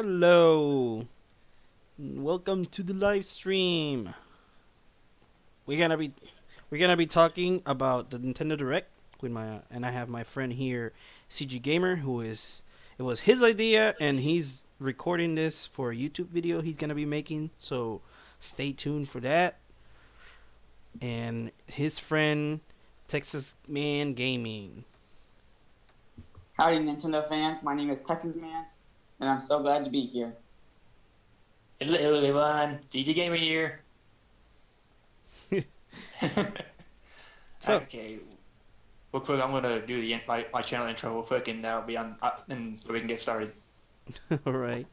Hello, welcome to the live stream. We're gonna be we're gonna be talking about the Nintendo Direct with I have my friend here, ZGgamer, it was his idea and he's recording this for a YouTube video he's gonna be making. So stay tuned for that. And his friend, TexasManGaming. Howdy, Nintendo fans. My name is TexasMan, and I'm so glad to be here. Hello everyone, ZGgamer here. So Okay, real quick, I'm gonna do my channel intro real quick, and that'll be on, and we can get started. all right.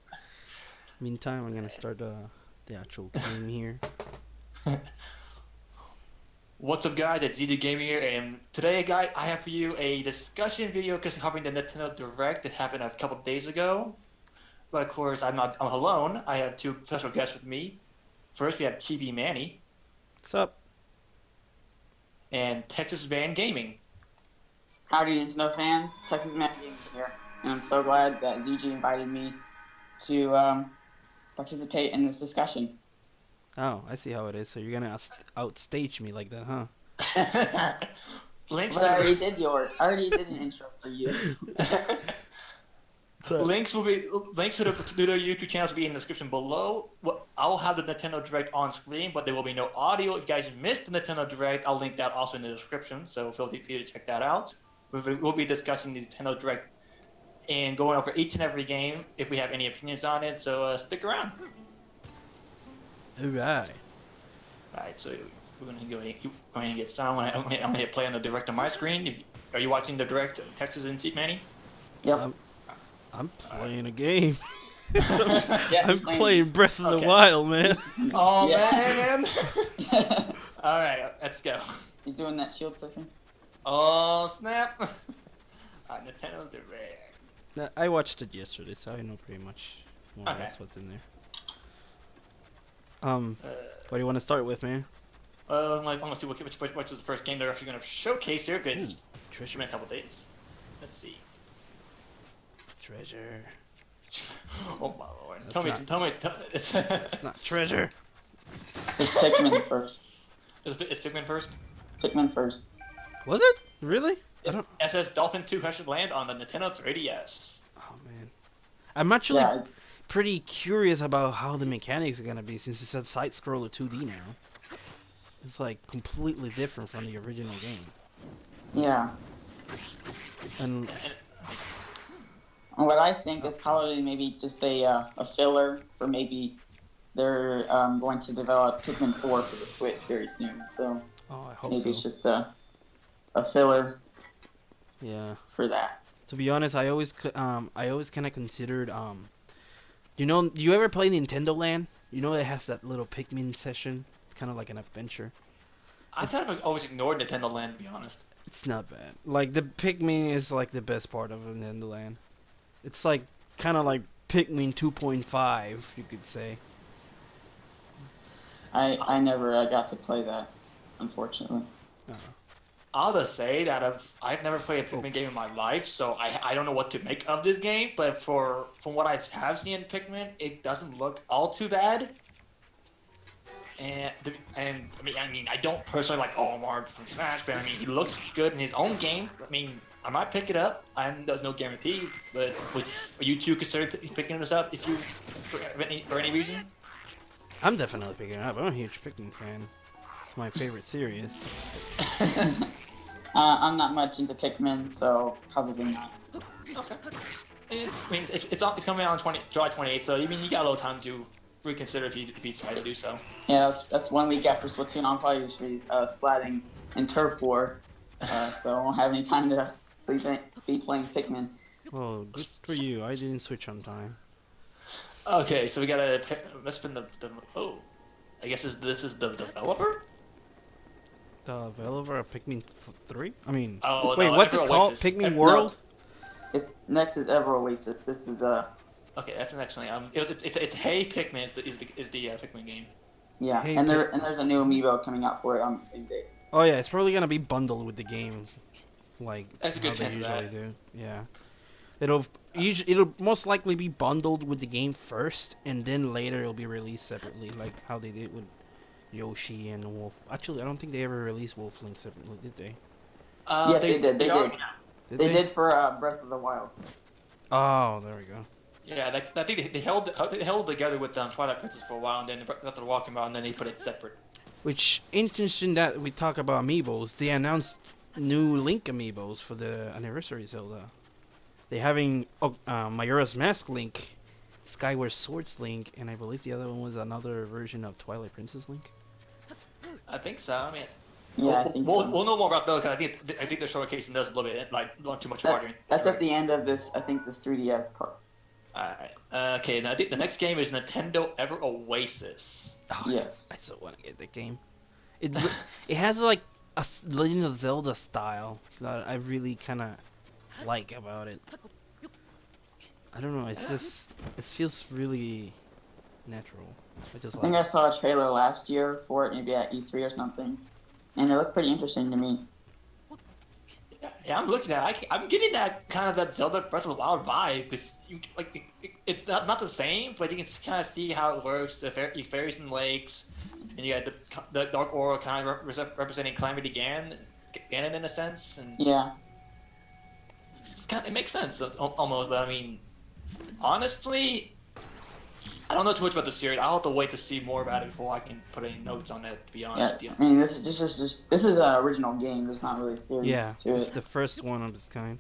Meantime, I'm gonna start the actual game here. What's up, guys? It's ZGgamer here, and today, guys, I have for you a discussion video covering the Nintendo Direct that happened a couple days ago. But of course, I'm alone. I have two special guests with me. First, we have Chibi Manny What's up? and TexasManGaming. Howdy, Nintendo fans. TexasManGaming here, and I'm so glad that ZG invited me to participate in this discussion. Oh, I see how it is. So you're gonna outstage me like that, huh? Links But I already did an intro for you. Links to the YouTube channels will be in the description below. I'll have the Nintendo Direct on screen, but there will be no audio. If you guys missed the Nintendo Direct, I'll link that also in the description, so feel free to check that out. We'll be discussing the Nintendo Direct and going over each and every game if we have any opinions on it, so stick around. Alright. Alright, so we're going to go ahead and get started. I'm going to hit play on the Direct on my screen. Are you watching the Direct, Texas and Manny? Yep. I'm playing a game. Yeah, I'm playing Breath of the Wild, man. Oh, Yeah. man! Alright, let's go. He's doing that shield surfing. Oh, snap! Nintendo Direct. I watched it yesterday, so I know pretty much more or Okay. less what's in there. What do you want to start with, man? I'm gonna see which is the first game they're actually gonna showcase here, because it's Treasure. been a couple days. Let's see. Treasure. Oh my lord! That's Tell me. It's not treasure. It's Pikmin first. Is Pikmin first? Pikmin first. Was it? Really? I don't. SS Dolphin 2 Crash Land on the Nintendo 3DS. Oh man. I'm actually Yeah, pretty curious about how the mechanics are gonna be, since it's a side scroller 2D now. It's like completely different from the original game. yeah. And And what I think is probably maybe just a filler for maybe they're going to develop Pikmin 4 for the Switch very soon. So oh, I hope maybe so. it's just a filler Yeah. for that. To be honest, I always kind of considered you ever play Nintendo Land? You know it has that little Pikmin session. It's kind of like an adventure. I kind of always ignored Nintendo Land, to be honest. It's not bad. Like the Pikmin is like the best part of Nintendo Land. It's like kind of like Pikmin 2.5, you could say. I never got to play that, unfortunately. I'll just say that I've never played a Pikmin game in my life, so I don't know what to make of this game. But from what I have seen in Pikmin, it doesn't look all too bad. And I mean I don't personally like Mario from Smash, but I mean he looks good in his own game. I mean I might pick it up. There's no guarantee, but would you two consider picking this up if you for any reason? I'm definitely picking it up. I'm a huge Pikmin fan. It's my favorite series. I'm not much into Pikmin, so probably not. Okay. It's coming out on July 28th, so I mean you got a little time to reconsider if you try to do so. Yeah, that's 1 week after Splatoon. I'll probably just be splatting in Turf War, so I won't have any time to be playing Pikmin. Oh, good for you. I didn't switch on time. Okay, so we gotta spin the oh, I guess this is the developer. The developer of Pikmin 3? I mean, Oh, wait, no, what's it Ever called? Oasis. Pikmin World? It's next is Ever Oasis. This is the Okay, that's the next one. It's Hey Pikmin is the Pikmin game. yeah, Hey, and there's a new amiibo coming out for it on the same day. Oh yeah, it's probably gonna be bundled with the game, like That's a how good they chance of usually that. do. Yeah. It'll it'll most likely be bundled with the game first, and then later it'll be released separately, like how they did with Yoshi and Wolf. Actually, I don't think they ever released Wolf Link separately, did they? Yes, they did. They did. Did They they? did for Breath of the Wild. Oh, there we go. Yeah, I think they held together with Twilight Princess for a while, and then Breath of the Wild came out, and then they put it separate. Which interesting that we talk about amiibos. They announced new Link amiibos for the anniversary Zelda. They're having Majora's Mask Link, Skyward Swords Link, and I believe the other one was another version of Twilight Princess Link. I think so. I mean, Yeah, I think so. we'll know more about those. Cause I think they're showcasing those a little bit, like not too much farther. That's at the end of this. I think this 3DS part. Alright. Okay, now the next game is Nintendo Ever Oasis. Oh, Yes. I so want to get that game. It has like a Legend of Zelda style that I really kind of like about it. I don't know. It's just it feels really natural. I just I think like I saw a trailer last year for it, maybe at E3 or something, and it looked pretty interesting to me. Yeah, I'm looking at it. I'm getting that kind of that Zelda Breath of the Wild vibe because it's not the same, but you can kind of see how it works. The fairies and lakes, and you got the Dark Aura kind of representing Calamity Ganon in a sense, and Yeah. it makes sense almost. But I mean, honestly, I don't know too much about the series. I'll have to wait to see more about it before I can put any notes on it. To be honest with you. I mean, this is an original game. There's not really a series yeah, to it's it. the first one of its kind.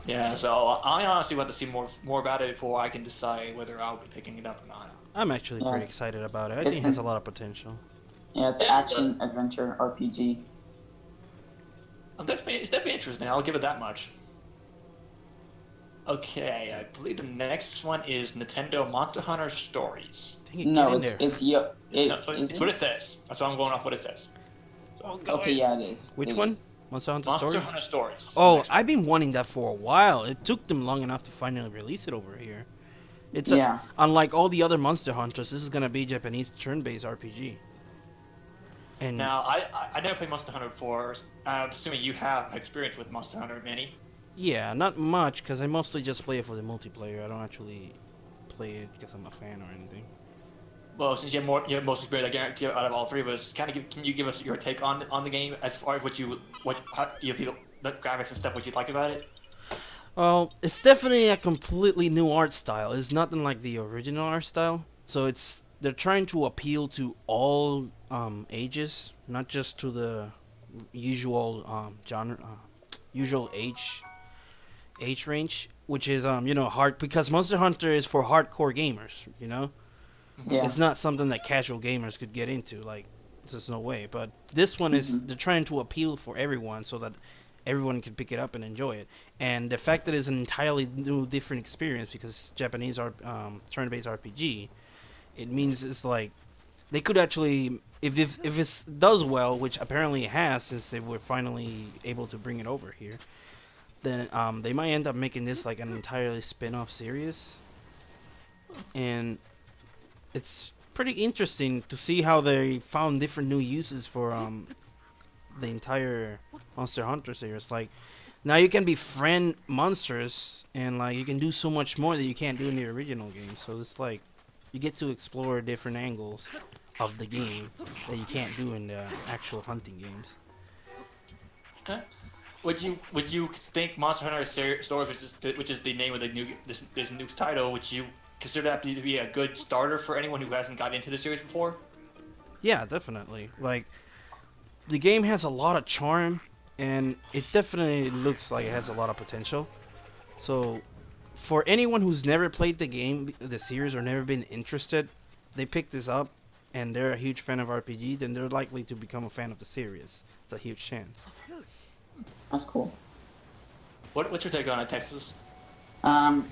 Yeah, so I honestly want to see more about it before I can decide whether I'll be picking it up or not. I'm actually Yeah. pretty excited about it. I think it has a lot of potential. Yeah, it's an action adventure RPG. It's definitely interesting. I'll give it that much. Okay, I believe the next one is Nintendo Monster Hunter Stories. Dang it, No, get in there. It's what it says. That's why I'm going off what it says. Okay, yeah, it is. Which It one? is. Monster Hunter Monster Stories? Hunter Stories. Oh, I've been wanting that for a while. It took them long enough to finally release it over here. It's Yeah. Unlike all the other Monster Hunters, this is gonna be Japanese turn-based RPG. And Now, I never played Monster Hunter before. I'm assuming you have experience with Monster Hunter, Manny. yeah, not much, because I mostly just play it for the multiplayer. I don't actually play it because I'm a fan or anything. Well, since you have most experience, I guarantee out of all three of us, can you give us your take on the game as far as how you feel the graphics and stuff, what you like about it? Well, it's definitely a completely new art style. It's nothing like the original art style. So they're trying to appeal to all ages, not just to the usual genre, usual age range, which is hard because Monster Hunter is for hardcore gamers. Yeah. It's not something that casual gamers could get into. Like, there's no way. But this one is they're trying to appeal for everyone so that everyone can pick it up and enjoy it. And the fact that it's an entirely new, different experience because Japanese are turn-based RPG, it means it's like they could actually, if it does well, which apparently it has since they were finally able to bring it over here, then they might end up making this like an entirely spin-off series. And it's pretty interesting to see how they found different new uses for the entire Monster Hunter series. Like, now you can befriend monsters, and like you can do so much more that you can't do in the original game. So it's like you get to explore different angles of the game that you can't do in the actual hunting games. Okay. Would you think Monster Hunter Stories, which is the name of this new title, would you consider that to be a good starter for anyone who hasn't got into the series before? Yeah, definitely. Like, the game has a lot of charm, and it definitely looks like it has a lot of potential. So, for anyone who's never played the series, or never been interested, they pick this up, and they're a huge fan of RPG, then they're likely to become a fan of the series. It's a huge chance. That's cool. What's your take on it, Texas? I'm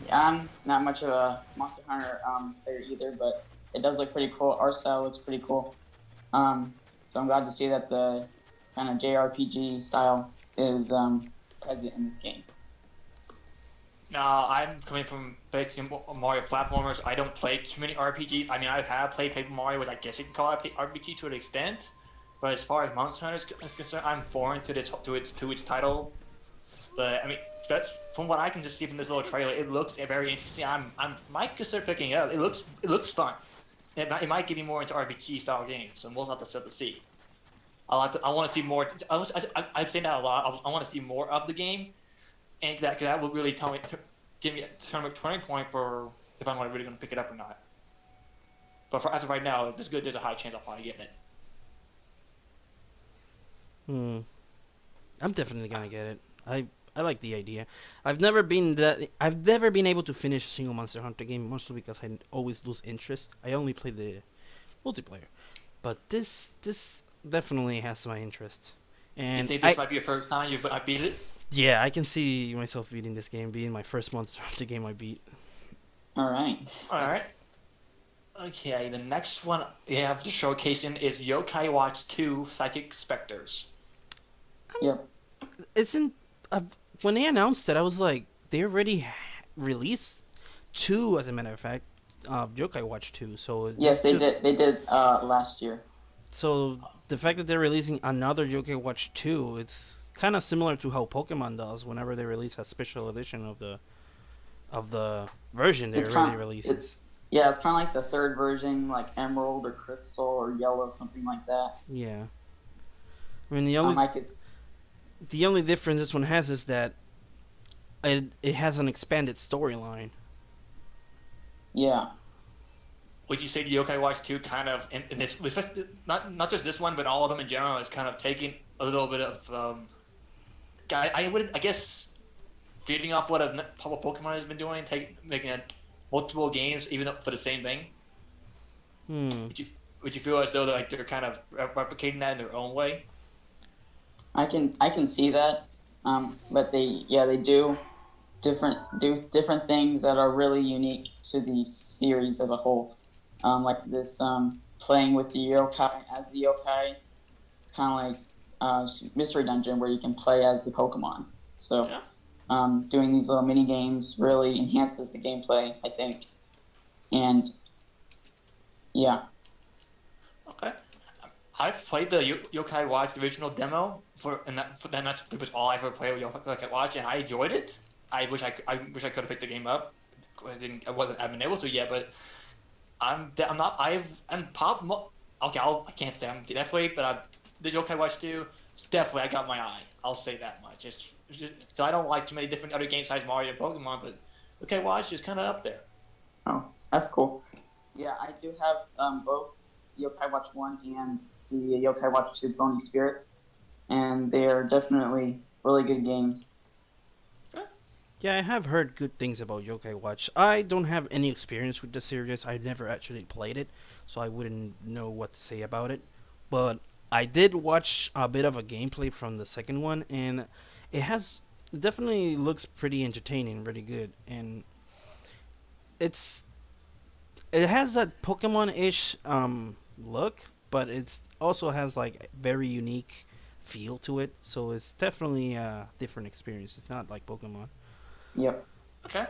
not much of a Monster Hunter player either, but it does look pretty cool. Art style looks pretty cool. So I'm glad to see that the kind of JRPG style is present in this game. Now, I'm coming from basically Mario platformers. I don't play too many RPGs. I mean, I have played Paper Mario, which I guess you can call it RPG to an extent. But as far as Monster Hunter is concerned, I'm foreign to its title. But I mean, that's from what I can just see from this little trailer, it looks very interesting. I might consider picking it up. It looks fun. It might get me more into RPG style games, so we'll have to see. I want to see more. I've seen that a lot. I want to see more of the game, and that will really give me a turning point for if I'm really going to pick it up or not. But as of right now, there's a high chance I'll probably get it. Hmm. I'm definitely gonna get it. I like the idea. I've never been able to finish a single Monster Hunter game, mostly because I always lose interest. I only play the multiplayer, but this definitely has my interest. Do you And think this might be your first time you've beat it? yeah, I can see myself beating this game, being my first Monster Hunter game I beat. All right. All right. Okay, the next one we have to showcasing is Yokai Watch 2 Psychic Specters. Yep. Isn't when they announced it, I was like, they already released two, as a matter of fact, Yokai Watch 2. So Yes, it's they just, did. They did last year. So the fact that they're releasing another Yokai Watch 2, it's kind of similar to how Pokemon does whenever they release a special edition of the version they It's already kind. releases. Yeah, it's kind of like the third version, like Emerald or Crystal or Yellow, something like that. Yeah. I mean, the only difference this one has is that it has an expanded storyline. Yeah. Would you say the Yokai Watch 2 kind of in this, not just this one, but all of them in general, is kind of taking a little bit of I guess feeding off what Pokemon has been doing, making multiple games even for the same thing. Hmm. Would you feel as though they're kind of replicating that in their own way? I can see that, but they do different things that are really unique to the series as a whole. Like this playing with the yokai as the yokai. It's kind of like mystery dungeon where you can play as the Pokemon. So doing these little mini games really enhances the gameplay, I think. And yeah. Okay. I've played the Yokai Watch the original demo that's pretty much all I've ever played with Yokai Watch, and I enjoyed it. I wish I could have picked the game up. I haven't been able to yet, but I'm not. I'm pop. Okay, I can't say I'm definitely, but the Yokai Watch 2, definitely I got my eye. I'll say that much. It's just, I don't like too many different other games besides Mario and Pokemon, but Yokai Watch is kind of up there. Oh, that's cool. Yeah, I do have both Yokai Watch 1 and the Yokai Watch 2 Bony Spirits, and they are definitely really good games. Yeah, I have heard good things about Yokai Watch. I don't have any experience with the series. I never actually played it, so I wouldn't know what to say about it. But I did watch a bit of a gameplay from the second one, and it definitely looks pretty entertaining, really good, and it has that Pokemon-ish look, but it's also has like very unique feel to it. So it's definitely a different experience. It's not like Pokemon. Yep. Okay.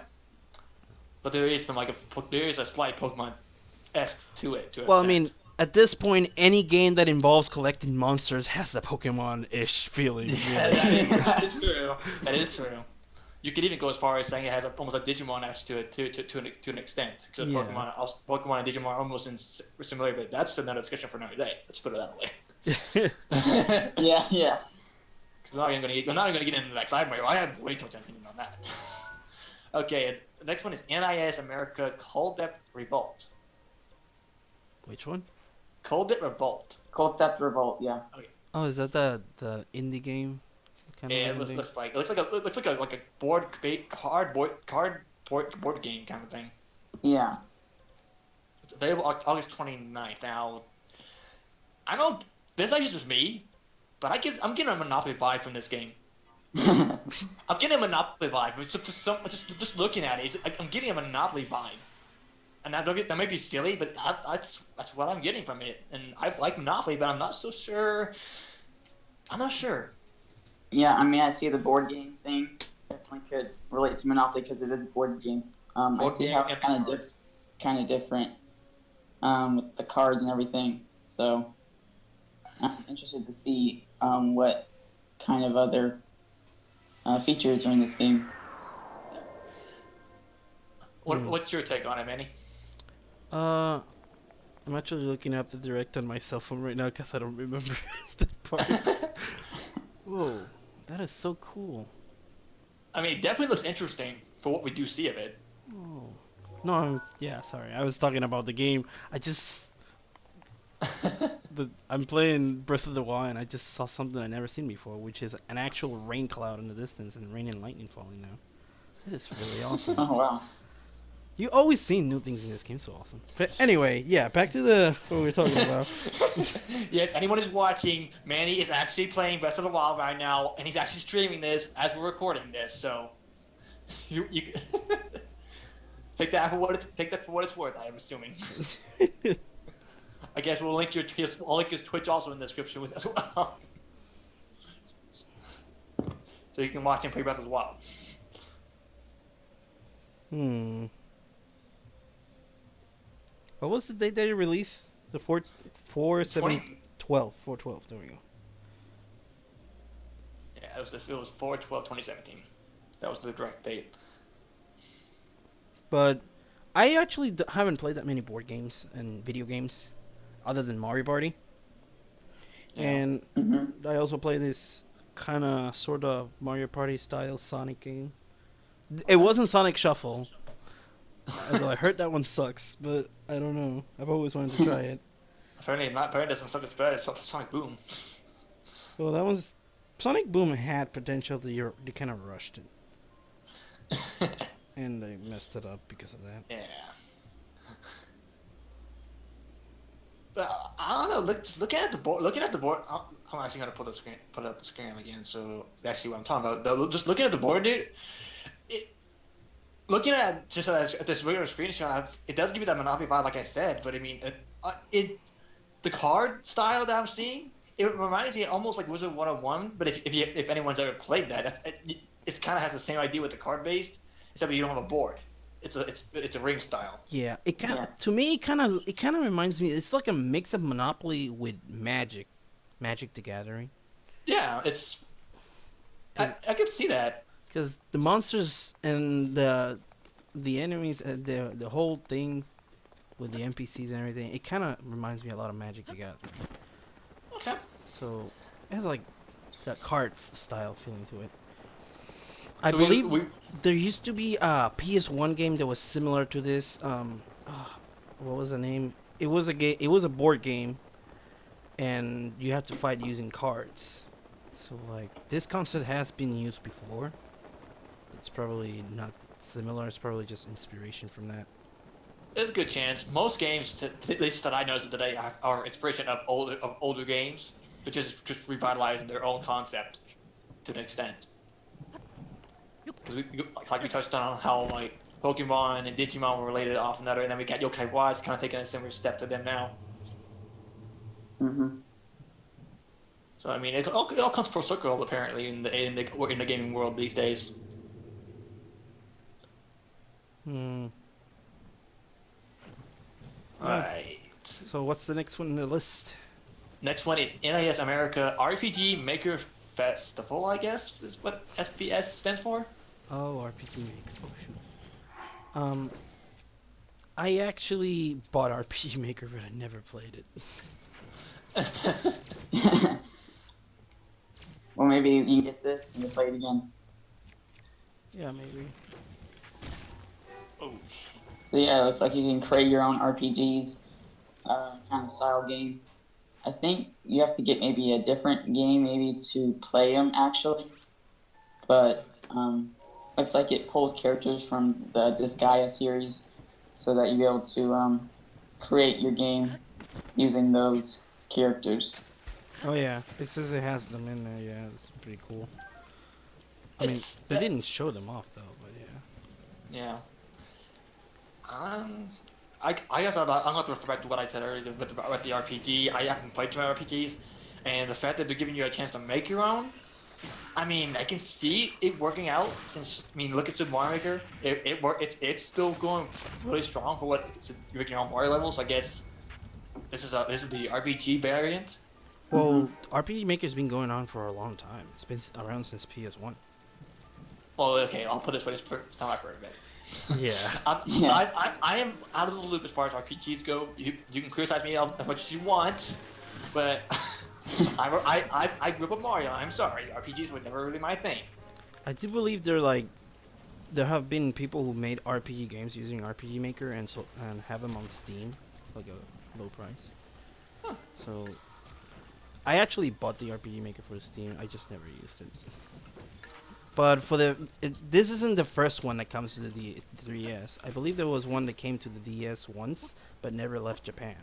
But there is a slight Pokemon-esque to it. Well, I mean, at this point, any game that involves collecting monsters has a Pokemon-ish feeling. Really. That is true. That is true. You could even go as far as saying it has almost a Digimon-esque to it to an extent. Because Yeah. Pokemon and Digimon are almost similar, but that's another discussion for another day. Let's put it that way. Yeah. We're not even going to get into that. I have way too much opinion on that. Okay, the next one is NIS America Cold Depth Revolt. Which one? Cold Depth Revolt. Cold Step Revolt, yeah. Oh, is that the indie game? Yeah, it looks like a board game kind of thing. Yeah. It's available August 29th. Now, I know this is just me, but I'm getting a Monopoly vibe from this game. I'm getting a Monopoly vibe. Just looking at it, I'm getting a Monopoly vibe. And that might be silly, but that's what I'm getting from it. And I like Monopoly, but I'm not so sure. I'm not sure. Yeah, I mean, I see the board game thing. Definitely could relate to Monopoly because it is a board game. I see how it's kind of different with the cards and everything. So I'm interested to see what kind of other features are in this game. What's your take on it, Manny? Uh, I'm actually looking up the direct on my cell phone right now because I don't remember the part. Whoa, that is so cool. I mean, it definitely looks interesting for what we do see of it. Oh. No, yeah, sorry. I was talking about the game. I'm playing Breath of the Wild and I just saw something I never seen before, which is an actual rain cloud in the distance and rain and lightning falling now. It is really awesome. Oh wow. You always see new things in this game, so awesome. But anyway, yeah, back to the what we were talking about. Yes, anyone who's watching, Manny is actually playing Breath of the Wild right now, and he's actually streaming this as we're recording this. So, you take that for what it's worth. I am assuming. I guess we'll link I'll link his Twitch also in the description with as well, so you can watch him play Breath of the Wild. What was the date that you released? The 4/7/12. There we go. Yeah, it was 4/12/2017. That was the direct date. But I actually haven't played that many board games and video games, other than Mario Party. Yeah. And I also play this kind of sort of Mario Party style Sonic game. It wasn't Sonic Shuffle. Although I heard that one sucks, but I don't know. I've always wanted to try it. Apparently, it doesn't suck as bad as Sonic Boom. Well, that was Sonic Boom had potential. They kind of rushed it, and they messed it up because of that. Yeah. But I don't know. Looking at the board. I'm actually gonna put up the screen again, so that's actually what I'm talking about. Just looking at the board, dude. Looking at this regular screenshot, it does give you that Monopoly vibe, like I said. But I mean, the card style that I'm seeing, it reminds me almost like Wizard 101. But if anyone's ever played that, it kind of has the same idea with the card based, except you don't have a board. It's a ring style. Yeah, it kind of to me it kind of reminds me. It's like a mix of Monopoly with Magic the Gathering. Yeah, I can see that. Because the monsters and the enemies, the whole thing with the NPCs and everything, it kind of reminds me a lot of Magic the Gathering. Okay. So it has like that card style feeling to it. So I believe there used to be a PS1 game that was similar to this. What was the name? It was a board game, and you have to fight using cards. So like this concept has been used before. It's probably not similar. It's probably just inspiration from that. There's a good chance. Most games, at least that I noticed today, are inspiration of older games, but just revitalizing their own concept to an extent. Because like we touched on how like Pokemon and Digimon were related off another, and then we got Yokai Watch kind of taking a similar step to them now. So I mean, it all comes full circle apparently in the gaming world these days. Alright. So what's the next one in the list? Next one is NIS America RPG Maker Festival, I guess is what FPS stands for. Oh, RPG Maker. Oh shoot. I actually bought RPG Maker, but I never played it. Well, maybe you can get this and you play it again. Yeah, maybe. Oh. So yeah, it looks like you can create your own RPGs, kind of style game. I think you have to get maybe a different game maybe to play them actually, but looks like it pulls characters from the Disgaea series, so that you'll be able to create your game using those characters. Oh yeah, it says it has them in there. Yeah, it's pretty cool. I mean, they didn't show them off though, but yeah. Yeah. I guess I'm going to refer back to what I said earlier about the RPG. I haven't played too many RPGs, and the fact that they're giving you a chance to make your own, I mean, I can see it working out. I mean, look at Super Mario Maker. It's still going really strong for what you're making on Mario levels. I guess this is the RPG variant. Well, RPG Maker's been going on for a long time. It's been around since PS1. Well, okay, I'll put it this way. It's the first time I've heard of it. Yeah. Yeah. I am out of the loop as far as RPGs go. You can criticize me as much as you want, but I grew up with Mario. I'm sorry, RPGs were never really my thing. I do believe there have been people who made RPG games using RPG Maker and have them on Steam, like a low price. Huh. So I actually bought the RPG Maker for Steam. I just never used it. But this isn't the first one that comes to the 3DS. I believe there was one that came to the DS once, but never left Japan.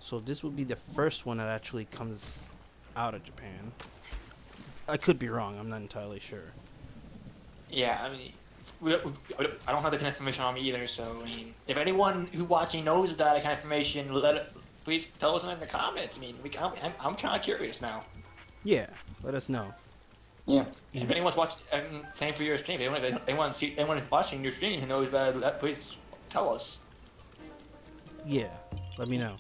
So this would be the first one that actually comes out of Japan. I could be wrong. I'm not entirely sure. Yeah, I mean, I don't have the kind of information on me either. So I mean, if anyone who watching knows that kind of information, please tell us in the comments. I mean, I'm kind of curious now. Yeah, let us know. Yeah. If anyone's watching, same for your stream. If anyone is watching your stream who knows that, please tell us. Yeah, let me know.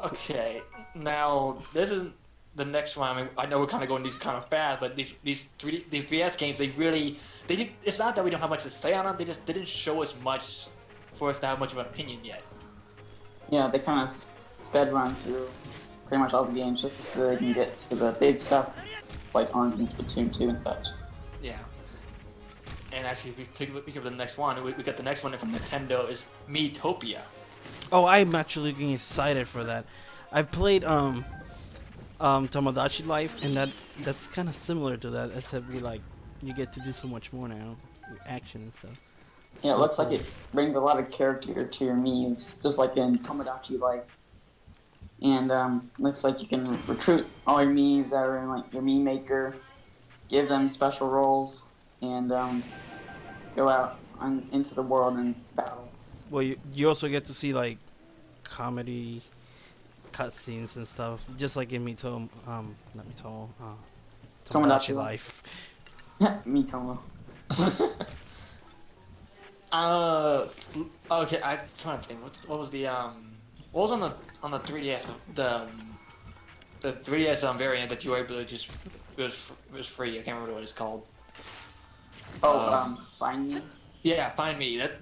Okay, now this is the next one. I mean, I know we're kind of going these kind of fast, but these 3DS games, they did. It's not that we don't have much to say on them. They just didn't show us much for us to have much of an opinion yet. Yeah, they kind of sped run through pretty much all the games just so they can get to the big stuff, like Arms and Splatoon 2 and such. Yeah. And actually, if we take a look at the next one, we got the next one from Nintendo is Miitopia. Oh, I'm actually getting excited for that. I played Tomodachi Life, and that's kind of similar to that, except you get to do so much more now, with action and stuff. Yeah, it So looks like cool. it brings a lot of character to your Miis, just like in Tomodachi Life. And looks like you can recruit all your Miis that are in like your Mii Maker, give them special roles, and go out into the world and battle. Well, you also get to see like comedy cutscenes and stuff, just like in not Mitomo, Tomodachi Tomodachi Life. Miitomo. Okay, I'm trying to think. What was the what was on the 3DS the 3DS variant that you were able to just it was free. I can't remember what it's called. Oh, Find Me. Yeah, Find Me. That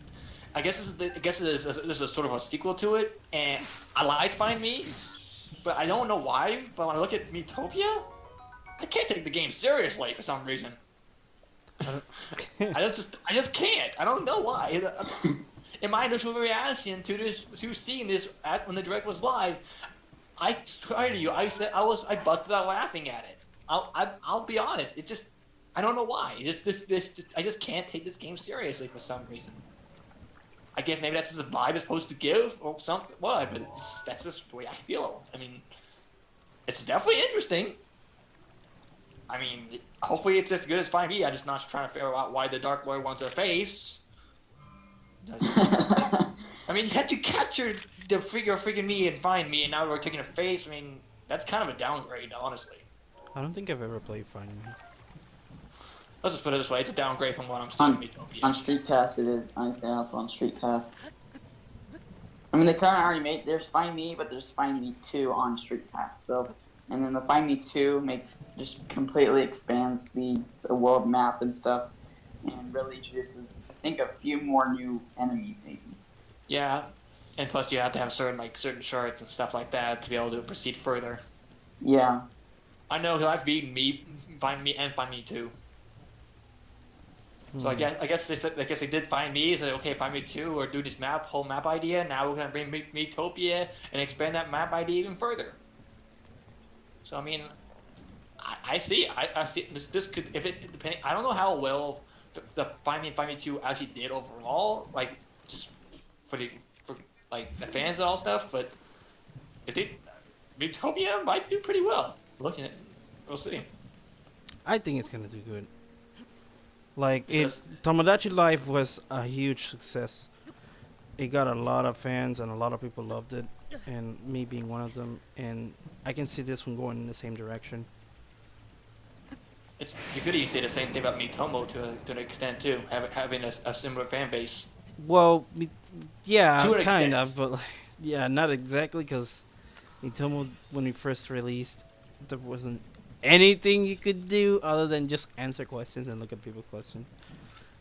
I guess this is a sort of a sequel to it, and I liked Find Me, but I don't know why. But when I look at Miitopia, I can't take the game seriously for some reason. I just can't. I don't know why. In my initial reaction to seeing this when the direct was live, I swear to you, I busted out laughing at it. I'll be honest. It just I don't know why. I just can't take this game seriously for some reason. I guess maybe that's the vibe it's supposed to give or something. What? But that's just the way I feel. I mean, it's definitely interesting. I mean, hopefully it's as good as 5e. I'm just not trying to figure out why the Dark Lord wants a face. I mean, you had to capture the freaking me and find me, and now we're taking a face. I mean, that's kind of a downgrade, honestly. I don't think I've ever played Find Me. Let's just put it this way: it's a downgrade from what I'm seeing in Miitopia. On Street Pass, it is. I say it's on Street Pass. I mean, they kind of already made. There's Find Me, but there's Find Me 2 on Street Pass. So, and then the Find Me 2 just completely expands the world map and stuff, and really introduces, I think, a few more new enemies, maybe. Yeah, and plus you have to have certain shards and stuff like that to be able to proceed further. Yeah. I know I've beaten Find Me, and Find Me 2. So I guess they did Find Me. So okay, Find Me 2 or do this whole map idea. Now we're gonna bring Miitopia and expand that map idea even further. So I mean, I see this could if it depending. I don't know how well the Find Me and Find Me 2 actually did overall, like just for like the fans and all stuff. But if Miitopia might do pretty well. Looking at, we'll see. I think it's gonna do good. Like Success. Tomodachi Life was a huge success. It got a lot of fans and a lot of people loved it, and me being one of them. And I can see this one going in the same direction. You could even say the same thing about Miitomo to an extent too, having a similar fan base. Well, yeah, To an kind extent. of, but yeah, not exactly because Mitomo when we first released, there wasn't anything you could do other than just answer questions and look at people's questions.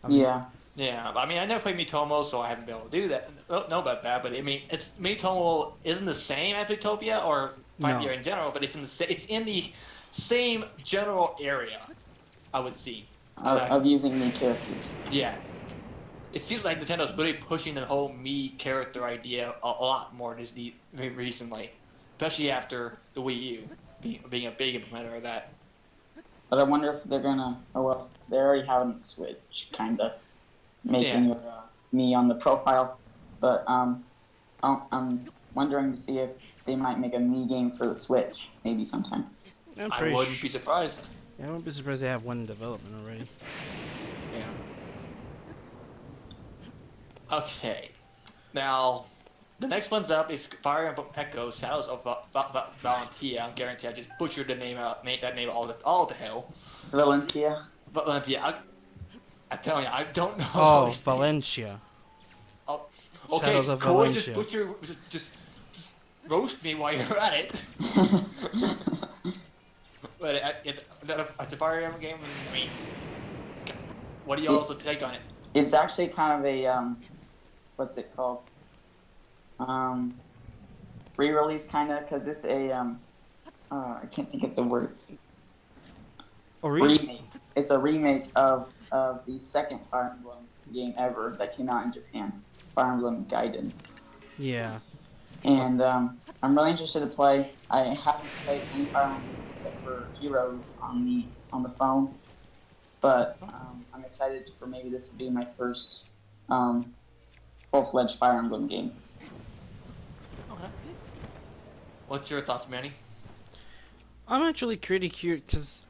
I mean, Yeah. Yeah, I mean, I never played Mitomo, so I haven't been able to do that. Know about that, but I mean, it's Mitomo isn't the same as Utopia or Five no. Year in general, but it's in the same general area, I would see. Of using new characters. Yeah, it seems like Nintendo's really pushing the whole me character idea a lot more recently, especially after the Wii U being a big implementer of that. But I wonder if they're gonna. Oh well, they already have it on the Switch, kind of making Yeah. your me on the profile. But I'm wondering to see if they might make a me game for the Switch, maybe sometime. I'm I pretty wouldn't be sure. surprised. I won't be surprised they have one in development already. Yeah. Okay. Now, the next one's up is Fire Emblem Echo Shadows of Valentia. I guarantee I just butchered the name out, that name all the hell. Valentia. Valentia. I'm telling you, I don't know how Oh, these names. Valencia. Oh, okay, Shadows of cool. Just Valencia. butcher, just roast me while you're at it. But it's a Fire Emblem game. I mean, what do you also take on it? It's actually kind of a what's it called? Re-release kind of, because it's a I can't think of the word. Oh, really? Remake. It's a remake of the second Fire Emblem game ever that came out in Japan, Fire Emblem Gaiden. Yeah. And I'm really interested to play. I haven't played any Fire Emblem games except for Heroes on the phone, but I'm excited for maybe this will be my first full-fledged Fire Emblem game. Okay. What's your thoughts, Manny? I'm actually pretty curious because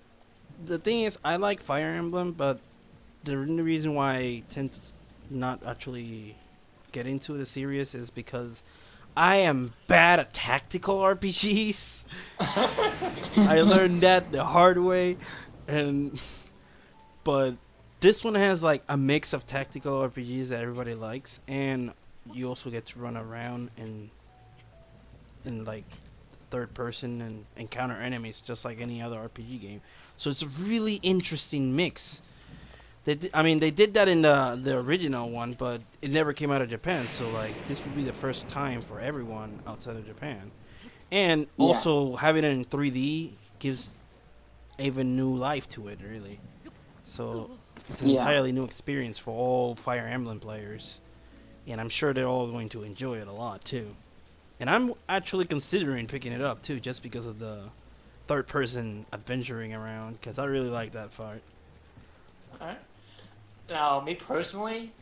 the thing is, I like Fire Emblem, but the only reason why I tend to not actually get into the series is because I am bad at tactical RPGs. I learned that the hard way, and but this one has like a mix of tactical RPGs that everybody likes, and you also get to run around in like third person and encounter enemies just like any other RPG game. So it's a really interesting mix. I mean, they did that in the original one, but it never came out of Japan. So like, this would be the first time for everyone outside of Japan, and Yeah. also having it in 3D gives even new life to it, really. So it's an Yeah. entirely new experience for all Fire Emblem players, and I'm sure they're all going to enjoy it a lot too. And I'm actually considering picking it up too, just because of the third person adventuring around, because I really like that part. Alright. Now, me personally,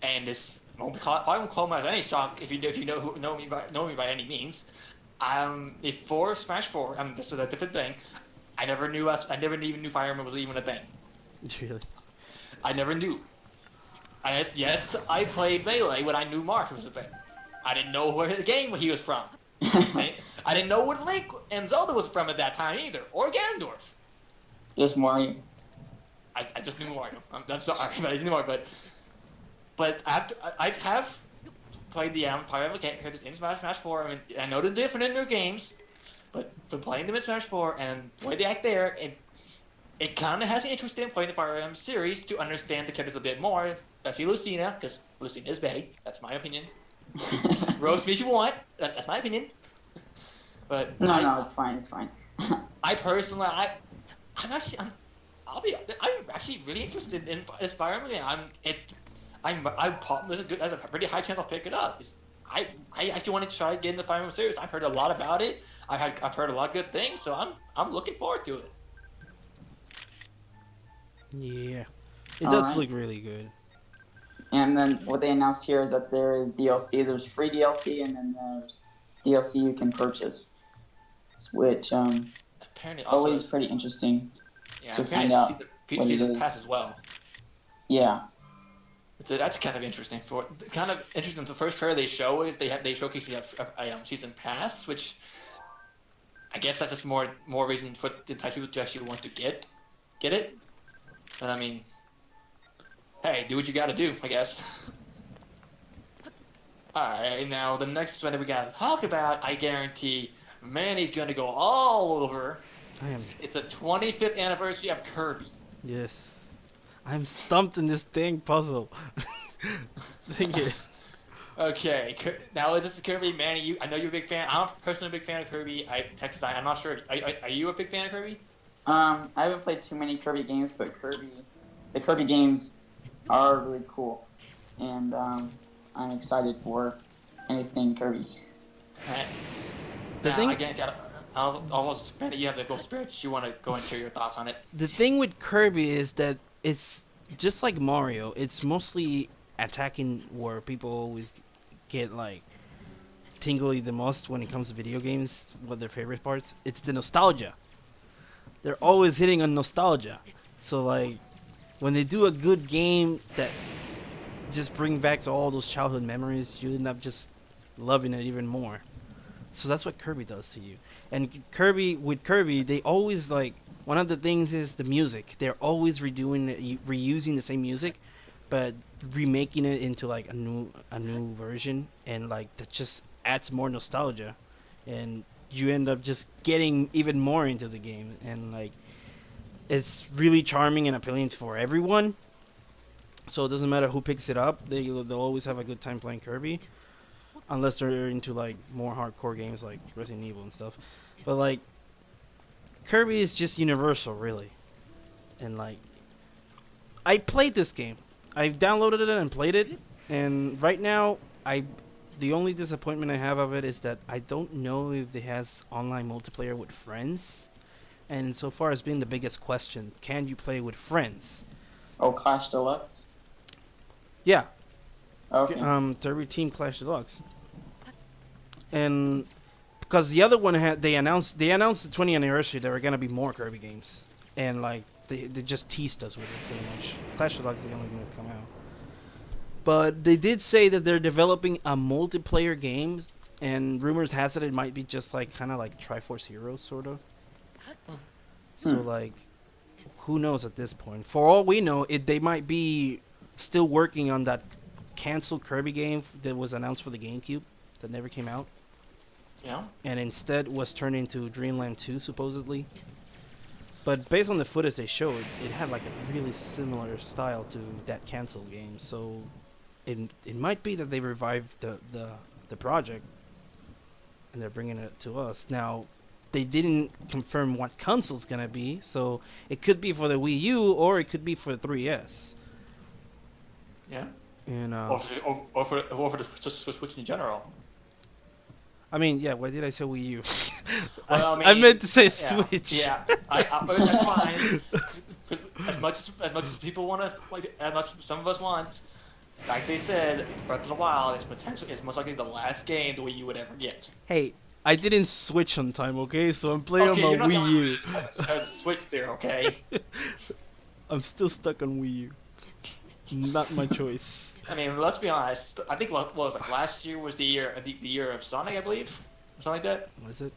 and this I won't call myself any shock if you know me by any means. Before Smash 4, this is a different thing. I never even knew Fire Emblem was even a thing. Really. I never knew. Yes, I played Melee when I knew Marth was a thing. I didn't know where his game he was from. I didn't know what Link and Zelda was from at that time either, or Ganondorf. Just Mario. I just knew Mario. I'm sorry, but I just knew Mario. But I have played the Fire Emblem characters in Smash 4. I mean, I know they're different in their games, but for playing them in Smash 4 and the way they act there, it kind of has me interested in playing the Fire Emblem series to understand the characters a bit more, especially Lucina, because Lucina is Betty. That's my opinion. Roast me if you want. That's my opinion. But No, it's fine. It's fine. I personally, I'm actually really interested in this Fire Emblem game. There's a pretty high chance I'll pick it up. I actually wanted to try to get in the Fire Emblem series. I've heard a lot about it. I've heard a lot of good things, so I'm looking forward to it. Yeah, it All does right. look really good. And then what they announced here is that there is DLC. There's free DLC, and then there's DLC you can purchase, which Apparently, also always pretty interesting. yeah, to apparently find out it's what it season is. pass as well. Yeah. So that's kind of interesting. The first trailer they show is they showcase a season pass, which I guess that's just more reason for the type of people to actually want to get it. But I mean, hey, do what you gotta do, I guess. Alright, now the next one that we gotta talk about, I guarantee Manny's gonna go all over. I am. It's the 25th anniversary of Kirby. Yes. I'm stumped in this dang puzzle. Dang it. Okay, now this is Kirby. Manny, I know you're a big fan. I'm personally a big fan of Kirby. Texas, I'm not sure. Are you a big fan of Kirby? I haven't played too many Kirby games, but the Kirby games are really cool, and I'm excited for anything Kirby. Uh, The Now, I thing, guarantee I'll almost bet you have the ghost spirit. You want to go and share your thoughts on it? the thing with Kirby is that it's just like Mario. It's mostly attacking where people always get like tingly the most when it comes to video games. What their favorite parts? It's the nostalgia. They're always hitting on nostalgia. So like when they do a good game that just bring back to all those childhood memories, you end up just loving it even more. So that's what Kirby does to you. And with Kirby, they always like one of the things is the music. They're always reusing the same music, but remaking it into like a new version, and like that just adds more nostalgia, and you end up just getting even more into the game, and like it's really charming and appealing for everyone. So it doesn't matter who picks it up, they'll always have a good time playing Kirby, unless they're into like more hardcore games like Resident Evil and stuff. But like Kirby is just universal, really. And like I played this game, I've downloaded it and played it, and right now I the only disappointment I have of it is that I don't know if it has online multiplayer with friends. And so far, it's been the biggest question: can you play with friends? Oh, Clash Deluxe. Yeah, Okay. Derby Team Clash Deluxe, and because the other one they announced the 20th anniversary there were gonna be more Kirby games, and like they just teased us with it pretty much. Clash Deluxe is the only thing that's come out, but they did say that they're developing a multiplayer game, and rumors has it might be just like kind of like Triforce Heroes sort of. So like, who knows at this point? For all we know, they might be still working on that canceled Kirby game that was announced for the GameCube that never came out, Yeah. and instead was turned into Dreamland 2 supposedly. But based on the footage they showed, it had like a really similar style to that canceled game. So it might be that they revived the project and they're bringing it to us now. They didn't confirm what console it's gonna be, so it could be for the Wii U or it could be for the 3DS. Yeah. And Or for the Switch in general. I mean, yeah. Why did I say Wii U? Well, I mean, meant to say yeah, Switch. yeah. But that's fine. As much as people want to, like, as much some of us want, like they said, Breath of the Wild is most likely the last game the Wii U would ever get. Hey, I didn't switch on time, okay? So I'm playing Okay, on you're my not the Wii only U. one who has Switch there, okay? I'm still stuck on Wii U. Not my choice. I mean, let's be honest. I think what was like last year was the year of Sonic, I believe, something like that. Was it?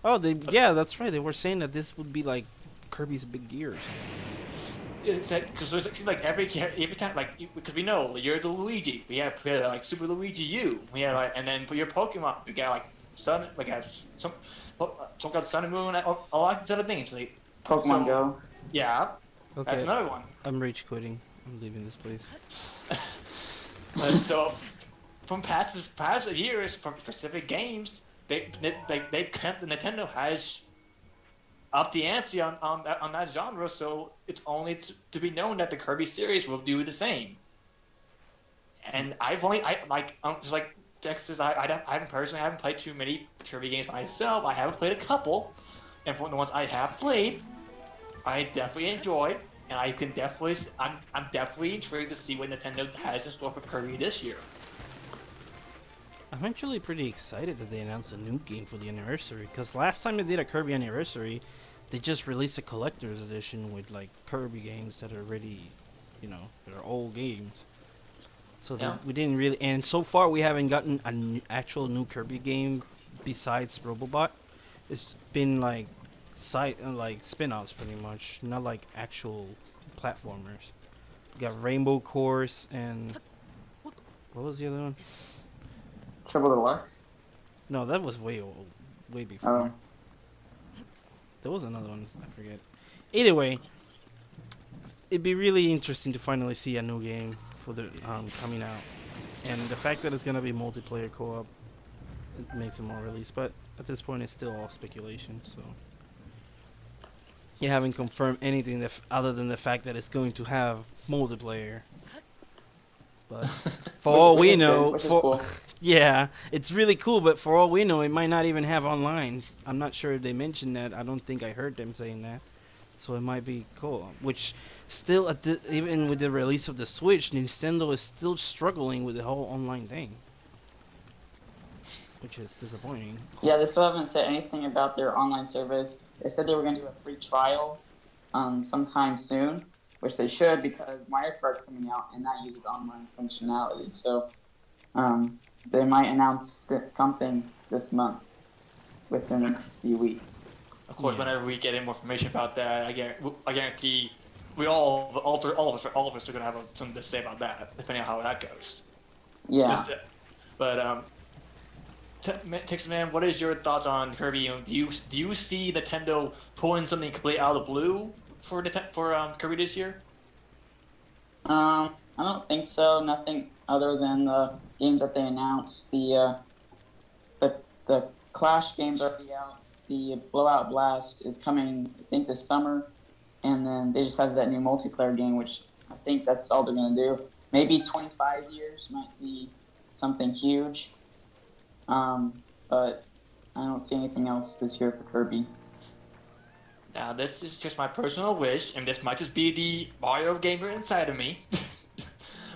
Oh, yeah, that's right. They were saying that this would be like Kirby's big year. Or something. It's because it seems like every time, like, because we know you're the Luigi, we have like Super Luigi U, we have like, and then for your Pokemon, we got like Sun, like some kind of Sun and Moon, all that sort of things. Like, Pokemon Go. yeah, Okay, that's another one. I'm rage quitting. I'm leaving this place. So from past years, from specific games, they Nintendo has upped the ante on that genre. So it's only to be known that the Kirby series will do the same. And just like Texas, I haven't personally haven't played too many Kirby games myself. I haven't played a couple, and from the ones I have played, I definitely enjoyed. And I'm definitely intrigued to see what Nintendo has in store for Kirby this year. I'm actually pretty excited that they announced a new game for the anniversary. Because last time they did a Kirby anniversary, they just released a collector's edition with like Kirby games that are already, they're old games. So Yeah. we didn't really, and so far we haven't gotten an actual new Kirby game besides Robobot. It's been like spin-offs pretty much, not like actual platformers. You got Rainbow Course and what was the other one? Triple Deluxe. No, that was way old, way before. Oh. There was another one. I forget. Either way, it'd be really interesting to finally see a new game for the coming out, and the fact that it's gonna be multiplayer co-op, it makes it more release. But at this point, it's still all speculation. So you haven't confirmed anything other than the fact that it's going to have multiplayer. But for all which we is good, know, which is for cool. yeah, it's really cool. But for all we know, it might not even have online. I'm not sure if they mentioned that. I don't think I heard them saying that. So it might be cool. Which still, even with the release of the Switch, Nintendo is still struggling with the whole online thing, which is disappointing. Yeah, they still haven't said anything about their online service. They said they were going to do a free trial sometime soon, which they should because Mario Kart's coming out and that uses online functionality. So they might announce something this month within the next few weeks. Of course, Yeah. whenever we get any more information about that, I guarantee all of us are gonna have something to say about that, depending on how that goes. Yeah. But Texas Man, what is your thoughts on Kirby? Do you see Nintendo pulling something completely out of the blue for Kirby this year? I don't think so. Nothing other than the games that they announced. The Clash game's already out. The Blowout Blast is coming, I think, this summer. And then they just have that new multiplayer game, which I think that's all they're going to do. Maybe 25 years might be something huge. But I don't see anything else this year for Kirby. Now, this is just my personal wish, and this might just be the Mario gamer inside of me.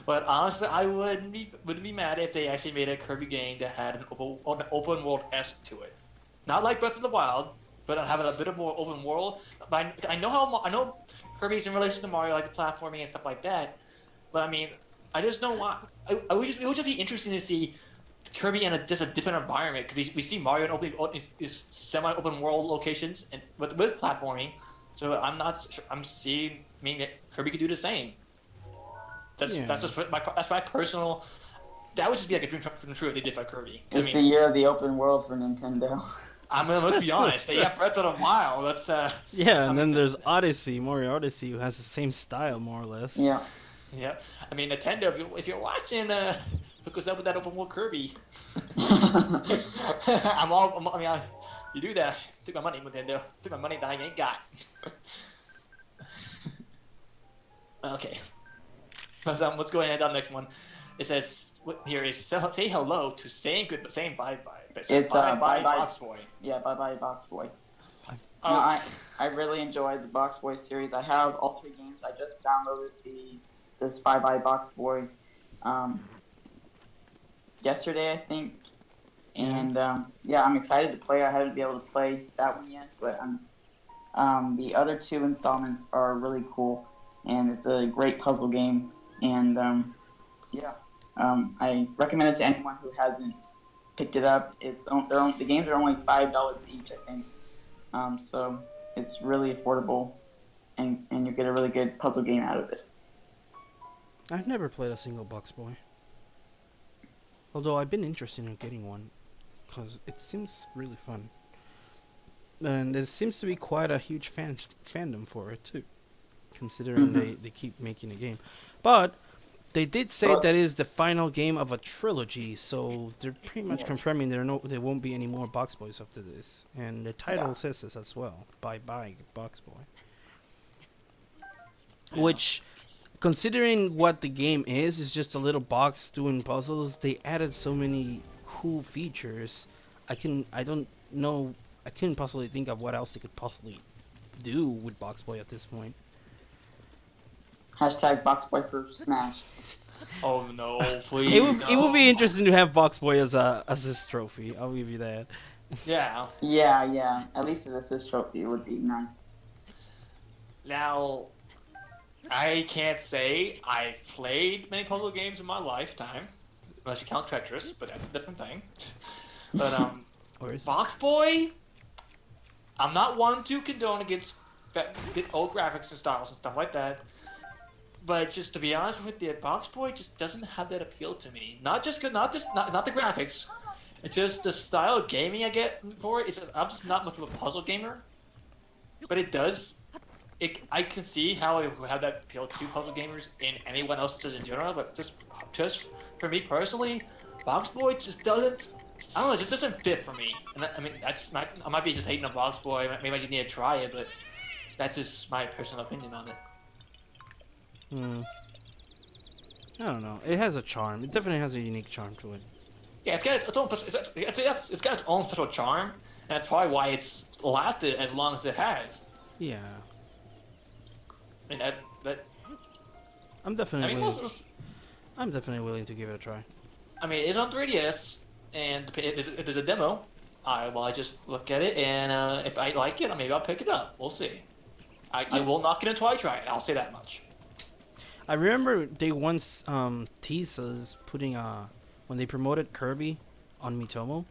But honestly, I wouldn't be mad if they actually made a Kirby game that had an open world esque to it. Not like Breath of the Wild, but having a bit of more open world. But I know Kirby's in relation to Mario, like the platforming and stuff like that. But I mean, I just don't want. It would just be interesting to see Kirby in just a different environment because we see Mario in semi-open world locations and with platforming. So I'm not. I'm seeing. I mean, Kirby could do the same. That's my personal. That would just be like a dream come true if they did for Kirby. It's the year of the open world for Nintendo. I mean, let's be honest. They got Breath of the Wild. That's Yeah, and then there's Odyssey, Mario Odyssey, who has the same style more or less. Yeah. Yeah. I mean, Nintendo. If you're watching, hook us up with that open world Kirby. You do that. Took my money, Nintendo. Took my money that I ain't got. Okay. Let's go ahead on the next one. It says here is say hello to saying bye bye. It's bye bye Box Boy. Yeah, bye bye Box Boy. Oh. I really enjoyed the Box Boy series. I have all 3 games. I just downloaded this Bye Bye Box Boy yesterday, I think. And yeah, I'm excited to play. I haven't been able to play that one yet, but the other 2 installments are really cool, and it's a great puzzle game. And yeah, I recommend it to anyone who hasn't picked it up. The games are only $5 each, I think. So it's really affordable, and you get a really good puzzle game out of it. I've never played a single Box Boy. Although I've been interested in getting one, because it seems really fun. And there seems to be quite a huge fandom for it too, considering they keep making a game. But they did say that is the final game of a trilogy, so they're pretty much confirming there won't be any more Box Boys after this. And the title says this as well, Bye Bye Box Boy. Which, considering what the game is just a little box doing puzzles. They added so many cool features. I couldn't possibly think of what else they could possibly do with Box Boy at this point. Hashtag Box Boy for Smash. Oh no, please. It would be interesting to have Box Boy as a assist trophy. I'll give you that. Yeah. Yeah. At least an assist trophy would be nice. Now, I can't say I've played many puzzle games in my lifetime, unless you count Tetris, but that's a different thing. But Box Boy, I'm not one to condone against old graphics and styles and stuff like that. But just to be honest with you, Box Boy just doesn't have that appeal to me. Not the graphics. It's just the style of gaming I get for it. I'm just not much of a puzzle gamer. but it does. I can see how it would have that appeal to puzzle gamers and anyone else just in general, but just for me personally, Box Boy just doesn't. I don't know, it just doesn't fit for me. And I mean, I might be just hating on Box Boy. Maybe I just need to try it, but that's just my personal opinion on it. Hmm. I don't know. It has a charm. It definitely has a unique charm to it. Yeah, it's got its own. It's got its own special charm, and that's probably why it's lasted as long as it has. Yeah. I mean, that I'm I definitely mean, willing. I'm definitely willing to give it a try. I mean, it's on 3DS, and if there's a demo, I just look at it, and if I like it, maybe I'll pick it up. We'll see. I will not get until I try it. I'll say that much. I remember they once teased us putting when they promoted Kirby on Miitomo,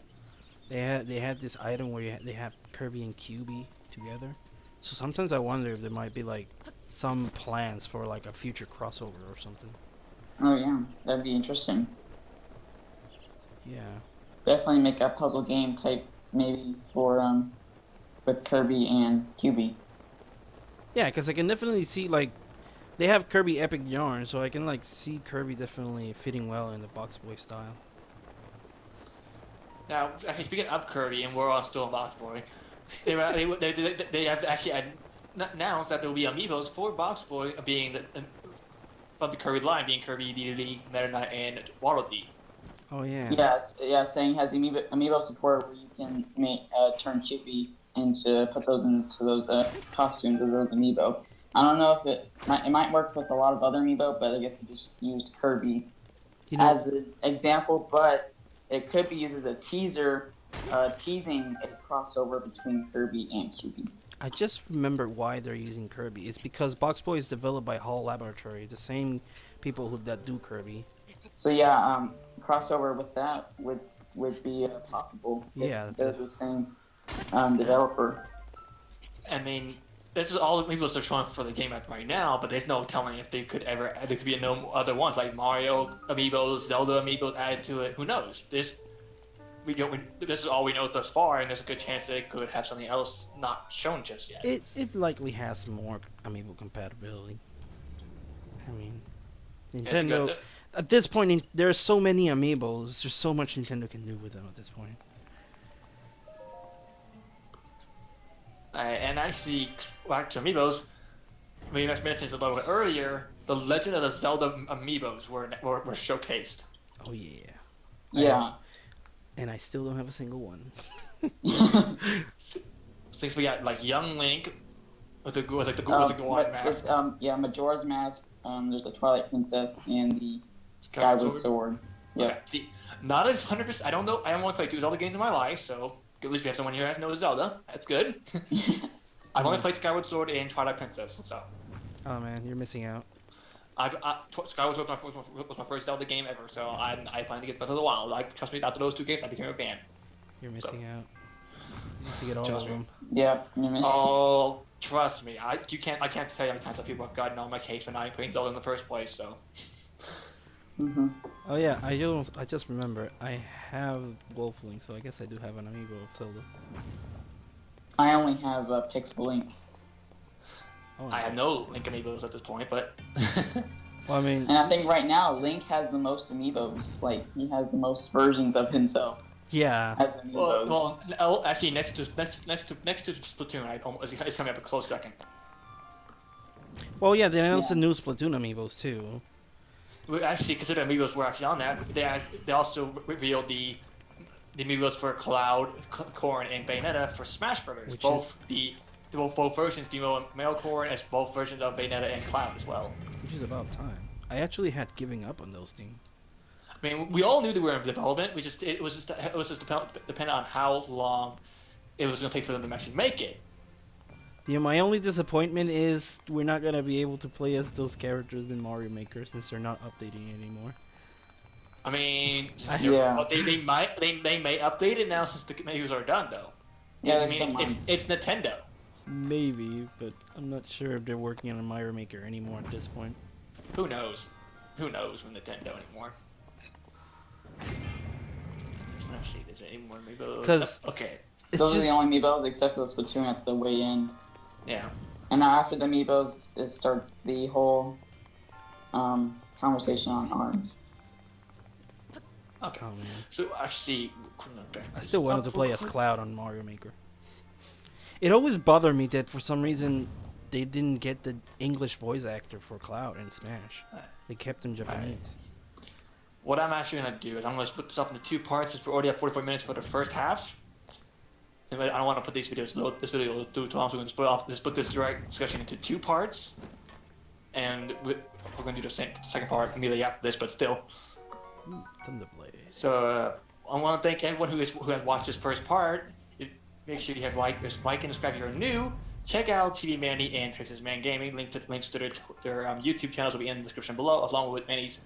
they had this item where they have Kirby and QB together. So sometimes I wonder if there might be like some plans for like a future crossover or something. Oh yeah, that'd be interesting. Yeah. Definitely make a puzzle game type maybe for with Kirby and QB. Yeah, because I can definitely see like they have Kirby Epic Yarn, so I can like see Kirby definitely fitting well in the Box Boy style. Now, actually, speaking of Kirby, and we're all still in Box Boy, they have actually announced that there will be amiibos for Box Boy being from the Kirby line, being Kirby, DDD, Meta Knight, and Waddle Dee. Oh yeah. Yeah, saying has amiibo support where you can turn QB into put those into those costumes of those amiibo. I don't know if it might work with a lot of other amiibo, but I guess it just used Kirby as an example. But it could be used as a teaser, teasing a crossover between Kirby and QB. I just remember why they're using Kirby. It's because Box Boy is developed by Hall Laboratory, the same people that do Kirby. So yeah, crossover with that would be possible. Yeah, they're the same developer. I mean, this is all the amiibos they're showing for the game right now, but there's no telling if there could be no other ones like Mario amiibos, Zelda amiibos added to it. Who knows? This is all we know thus far, and there's a good chance they could have something else not shown just yet. It likely has more amiibo compatibility. I mean, Nintendo at this point there are so many amiibos. There's so much Nintendo can do with them at this point. And actually, back to amiibos, we mentioned this a little bit earlier. The Legend of the Zelda amiibos were showcased. Oh yeah. Yeah. And I still don't have a single one. Since we got like young Link with the Goron mask. Majora's Mask. There's a Twilight Princess and the Skyward Sword. Yeah. Okay. See, not 100%. I don't know. I haven't only played 2 Zelda games in my life, so at least we have someone here who has knows Zelda. That's good. I've only played Skyward Sword and Twilight Princess, so. Oh man, you're missing out. Skyward Sword was my first Zelda game ever, so I plan to get Breath of the Wild. Trust me, after those 2 games, I became a fan. You're missing out. You need to get all Trust of me. them. Yeah. Oh, trust me. I can't tell you how many times that people have gotten on my case for not playing Zelda in the first place. So. Oh yeah, I just remember I have Wolflink, so I guess I do have an amiibo of Zelda. I only have Pixel Link. Oh, I have no Link amiibos at this point, but. Well, I mean. And I think right now Link has the most amiibos. Like he has the most versions of himself. Yeah. As amiibos. Well, actually, next to Splatoon, it's coming up a close second. Well, yeah, they announced the new Splatoon amiibos too. We actually consider amiibos were actually on that. They also revealed the amiibos for Cloud, Corrin, and Bayonetta for Smash Brothers. Both versions, female and male Corrin, as both versions of Bayonetta and Cloud as well. Which is about time. I actually had giving up on those things. I mean, we all knew they were in development. It was just dependent on how long it was going to take for them to actually make it. My only disappointment is we're not gonna be able to play as those characters in Mario Maker since they're not updating it anymore. I mean, yeah. they may update it now since the menus are done though. Yeah, it's Nintendo. Maybe, but I'm not sure if they're working on a Mario Maker anymore at this point. Who knows? Who knows with Nintendo anymore? Let's see, there's any more amiibos. Because okay, those are the only amiibos except for the Splatoon at the way end. Yeah. And now after the amiibos, it starts the whole conversation on arms. Okay. Oh man, So actually, back I this still wanted to up real play as quick. Cloud on Mario Maker. It always bothered me that for some reason they didn't get the English voice actor for Cloud in Smash. They kept him Alright. Japanese. What I'm actually gonna do is I'm gonna split this up into two parts. Since we're already at 44 minutes for the first half. And I don't want to put these videos. This video too long, so we're gonna split this direct discussion into two parts. And we're gonna do the second part immediately after this, but still. Thunderblade. So I want to thank everyone who has watched this first part. Make sure you have like and subscribe if you're new. Check out TV Manny and TexasManGaming. Links to their YouTube channels will be in the description below, along with Manny's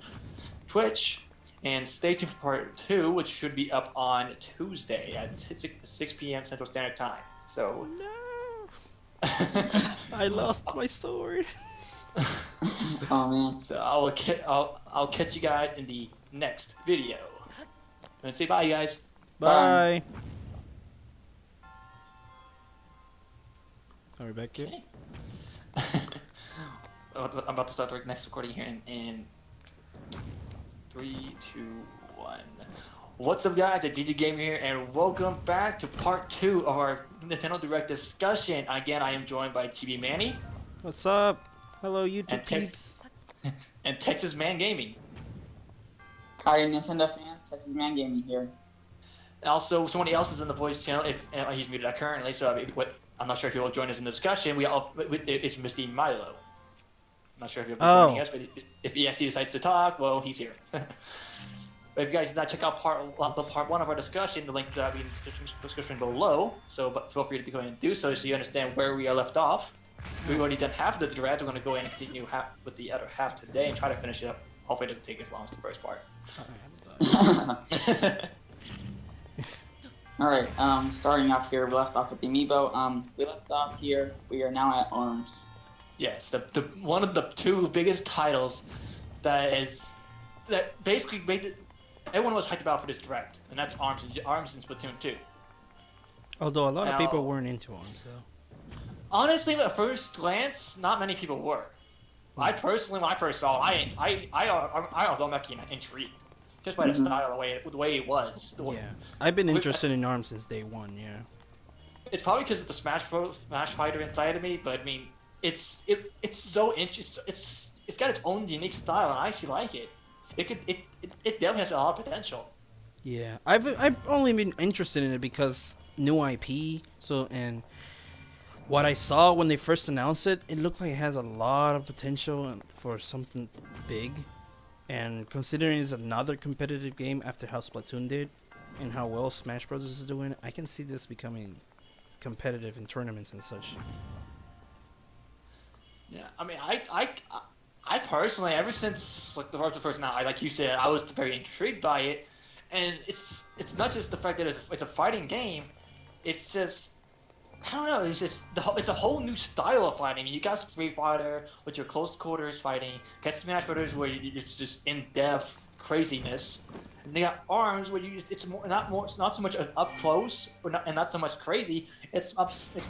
Twitch. And stay tuned for part 2, which should be up on Tuesday at 6 p.m. Central Standard Time. So. No, I lost my sword. Oh man. So I'll catch you guys in the next video. And say bye, guys. Bye. Are we back yet? Okay. I'm about to start the next recording here in 3, 2, 1. What's up, guys? It's ZGgamer here, and welcome back to part 2 of our Nintendo Direct discussion. Again, I am joined by Chibi Manny. What's up? Hello, YouTube And peeps. and TexasManGaming. Hi, Nintendo fans. TexasManGaming here. Also, somebody else is in the voice channel. If he's muted currently, so I'm not sure if he will join us in the discussion. It's Misty Milo. I'm not sure if he'll be joining us, but if he actually decides to talk, well, he's here. But if you guys did not check out part 1 of our discussion, the link to that will be in the description below. But feel free to go ahead and do so you understand where we are left off. We've already done half of the direct. We're going to go ahead and continue with the other half today and try to finish it up. Hopefully, it doesn't take as long as the first part. Alright, starting off here, we left off with the amiibo. We left off here, we are now at arms. Yes, the one of the two biggest titles that basically made it. Everyone was hyped about for this direct, and that's Arms and Splatoon 2. Although a lot of Now- people weren't into him, so. Honestly, at first glance, not many people were. I personally, when I first saw it, I was actually intrigued, just by the style, the way it was. Just the way, Yeah, I've been interested in ARMS since day one. Yeah. It's probably because it's the Smash fighter inside of me, but I mean, it's so interesting. It's got its own unique style, and I actually like it. It definitely has a lot of potential. Yeah, I've only been interested in it because new IP. So and what I saw when they first announced it, it looked like it has a lot of potential for something big. And considering it's another competitive game after how Splatoon did, and how well Smash Bros is doing, I can see this becoming competitive in tournaments and such. Yeah, I mean, I personally, ever since like the first now, like you said, I was very intrigued by it, and it's not just the fact that it's a fighting game, it's just I don't know, it's just it's a whole new style of fighting. You got Street Fighter with your close quarters fighting, got Smash Brothers where it's just in depth craziness, and they got Arms where it's not so much up close and not so much crazy. It's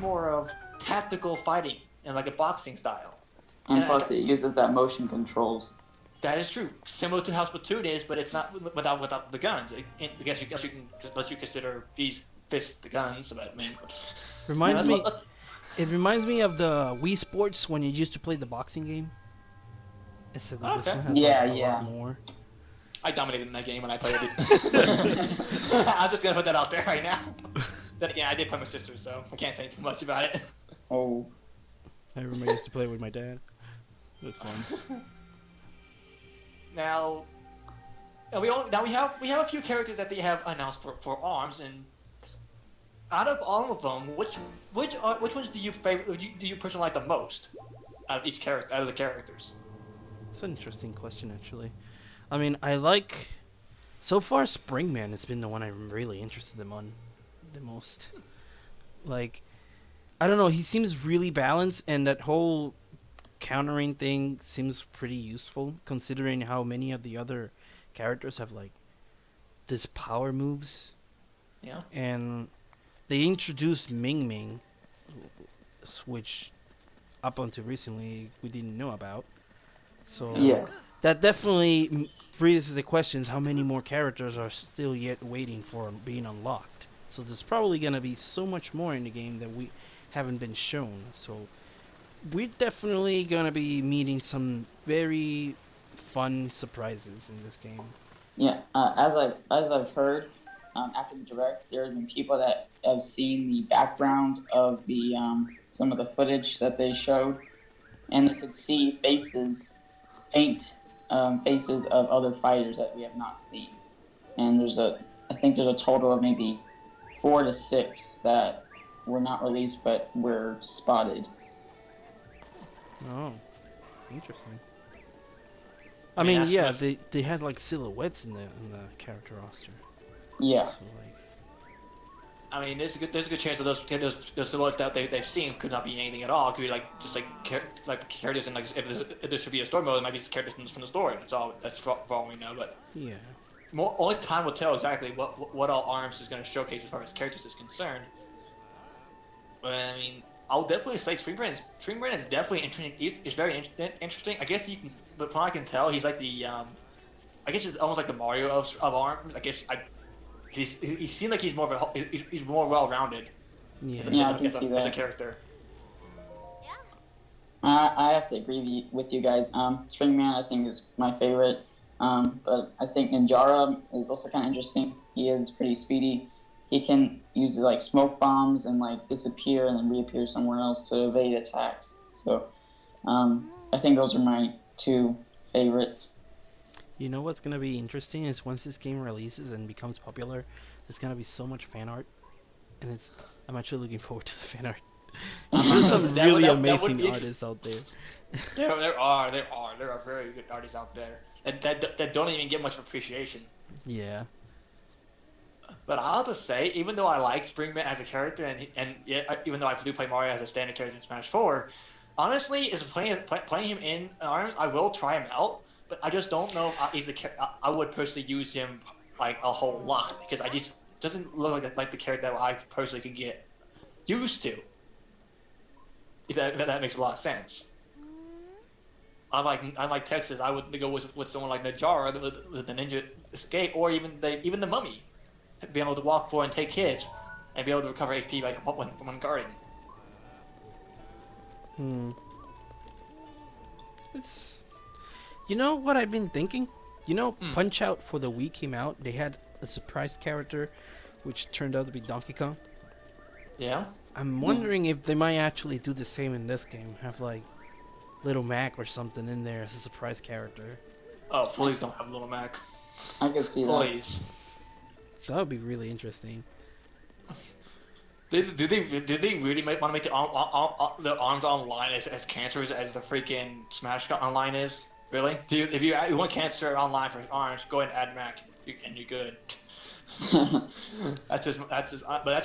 more of tactical fighting and like a boxing style. And plus, it uses that motion controls. That is true. Similar to how Splatoon is, but it's not without the guns. I guess you can let you consider these fists the guns. But I mean, It reminds me of the Wii Sports when you used to play the boxing game. It's this one has a lot more. I dominated in that game when I played it. I'm just gonna put that out there right now. Then again, I did play my sister, so I can't say too much about it. Oh. I remember I used to play with my dad. It was fun. Now we have a few characters that they have announced for Arms, and out of all of them, which ones do you personally like the most out of the characters? It's an interesting question, actually. I mean, I like so far Springman has been the one I'm really interested in the most. Like, I don't know, he seems really balanced, and that whole countering thing seems pretty useful, considering how many of the other characters have, like, this power moves. Yeah. And they introduced Ming Ming, which up until recently we didn't know about. So Yeah. that definitely raises the questions: how many more characters are still yet waiting for being unlocked? So there's probably gonna be so much more in the game that we haven't been shown. So we're definitely gonna be meeting some very fun surprises in this game. Yeah, as I've heard, after the direct, there have been people that have seen the background of the some of the footage that they showed, and they could see faint faces of other fighters that we have not seen. And I think there's a total of maybe 4 to 6 that were not released but were spotted. Oh, interesting. I I mean, mean, that's pretty yeah, much. they had like silhouettes in the character roster. Yeah, So like, I mean, there's a good chance that those silhouettes that they've seen could not be anything at all. It could be like just like characters in like if there should be a story mode, it might be just characters from the story. That's all. That's for all we know. But yeah. only time will tell exactly what all Arms is going to showcase as far as characters is concerned. But I mean, I'll definitely say Spring Brand is definitely interesting. It's very interesting. I guess you can, but from what I can tell, he's like the I guess it's almost like the Mario of Arms. I guess he seems like he's more of he's more well rounded Yeah. yeah, I can see as a that. character. I have to agree with you guys. Springman, I think, is my favorite. But I think Ninjara is also kind of interesting. He is pretty speedy. He can use like smoke bombs and like disappear and then reappear somewhere else to evade attacks. So I think those are my two favorites. You know what's gonna be interesting is once this game releases and becomes popular, there's gonna be so much fan art, and I'm actually looking forward to the fan art. There's some That really that would amazing be artists out there. there are very good artists out there that don't even get much appreciation. Yeah. But I'll have to say, even though I like Springman as a character, and yeah, even though I do play Mario as a standard character in Smash 4, honestly, is playing him in Arms, I will try him out. But I just don't know if he's I would personally use him like a whole lot because I just doesn't look like the character that I personally can get used to. If that makes a lot of sense. Unlike Texas, I would go with someone like Najara, the Ninja Escape, or even the Mummy, being able to walk forward and take hits, and be able to recover HP when guarding. Hmm. It's. You know what I've been thinking? You know, Punch Out for the Wii came out. They had a surprise character, which turned out to be Donkey Kong. Yeah. I'm wondering if they might actually do the same in this game. Have like Little Mac or something in there as a surprise character. Oh, please don't have Little Mac. I can see that. Please. That would be really interesting. Do they really want to make the Arms Online as cancerous as the freaking Smash Online is? Really? If you want cancer online for Arms, go ahead and add Mac, and you're good. But that's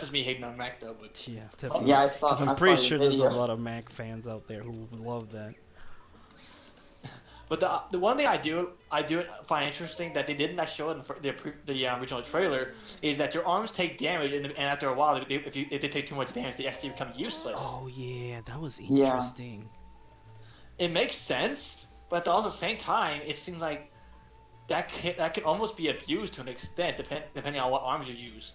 just me hating on Mac though. But Yeah, definitely. Yeah, I saw. 'Cause I'm I saw pretty your sure there's a video. lot of Mac fans out there who would love that. the one thing I do find interesting that they didn't show in the original trailer is that your arms take damage and after a while if they take too much damage they actually become useless. Oh yeah, that was Yeah. interesting. It makes sense, but at the same time it seems like that can almost be abused to an extent depending on what arms you use.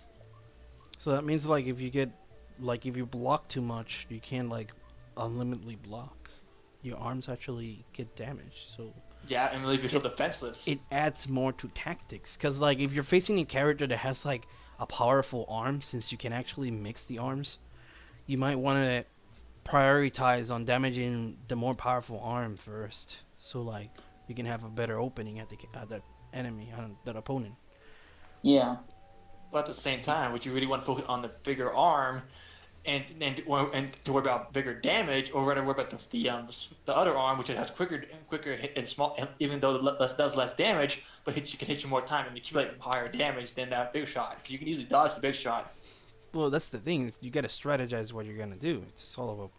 So that means like if you block too much, you can't like unlimitedly block. Your arms actually get damaged. So Yeah, and leave yourself defenseless. it adds more to tactics. Cause like if you're facing a character that has like a powerful arm, since you can actually mix the arms, you might want to prioritize on damaging the more powerful arm first. So like you can have a better opening at the enemy, that opponent. Yeah. But at the same time, would you really want to focus on the bigger arm, and to worry about bigger damage, or rather worry about the other arm, which has quicker hit and small, and even though it does less damage, but can hit you more time and accumulate higher damage than that big shot. Because you can easily dodge the big shot. Well, that's the thing. You gotta strategize what you're gonna do. It's all about.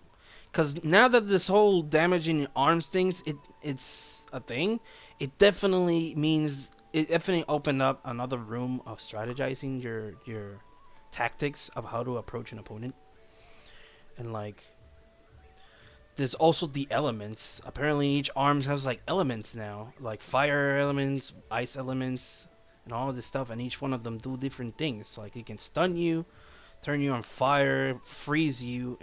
Cause now that this whole damaging arms things, it's a thing. It definitely means it definitely opened up another room of strategizing your tactics of how to approach an opponent, and like there's also the elements. Apparently, each arms has like elements now, like fire elements, ice elements, and all of this stuff. And each one of them do different things. Like it can stun you, turn you on fire, freeze you.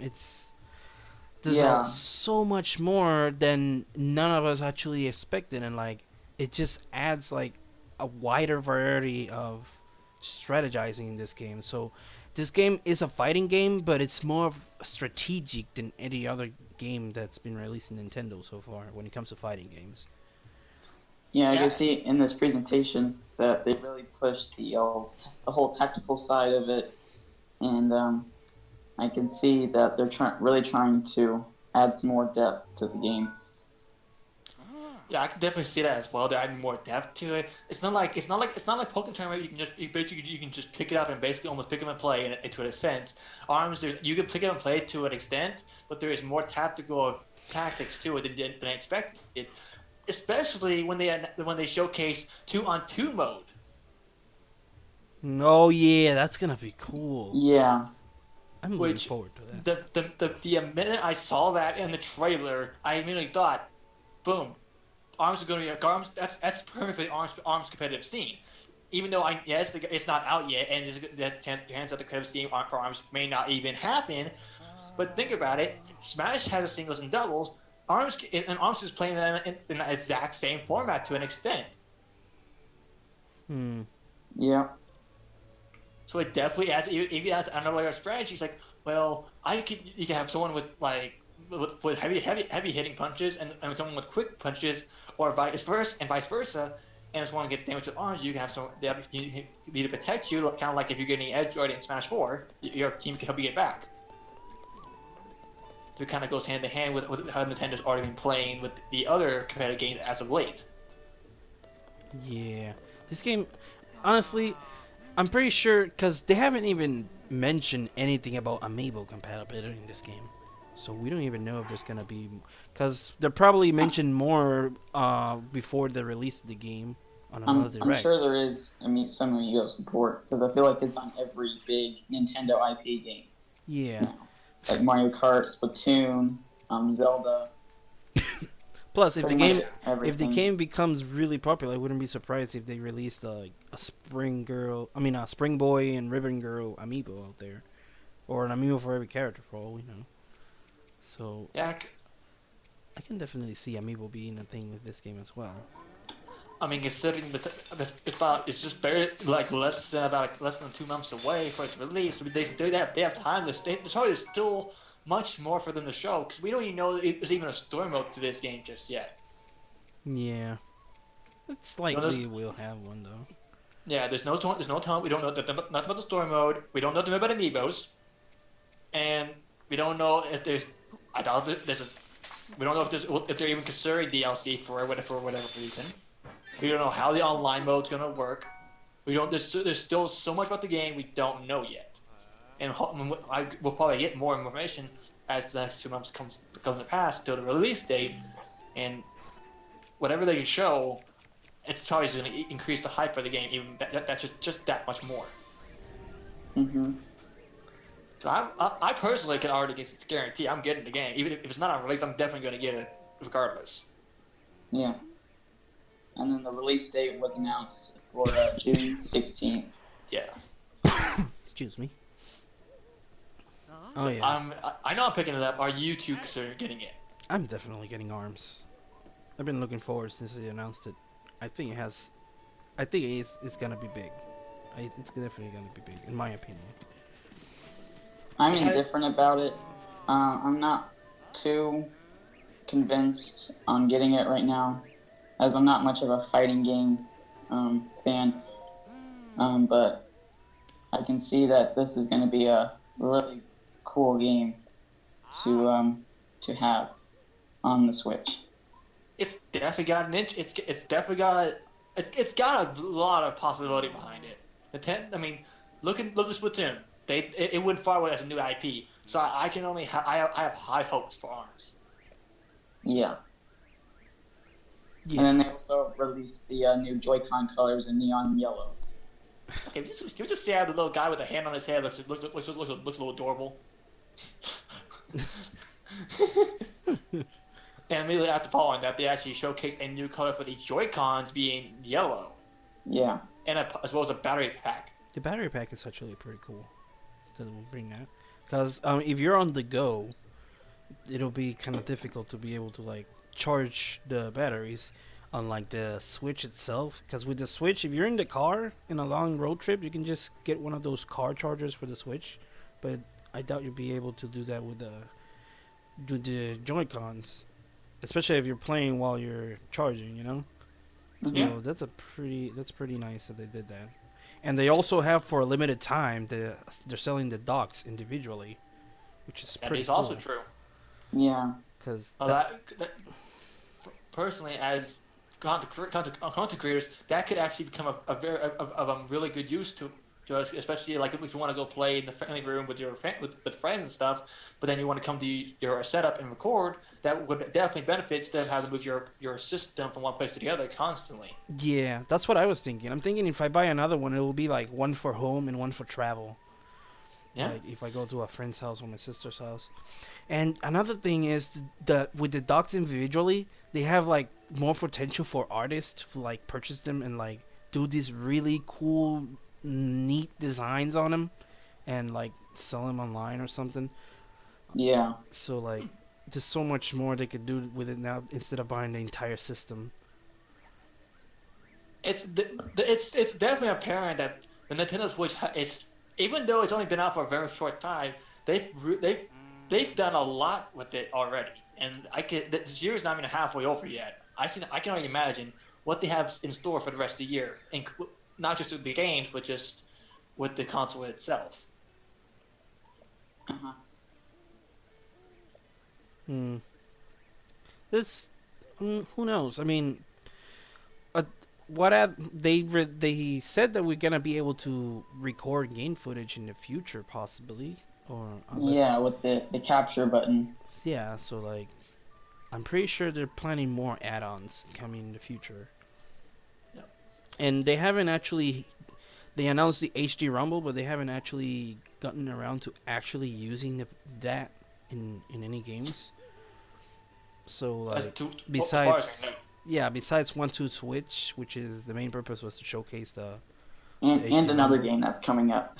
Yeah, So much more than none of us actually expected, and like it just adds like a wider variety of strategizing in this game. So this game is a fighting game, but it's more of strategic than any other game that's been released in Nintendo so far when it comes to fighting games. yeah. I can Yeah, see in this presentation that they really pushed the whole tactical side of it, and I can see that they're really trying to add some more depth to the game. yeah, I can definitely see that as well. They're adding more depth to it. It's not like Pokemon Tournament where you can just pick it up and basically almost pick up and play into a sense. Arms, you can pick it up and play it to an extent, but there is more tactical tactics to it than I expected. Especially when they showcase 2-on-2 mode. Oh yeah, that's gonna be cool. Yeah, I'm looking Which forward to that. the minute I saw that in the trailer, I immediately thought, boom, arms are going to be arms. That's perfect for the arms competitive scene. Even though it's not out yet, and the chance that the competitive scene for arms may not even happen. But think about it: Smash has a singles and doubles. Arms is playing in the exact same format to an extent. Hmm. yeah, So it definitely adds even adds another layer of strategy. It's like, well, you can have someone with with heavy hitting punches and someone with quick punches, or vice versa. And if someone gets damaged with arms, you can have some they have you need to protect you, kind of like if you're getting edge already in Smash 4, your team can help you get back. So it kind of goes hand in hand with how Nintendo's already been playing with the other competitive games as of late. Yeah, this game, honestly, I'm pretty sure because they haven't even mentioned anything about amiibo compatibility in this game, so we don't even know if there's gonna be. Because they probably mentioned more before the release of the game on another I'm direct. sure there is. I mean, some Amiibo support because I feel like it's on every big Nintendo IP game Yeah. now, like Mario Kart, Splatoon, Zelda, Plus, pretty much if the everything. game becomes really popular, I wouldn't be surprised if they released a a Spring Boy and Ribbon Girl amiibo out there, or an amiibo for every character for all we know. So Yeah, I can definitely see amiibo being a thing with this game as well. I mean, considering it's just barely less than 2 months away for its release. I mean, they have time. There's probably still much more for them to show because we don't even know if there's even a story mode to this game just yet. Yeah, it's You know, likely we'll have one though. there's no time. We don't know nothing about the story mode. We don't know nothing about amiibos, and we don't know if there's. I doubt there's a. We don't know if they're even considering DLC for whatever reason. We don't know how the online mode's gonna work. We don't. There's still so much about the game we don't know yet, and we'll probably get more information as the next 2 months comes to pass until the release date, and whatever they can show, it's probably going to increase the hype for the game. Even that's just that much more. Hmm. So I personally can already guarantee I'm getting the game, even if it's not on release. I'm definitely going to get it regardless. Yeah, and then the release date was announced for June 16th. Yeah. Excuse me. Oh So yeah, I know I'm picking it up. Are you two considering getting it? I'm definitely getting arms. I've been looking forward since they announced it. I think it has. I think it's gonna be big. It's definitely gonna be big, in my opinion. I'm It has. indifferent about it. I'm not too convinced on getting it right now, as I'm not much of a fighting game fan. But I can see that this is going to be a really cool game to have on the Switch. It's definitely got an inch. It's definitely got it's got a lot of possibility behind it. I mean, look at Splatoon. It went far away as a new IP. So I can only I have high hopes for Arms. Yeah. And Yeah. then they also released the new Joy-Con colors in neon yellow. Okay, can we just say how the little guy with a hand on his head looks a little adorable. And immediately after following that, they actually showcased a new color for the Joy-Cons being yellow, Yeah. and as well as a battery pack. The battery pack is actually pretty cool. That will bring that, because if you're on the go, it'll be kind of difficult to be able to like charge the batteries, unlike the Switch itself. Because with the Switch, if you're in the car in a long road trip, you can just get one of those car chargers for the Switch. But I doubt you'll be able to do that with the Joy-Cons, especially if you're playing while you're charging. You know, so Yeah. that's pretty nice that they did that. And they also have for a limited time they're selling the docks individually, which is That pretty is cool. also true. Yeah. Because That personally, as content creators, that could actually become a very of a really good use to us, especially like if you want to go play in the family room with your with friends and stuff, but then you want to come to your setup and record. That would definitely benefit instead of having to move your system from one place to the other constantly. yeah, that's what I was thinking. I'm thinking if I buy another one, it will be like one for home and one for travel. Yeah. Like if I go to a friend's house or my sister's house. And another thing is that with the docks individually, they have like more potential for artists to like purchase them and like do these really cool, neat designs on them, and like sell them online or something. Yeah. So like, there's so much more they could do with it now instead of buying the entire system. It's definitely apparent that the Nintendo Switch is, even though it's only been out for a very short time, they've done a lot with it already, and this year is not even halfway over yet. I can only imagine what they have in store for the rest of the year, and not just with the games, but just with the console itself. Uh-huh. Hmm. This, who knows? I mean, uh, they said that we're gonna be able to record game footage in the future, possibly, or unless Yeah, with the capture button. yeah. So like, I'm pretty sure they're planning more add-ons coming in the future, Yep. and they haven't actually. They announced the HD Rumble, but they haven't actually gotten around to actually using that in any games. So As like, as far as besides I know. yeah, besides 1-2 Switch, which is the main purpose was to showcase the And HD another Rumble. game that's coming up.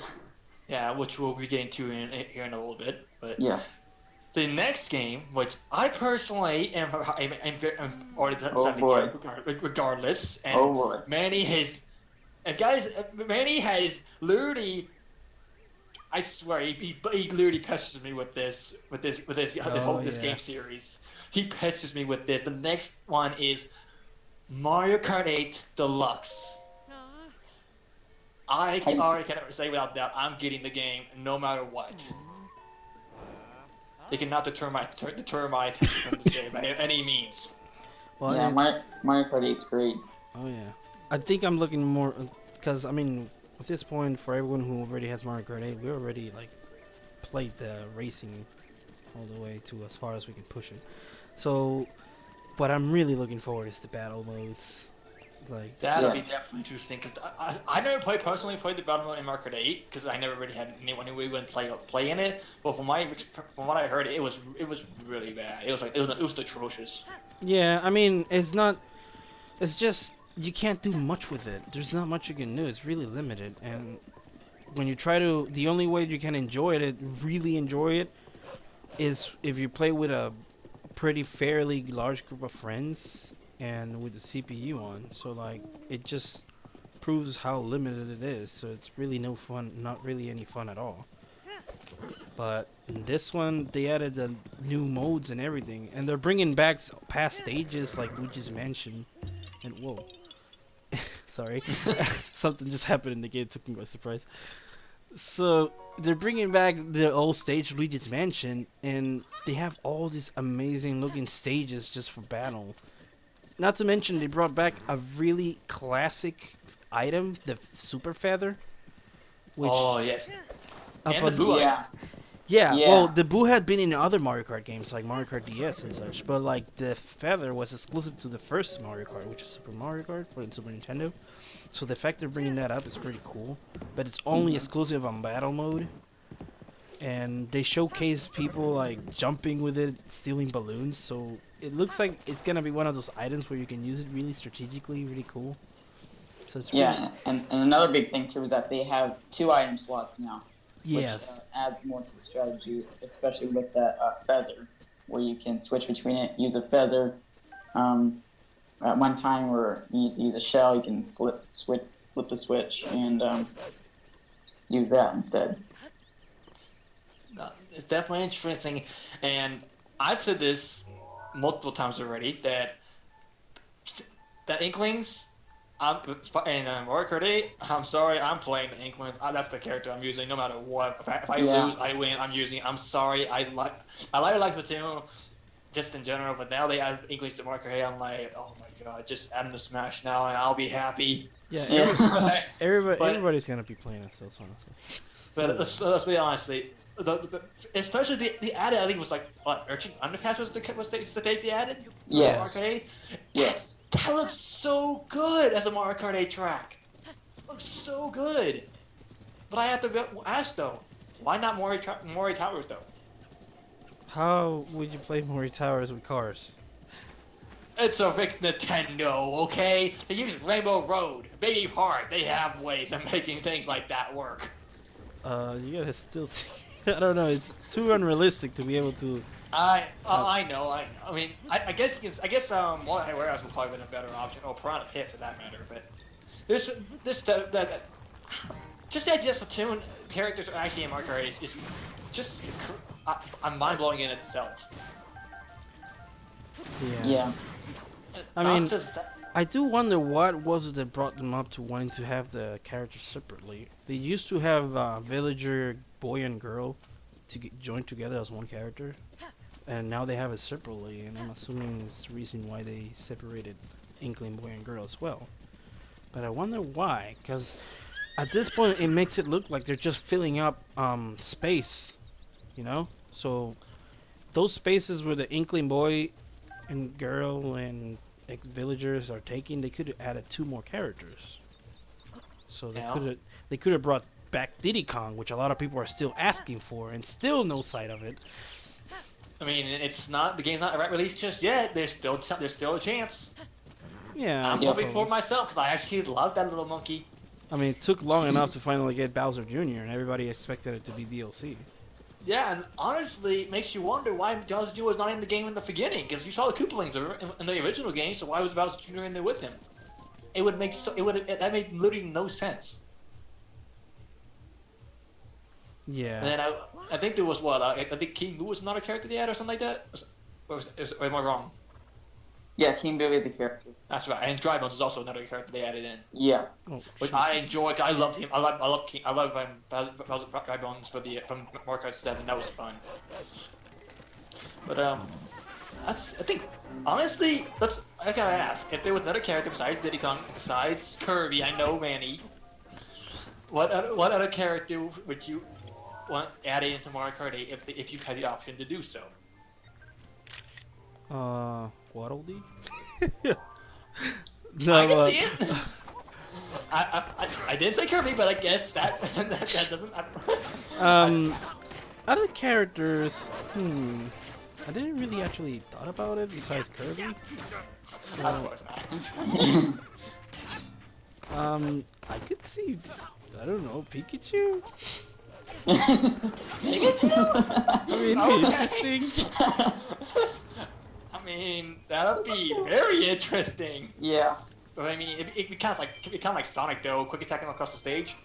Yeah, which we'll be getting to here in a little bit, but Yeah. the next game, which I personally am already Oh, decided to boy. get regardless, and Oh boy. Manny has, and guys, Manny has literally, I swear, he literally pesters me with Oh this yeah. game series. He pesters me with this. The next one is Mario Kart 8 Deluxe. I Hey. already cannot say without doubt, I'm getting the game no matter what. They cannot deter my attention from this game by any means. Well, Yeah, Mario Kart 8's great. oh yeah. I think I'm looking more because I mean, at this point, for everyone who already has Mario Kart 8, we already like played the racing all the way to as far as we can push it. So, what I'm really looking forward is the battle modes. Like, That'll Yeah. be definitely interesting because I never personally played the battle mode in Mario Kart 8 because I never really had anyone who would play in it. But from what I heard, it was really bad. It was atrocious. yeah, I mean, it's not. It's just you can't do much with it. There's not much you can do. It's really limited, and when you try to, the only way you can enjoy it, really enjoy it, is if you play with a pretty fairly large group of friends and with the CPU on. So like, it just proves how limited it is. So it's really no fun, not really any fun at all. But in this one, they added the new modes and everything, and they're bringing back past stages like Luigi's Mansion. And whoa, sorry, something just happened in the game, took me by surprise. So they're bringing back the old stage Luigi's Mansion, and they have all these amazing looking stages just for battle. Not to mention they brought back a really classic item, the Super Feather, which Oh yes, up and the on- Boo. Yeah. yeah, Yeah. well, the Boo had been in other Mario Kart games like Mario Kart DS and such, but like the Feather was exclusive to the first Mario Kart, which is Super Mario Kart for the Super Nintendo. So the fact they're bringing that up is pretty cool, but it's only exclusive on Battle Mode. and they showcase people like jumping with it, stealing balloons. So it looks like it's gonna be one of those items where you can use it really strategically, really cool. So it's really Yeah, and another big thing too is that they have 2 item slots now, which yes, adds more to the strategy, especially with that feather, where you can switch between it, use a feather. At one time, where you need to use a shell, you can flip the switch, and use that instead. It's definitely interesting, and I've said this multiple times already that Inklings. And Mario Kart 8, I'm sorry, I'm playing the Inklings. That's the character I'm using, no matter what. If I lose, I win. I'm using. I'm sorry. I like Splatoon, just in general, but now they add Inklings to Mario Kart 8. I'm like, oh my god, just add them to Smash now, and I'll be happy. yeah. Yeah. Everybody's gonna be playing it, so honestly. But let's be honestly, especially the added, I think it was like what Urchin Underpass was the stage they added. Yes. Mario Kart 8. Yes. That looks so good as a Mario Kart 8 track. Looks so good. But I have to ask though, why not Mori Towers though? How would you play Mori Towers with cars? It's a big Nintendo, okay? They use Rainbow Road, Baby Heart. They have ways of making things like that work. You gotta still. I don't know. It's too unrealistic to be able to. I know. I mean, I guess Multi Warehouse would probably been a better option, or Piranha Pit for that matter. But this just the idea of Splatoon characters are actually in Mario Kart is just I'm mind blowing in itself. Yeah. I mean, I do wonder what was it that brought them up to wanting to have the characters separately. They used to have villager boy and girl to join together as one character, and now they have it separately. And I'm assuming it's the reason why they separated Inkling boy and girl as well. But I wonder why, because at this point it makes it look like they're just filling up space, you know. So those spaces where the Inkling boy and girl and villagers are taking, they could have added 2 more characters. So they could have brought back Diddy Kong, which a lot of people are still asking for, and still no sight of it. I mean, the game's not released just yet. There's still a chance. Yeah, I'm hoping for myself because I actually love that little monkey. I mean, it took long enough to finally get Bowser Jr., and everybody expected it to be DLC. Yeah, and honestly, it makes you wonder why Bowser Jr. was not in the game in the beginning, because you saw the Koopalings in the original game, so why was Bowser Jr. in there with him? That made literally no sense. Yeah. And then I think there was I think King Boo was not a character they had or something like that. Or am I wrong? Yeah, King Boo is a character. That's right, and Dry Bones is also another character they added in. Yeah. Oh, Which shoot. I enjoy. I loved him. I love Dry Bones from Mario Kart 7. That was fun. But I think honestly, I gotta ask if there was another character besides Diddy Kong, besides Kirby. I know Manny. What other character would you want added into Mario Kart 8 if you had the option to do so? Waddle Dee? No, I can see it. I didn't say Kirby, but I guess that doesn't. Other characters. I didn't really actually thought about it besides Kirby. So, Of course not. I could see. I don't know, Pikachu. Pikachu? I mean, Okay. interesting. I mean, that would be very interesting. Yeah. But I mean, it'd be kind of like Sonic though, quick attacking across the stage.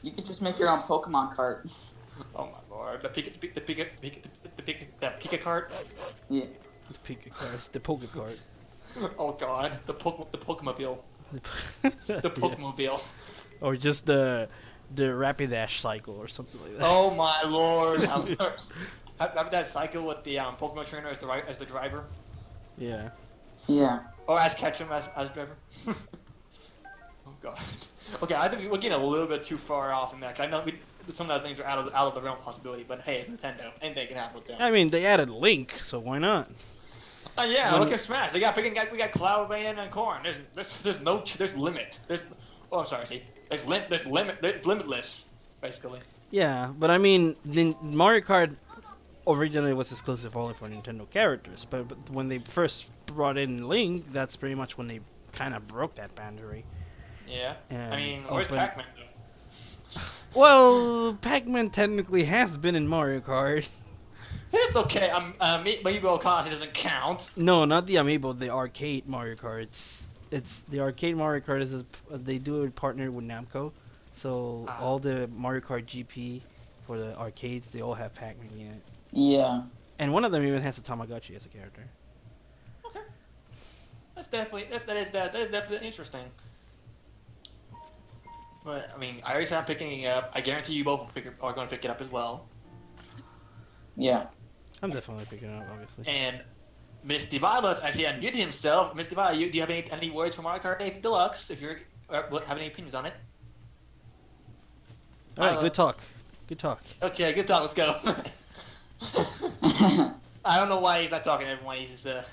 You could just make your own Pokemon cart. Oh my lord, the Pika cart. Yeah. The Pika card, the Poke card. Oh god, the Pokemobile. The Pokemobile. Or just the Rapidash cycle or something like that. Oh my lord. Have that cycle with the Pokemon trainer as the driver, Yeah. Yeah. or as Ketchum as driver. Oh god. Okay, I think we're getting a little bit too far off in that. 'Cause I know some of those things are out of the realm of possibility, but hey, it's Nintendo. Anything can happen with them. I mean, they added Link, so why not? Yeah, When- look at Smash. We got Cloud, Bane, and Corn. There's limit. I'm sorry. See, there's limitless, basically. Yeah, but I mean, Mario Kart originally was exclusive only for Nintendo characters, but when they first brought in Link, that's pretty much when they kind of broke that boundary Yeah. I and mean, where's opened. Pac-Man though? Well, Pac-Man technically has been in Mario Kart. It's okay. Amiibo content doesn't count. No, not the amiibo, the arcade Mario Karts. It's the arcade Mario Kart they do it partner with Namco, so Ah, all the Mario Kart GP for the arcades they all have Pac-Man in it, Yeah. and one of them even has a Tamagotchi as a character. okay. That is definitely interesting. But I mean, I already said I'm picking it up. I guarantee you both are going to pick it up as well. Yeah. I'm definitely picking it up, obviously. And Mr. Violet's actually unmuted himself. Mr. Violet, do you have any words for Mario Kart 8 Deluxe? If you're have any opinions on it? All right, Violet. good talk. Good talk. Okay, good talk. Let's go. I don't know why he's not talking to everyone. He's just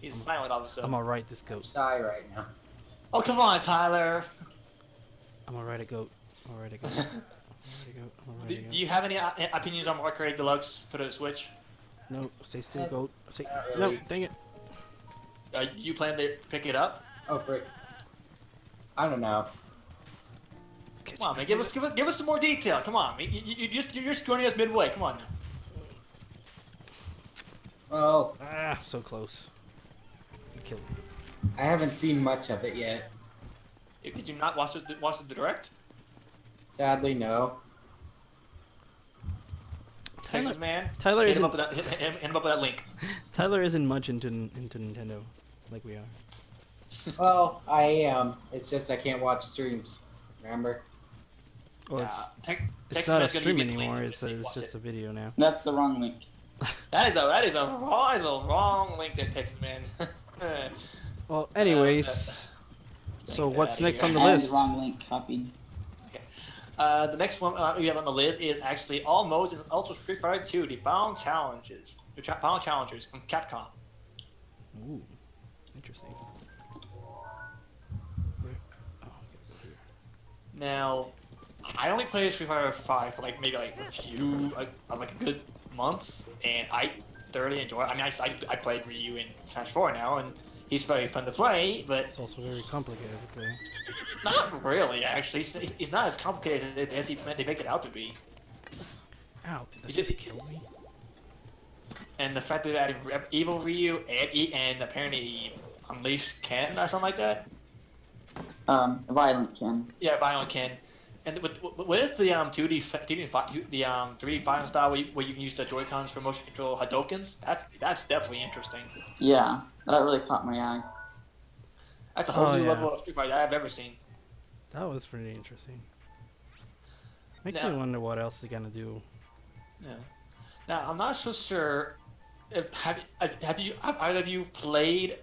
he's silent all of a I'm sudden. gonna ride this goat. Shy right now. Oh come on, Tyler. I'm gonna ride a goat. I'm gonna ride a goat. I'm gonna ride a goat. I'm gonna Do, ride a do goat. you have any opinions on Mario Kart 8 Deluxe for the Switch? No, stay still, goat. Stay. Not No, really. dang it. Do you plan to pick it up? Oh, frick. I don't know. Catch Come on, it. man. Give us some more detail. Come on, man. You're just joining us midway. Come on. Now. Well, Ah, so close. Kill it. I haven't seen much of it yet. Did you not watch the direct? Sadly, no. Texas man. Tyler Hit him isn't. up with that. Hit him up with that link. Tyler isn't much into Nintendo, like we are. Well, I am. It's just I can't watch streams. Remember? Well, Yeah, it's Texas not a man's gonna stream give you the anymore. link It's so you it's watch just it. a video now. That's the wrong link. That is a wrong link there, Texas man. Well, anyways, so Get what's outta next here. on the And list? wrong link copied. The next one we have on the list is actually all modes and also Street Fighter 2, the Final Challenges. Final Challengers from Capcom. Ooh, interesting. Where? Oh, I gotta go here. Now, I only played Street Fighter 5 for maybe a few, like a good month, and I thoroughly enjoy it. I mean, I played Ryu in Smash 4 now, and he's very fun to play, but It's also very complicated to play. not really, actually. It's not as complicated as they make it out to be. Ow, did that You just just- kill me? And the fact that they're adding Evil Ryu and apparently Unleashed Ken or something like that. Violent Ken. Yeah, Violent Ken. And with the 3D fighting style where you can use the Joy-Cons for motion control Hadokens, that's definitely interesting. Yeah, that really caught my eye. That's a whole Oh, new yeah. level of Street Fighter I've ever seen. That was pretty interesting. Makes Now- me wonder what else they're gonna do. Yeah. Now I'm not so sure if have either of you played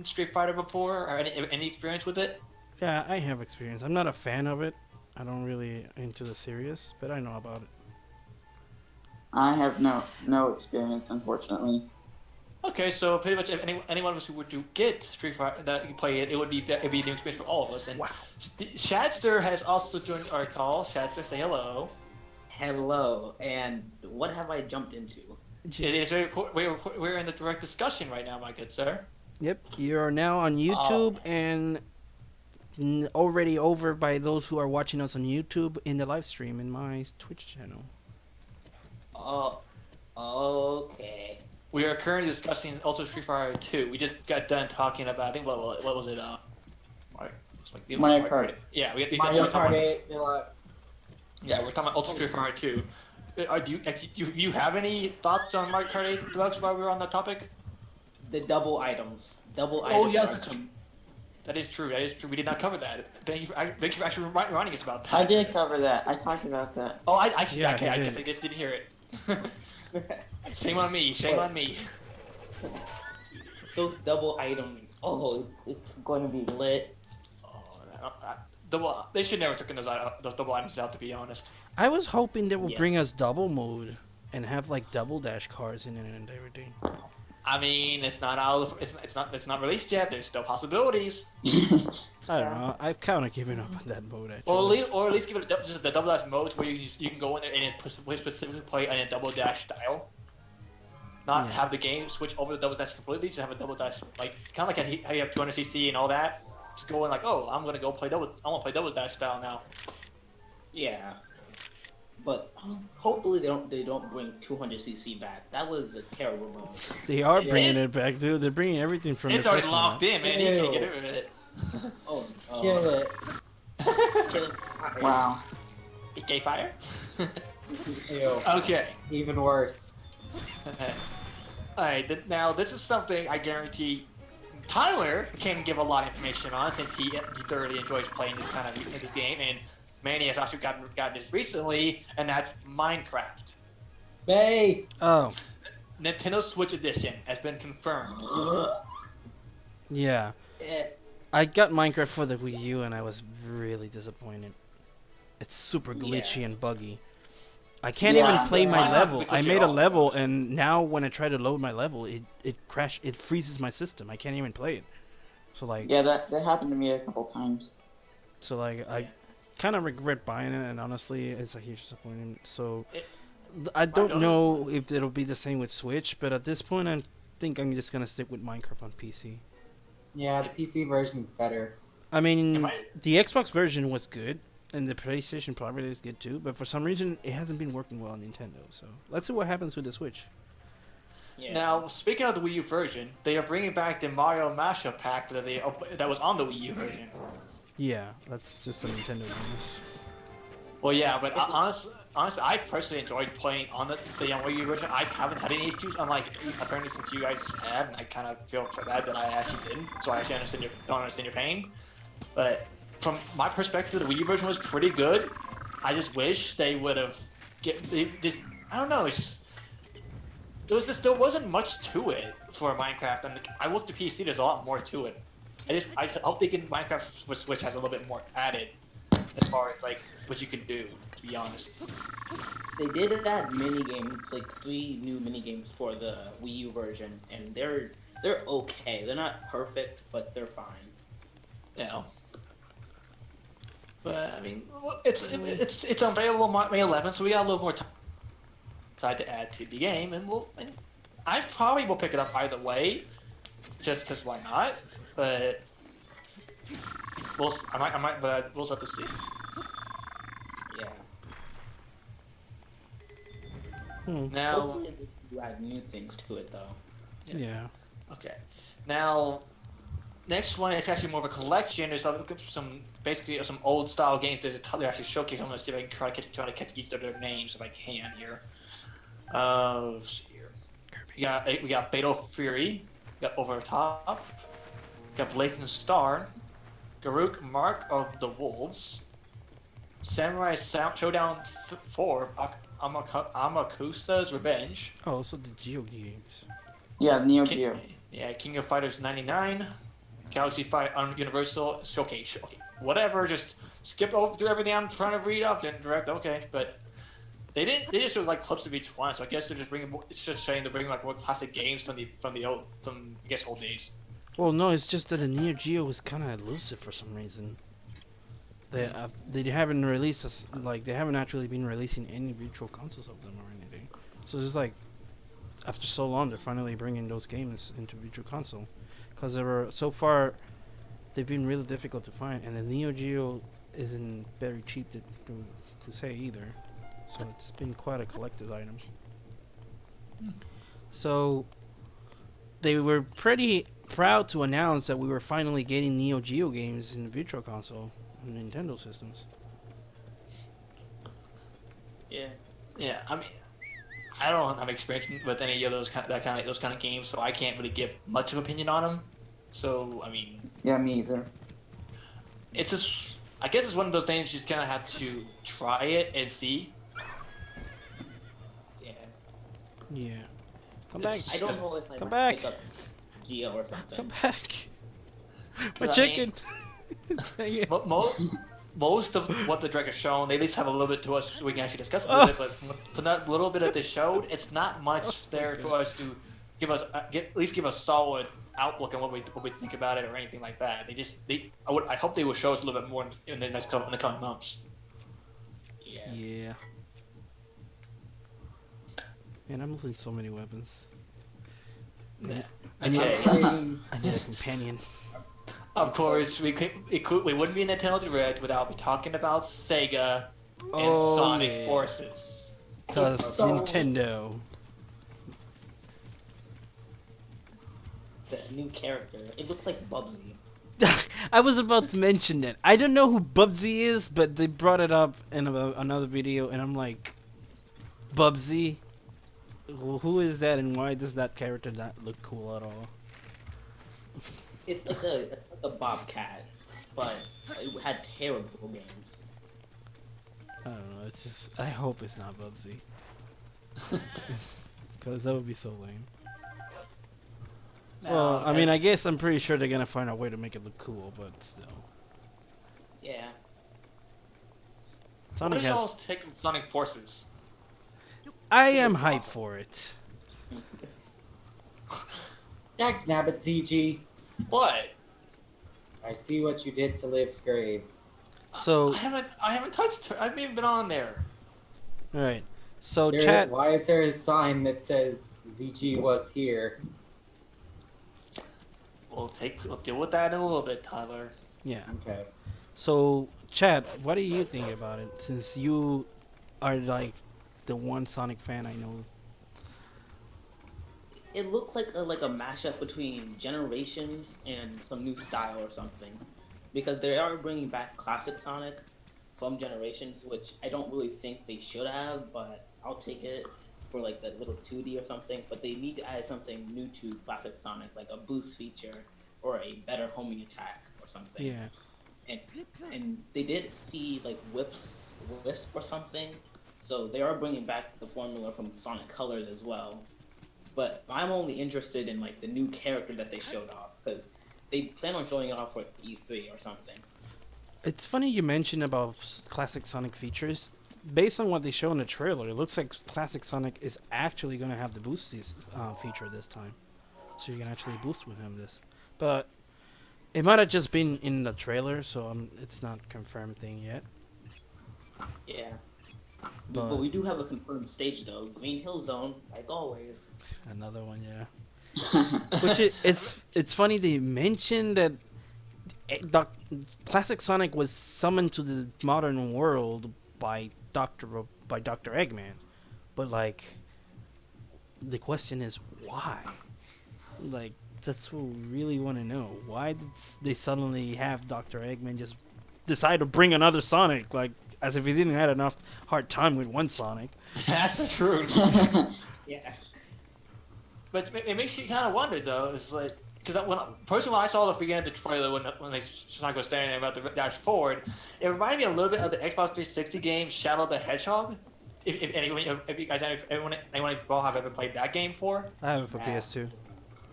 Street Fighter before or any experience with it? Yeah, I have experience. I'm not a fan of it. I don't really into the series, but I know about it. I have no experience, unfortunately. Okay, so pretty much if anyone of us who were to get Street Fighter that you play it, it'd be a new experience for all of us. And Wow. Shadster has also joined our call. Shadster, say hello. Hello, and what have I jumped into? It is we're in the direct discussion right now, my good sir. Yep, you are now on YouTube and already over by those who are watching us on YouTube in the live stream in my Twitch channel. Oh, okay. We are currently discussing also Street Fighter 2. We just got done talking about I think what was it? Mario Kart. Yeah, we Mario talked about- Kart 8 Deluxe. Yeah, we're talking about Ultra Street Fighter 2. Do you have any thoughts on Mario Kart 8 Deluxe while we're on the topic? The double items. Double Oh, items. yes, are that's com- That is true. That is true. We did not cover that. Thank you for actually reminding us about that. I did cover that. I talked about that. Oh, Yeah, okay. I he guess did. I just didn't hear it. Shame on me. Shame on me. Those double items. Oh, it's going to be lit. They should never took those double items out, to be honest. I was hoping they would Yeah. bring us double mode and have like double dash cars in it and everything. I mean, it's not out. It's not released yet. There's still possibilities. I don't know. I've kind of given up on that mode Or at least give it just the double dash mode where you can go in there and specifically play in a double dash style. Not have the game switch over to double dash completely. Just have a double dash, like kind of like how you have 200cc and all that. Just go in like, oh, I'm gonna go play double. I want to play double dash style now. Yeah. But hopefully they don't bring 200cc back. That was a terrible mode. They are bringing it back, dude. They're bringing everything from It's the already first locked one. in, man. You can't get rid of it. Oh, Kill it. kill it. Wow. Gay fire. Ew. Okay. Even worse. Alright, now this is something I guarantee Tyler can give a lot of information on since he thoroughly enjoys playing this game, and Manny has also gotten this recently, and that's Minecraft. Bay! Oh, Nintendo Switch Edition has been confirmed. yeah. I got Minecraft for the Wii U and I was really disappointed. It's super glitchy and buggy. I can't even play my Mine's not level. glitchy I at made a all. level and now when I try to load my level, it crashes. It freezes my system. I can't even play it. So like, Yeah, that happened to me a couple times. I kind of regret buying it, and honestly, it's a huge disappointment. So I don't know if it'll be the same with Switch, but at this point, I think I'm just gonna stick with Minecraft on PC. Yeah, the PC version's better. I mean, the Xbox version was good, and the PlayStation probably is good too, but for some reason, it hasn't been working well on Nintendo. So let's see what happens with the Switch. Yeah. Now, speaking of the Wii U version, they are bringing back the Mario Mashup Pack that was on the Wii U version. Yeah, that's just a Nintendo bonus. Well, yeah, but honestly, I personally enjoyed playing on the Wii U version. I haven't had any issues, unlike apparently since you guys had, and I kind of feel for that I actually didn't. So I actually don't understand your pain. But from my perspective, the Wii U version was pretty good. I just wish they would have I don't know. It's just, there wasn't much to it for Minecraft, and I looked at PC. There's a lot more to it. I hope they can Minecraft with Switch has a little bit more added as far as like what you can do. To be honest, They did add mini games, like 3 new mini games for the Wii U version, and they're okay. They're not perfect, but they're fine. yeah. But I mean, it's available May 11th, so we got a little more time to add to the game, and I probably will pick it up either way, just because why not? But I might, but we'll have to see. Yeah. Now, Hopefully they add new things to it, though. Yeah. okay. Now, next one is actually more of a collection. There's some basically some old style games that they're actually showcasing. I'm gonna see if I can try to catch each of their names if I can here. Let's see here. We got Fatal Fury. We got Over the Top. We got Blazing Star. Garuk Mark of the Wolves. Samurai Showdown 4. Amakusa's Revenge. Oh, so the Geo games. Yeah, Neo Geo. King of Fighters 99. Galaxy Fight on Universal Showcase. Okay, whatever. Just skip over through everything I'm trying to read up. Then direct. Okay, but they just show like clips of each one. So I guess they're just bringing. It's just saying they're bringing like more classic games from I guess old days. Well, no, it's just that the Neo Geo was kind of elusive for some reason. They haven't released they haven't actually been releasing any virtual consoles of them or anything. So it's just like after so long they're finally bringing those games into virtual console, because they were so far they've been really difficult to find, and the Neo Geo isn't very cheap to say either. So it's been quite a collector's item. So they were pretty proud to announce that we were finally getting Neo Geo games in the virtual console on Nintendo systems. Yeah. Yeah, I mean, I don't have experience with any of those kind of games, so I can't really give much of an opinion on them. So I mean, Yeah, me either. it's just I guess it's one of those things you just kind of have to try it and see. Yeah. Yeah. Come back. It's- I don't know if I Come might back. pick up Geo or something. Come back. My I chicken. Dang it. Most of what the direct has shown, they at least have a little bit to us so we can actually discuss it a little bit. But for that little bit that they showed, it's not much there for us to at least give a solid outlook on what we think about it or anything like that. I hope they will show us a little bit more in the coming months. Yeah. Yeah. Man, I'm losing so many weapons. Yeah. I need, Okay. I need a companion. Of course, we wouldn't be in Nintendo Direct without be talking about Sega and Sonic yeah. Forces. Cause So- Nintendo. The new character. It looks like Bubsy. I was about to mention that. I don't know who Bubsy is, but they brought it up in another video, and I'm like, Bubsy? Who is that, and why does that character not look cool at all? It's like a Bobcat, but it had terrible games. I don't know. It's just. I hope it's not Bubsy. Because that would be so lame. Well, I mean, I guess I'm pretty sure they're gonna find a way to make it look cool, but still. Yeah. Sonic what are y'all's has. take on Sonic Forces? I am hyped for it. Dag nabbit, ZG. What? I see what you did to Liv's grave. So, I haven't touched her. I haven't even been on there. alright. So, There- chat. Why is there a sign that says ZG was here? We'll deal with that in a little bit, Tyler. Yeah. Okay. So, chat, what do you think about it? Since you are like the one Sonic fan I know. It looks like a mashup between Generations and some new style or something, because they are bringing back classic Sonic from Generations, which I don't really think they should have, but I'll take it for like that little 2D or something. But they need to add something new to classic Sonic, like a boost feature or a better homing attack or something. Yeah. And they did see like Wisp or something, so they are bringing back the formula from Sonic Colors as well. But I'm only interested in like the new character that they showed off, because they plan on showing it off for E3 or something. It's funny you mentioned about classic Sonic features. Based on what they show in the trailer, it looks like classic Sonic is actually going to have the boost feature this time. So you can actually boost with him this. But it might have just been in the trailer, so it's not confirmed thing yet. Yeah. But- But we do have a confirmed stage though, Green Hill Zone, like always. Another one, yeah. Which it's funny they mentioned that classic Sonic was summoned to the modern world by Dr. Eggman, but like the question is why? Like that's what we really want to know. Why did they suddenly have Dr. Eggman just decide to bring another Sonic? Like as if he didn't had enough hard time with one Sonic. That's true. Yeah. But it makes you kind of wonder, though. It's like because when I saw the beginning of the trailer when they Sonic was standing there about to dash forward, it reminded me a little bit of the Xbox 360 game Shadow the Hedgehog. If you guys anyone of y'all have ever played that game before? I have it for PS2.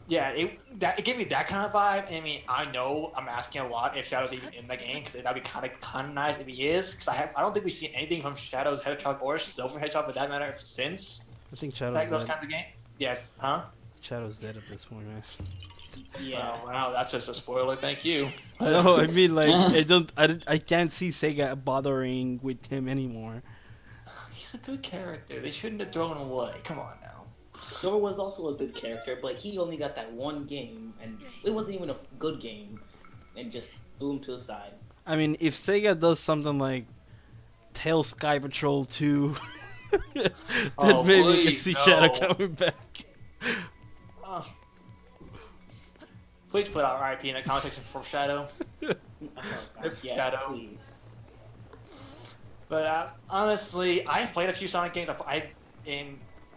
Yeah, it gave me that kind of vibe. I mean, I know I'm asking a lot if Shadow's even in the game, because that'd be kind of nice if he is. Because I don't think we've seen anything from Shadow's Hedgehog or Silver Hedgehog, for that matter, since I think those Shadow's dead. kinds of games. Yes, huh? Shadow's dead at this point, man. Yeah. Oh, wow, that's just a spoiler. Thank you. No, I mean like I can't see Sega bothering with him anymore. He's a good character. They shouldn't have thrown him away. Come on now. Thor was also a good character, but he only got that one game, and it wasn't even a good game, and just threw him to the side. I mean, if Sega does something like Tail Sky Patrol 2, then Oh, maybe we can please, see no. Shadow coming back. Oh. Please put out RIP in the comment section for Shadow. Yeah, Shadow. please. But honestly, I've played a few Sonic games.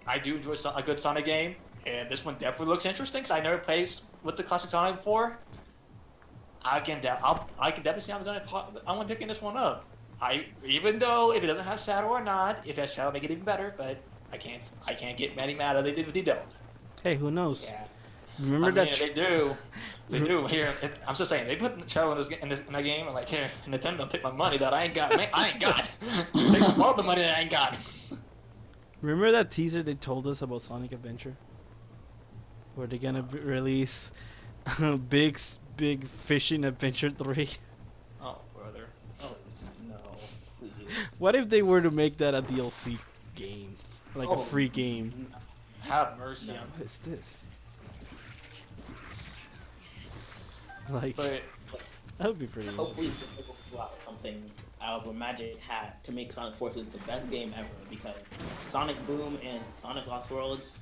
I do enjoy a good Sonic game, and this one definitely looks interesting because I never played with the classic Sonic before. I can definitely see I'm gonna picking this one up. Even though if it doesn't have Shadow or not, if it has Shadow, make it even better. But I can't get Manny mad if they don't. Hey, who knows? Yeah. Remember I mean, that? they do. Here, I'm just saying, they put Shadow in that game. I'm like, here, Nintendo, take my money that I ain't got. Man, I ain't got. Take all the money that I ain't got. Remember that teaser they told us about Sonic Adventure? Were they gonna release Big Fishing Adventure 3? Oh, brother. Oh no, please. What if they were to make that a DLC game, like a Oh, free game? no. Have mercy No. on. What is this? Like But that would be pretty. Hopefully, they will pull out something out of a magic hat to make Sonic Forces the best game ever. Because Sonic Boom and Sonic Lost Worlds,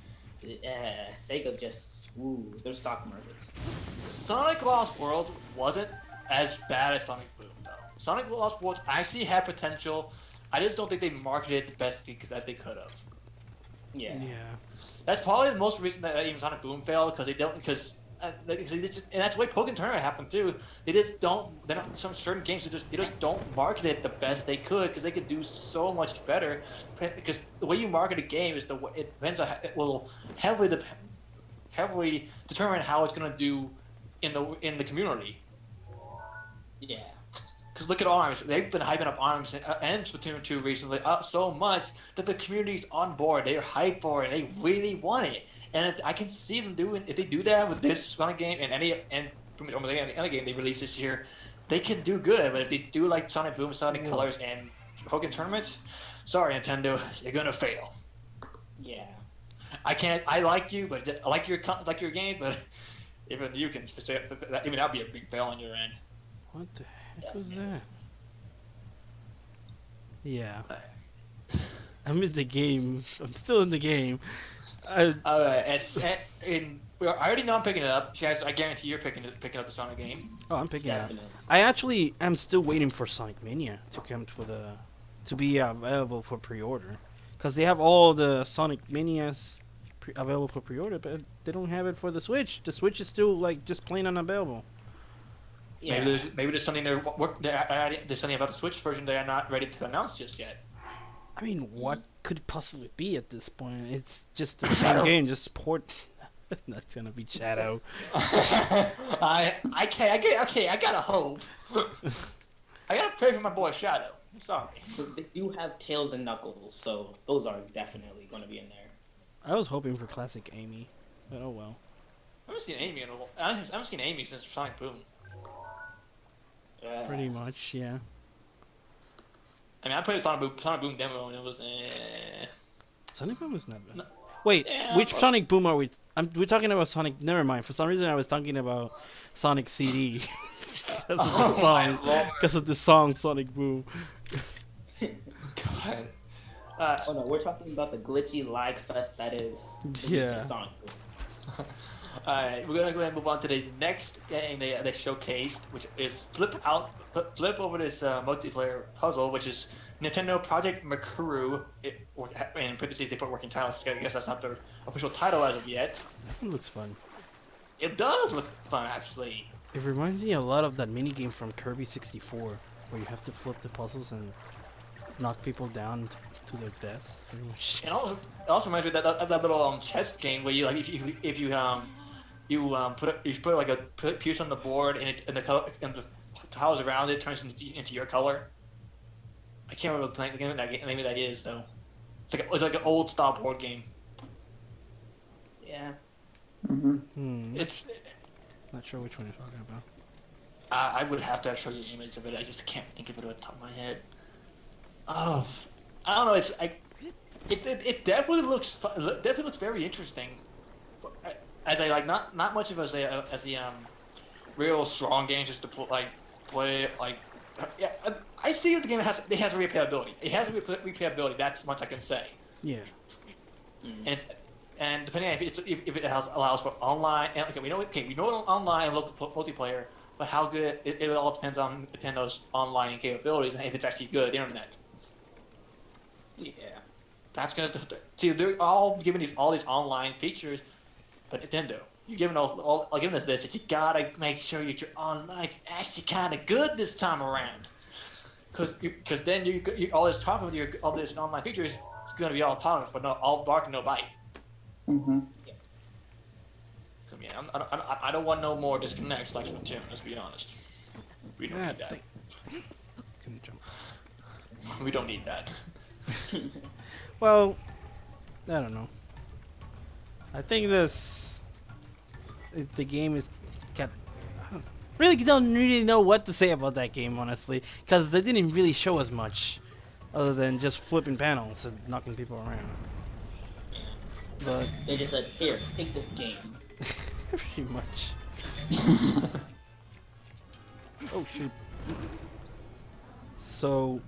Sega just they're stock markets. Sonic Lost Worlds wasn't as bad as Sonic Boom, though. Sonic Lost Worlds actually had potential. I just don't think they marketed it the best that they could have. Yeah. Yeah. That's probably the most reason that even Sonic Boom failed and that's the way Pokken Tournament happened too. They just don't. They're not some certain games. They just don't market it the best they could because they could do so much better. Because the way you market a game is it depends on it will heavily determine how it's gonna do in the community. Yeah. Because look at ARMS. They've been hyping up ARMS and Splatoon 2 recently so much that the community's on board. They're hyped for it. They really want it. And I can see them doing, if they do that with this Sonic game and pretty much almost any other game they release this year, they can do good. But if they do like Sonic Boom, Sonic Colors, and Pokken Tournaments, sorry Nintendo, you're gonna fail. Yeah. I like you, but I like your game, but even you can say even that'd be a big fail on your end. What the heck was that? Yeah. I'm in the game. I'm still in the game. I already know I'm picking it up. Guys, I guarantee you're picking up the Sonic game. Oh, I'm picking it up. Definitely. I actually am still waiting for Sonic Mania to come to be available for pre-order, because they have all the Sonic Manias available for pre-order, but they don't have it for the Switch. The Switch is still like just plain unavailable. Yeah. Maybe there's something there's something about the Switch version they are not ready to announce just yet. I mean, what could it possibly be at this point? It's just the same game, just port. That's gonna be Shadow. I gotta hope. I gotta pray for my boy Shadow. I'm sorry. But they do have Tails and Knuckles, so those are definitely going to be in there. I was hoping for classic Amy, but oh well. I haven't seen Amy in a while. I haven't seen Amy since Sonic Boom. Pretty much, yeah. I mean, I played a Sonic Boom demo and it was Sonic Boom was not bad. No. Wait, Yeah, which but- Sonic Boom are we? We're talking about Sonic. Never mind. For some reason, I was talking about Sonic CD because of the song. Because of the song Sonic Boom. God. Oh no, we're talking about the glitchy lag fest that is Yeah. Sonic. Alright, we're gonna go ahead and move on to the next game they showcased, which is flip over this multiplayer puzzle, which is Nintendo Project Makuru. In parentheses they put working title. So I guess that's not their official title as of yet. It looks fun. It does look fun, actually. It reminds me a lot of that mini game from Kirby 64, where you have to flip the puzzles and knock people down to their deaths. Pretty much. And it also reminds me of that little chess game where you like if you put like a piece on the board and the tiles around it turns into your color. I can't remember what the name of that is though. It's like an old style board game. Yeah. It's Not sure which one you're talking about. I would have to show you an image of it. I just can't think of it off the top of my head. Oh, I don't know. It definitely looks very interesting. As I like not much of as the real strong game just to play like. Yeah, I see that the game has replayability. It has replayability. That's much I can say. Yeah. And depending on if it allows for online, and we know online and local multiplayer, but how good it all depends on Nintendo's online capabilities and if it's actually good internet. Yeah. That's gonna see they're all giving all these online features, but Nintendo, you're giving us this that you gotta make sure that your online's actually kind of good this time around, because then you all this talk with all this online features is gonna be all talk but all bark and no bite. So yeah, I don't want no more disconnects like Splatoon. Let's be honest. We don't need that. Couldn't jump. We don't need that. Well, I don't know. I think this the game is got. I don't really know what to say about that game, honestly, because they didn't really show us much, other than just flipping panels and knocking people around. Yeah. But They just said, "Here, take this game." pretty much. Oh shoot. So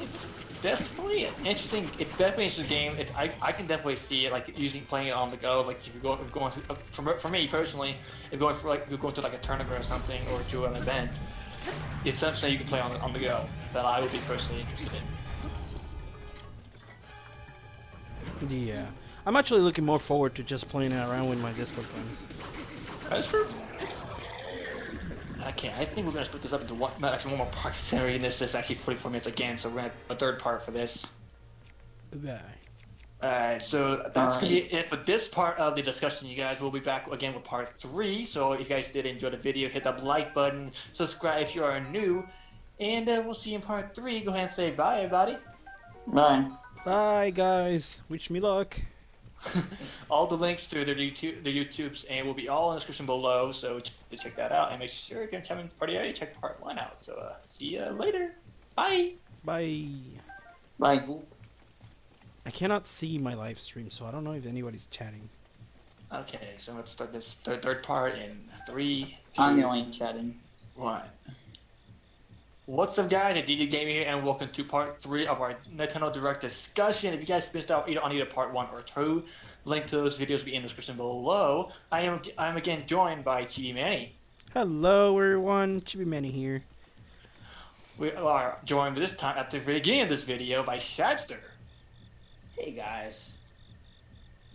It's definitely an interesting. It's definitely an interesting game. I can definitely see it like playing it on the go. Like if you're going to for me personally, if you're going to like a tournament or something or to an event, it's something you can play on the go that I would be personally interested in. yeah, I'm actually looking more forward to just playing it around with my Discord friends. That's true. Okay, I think we're gonna split this up into one more part. Sorry, this is actually 44 minutes again, so we're gonna have a third part for this. Bye. So that's gonna be it for this part of the discussion, you guys. We'll be back again with part 3. So if you guys did enjoy the video, hit that like button, subscribe if you are new, and we'll see you in part 3. Go ahead and say bye, everybody. Bye. Bye, guys. Wish me luck. All the links to their YouTubes and will be all in the description below. So check that out and make sure if you haven't already check part 1 out. So see you later. Bye. Bye. Bye. I cannot see my live stream, so I don't know if anybody's chatting. Okay, so let's start this third part in 3, 2, I'm the only chatting. 1. What's up, guys? It's ZGgamer here, and welcome to part 3 of our Nintendo Direct discussion. If you guys missed out on either part 1 or 2, link to those videos will be in the description below. I'm again joined by Manny. Hello, everyone. Chibi Manny here. We are joined this time at the beginning of this video by Shadster. Hey guys.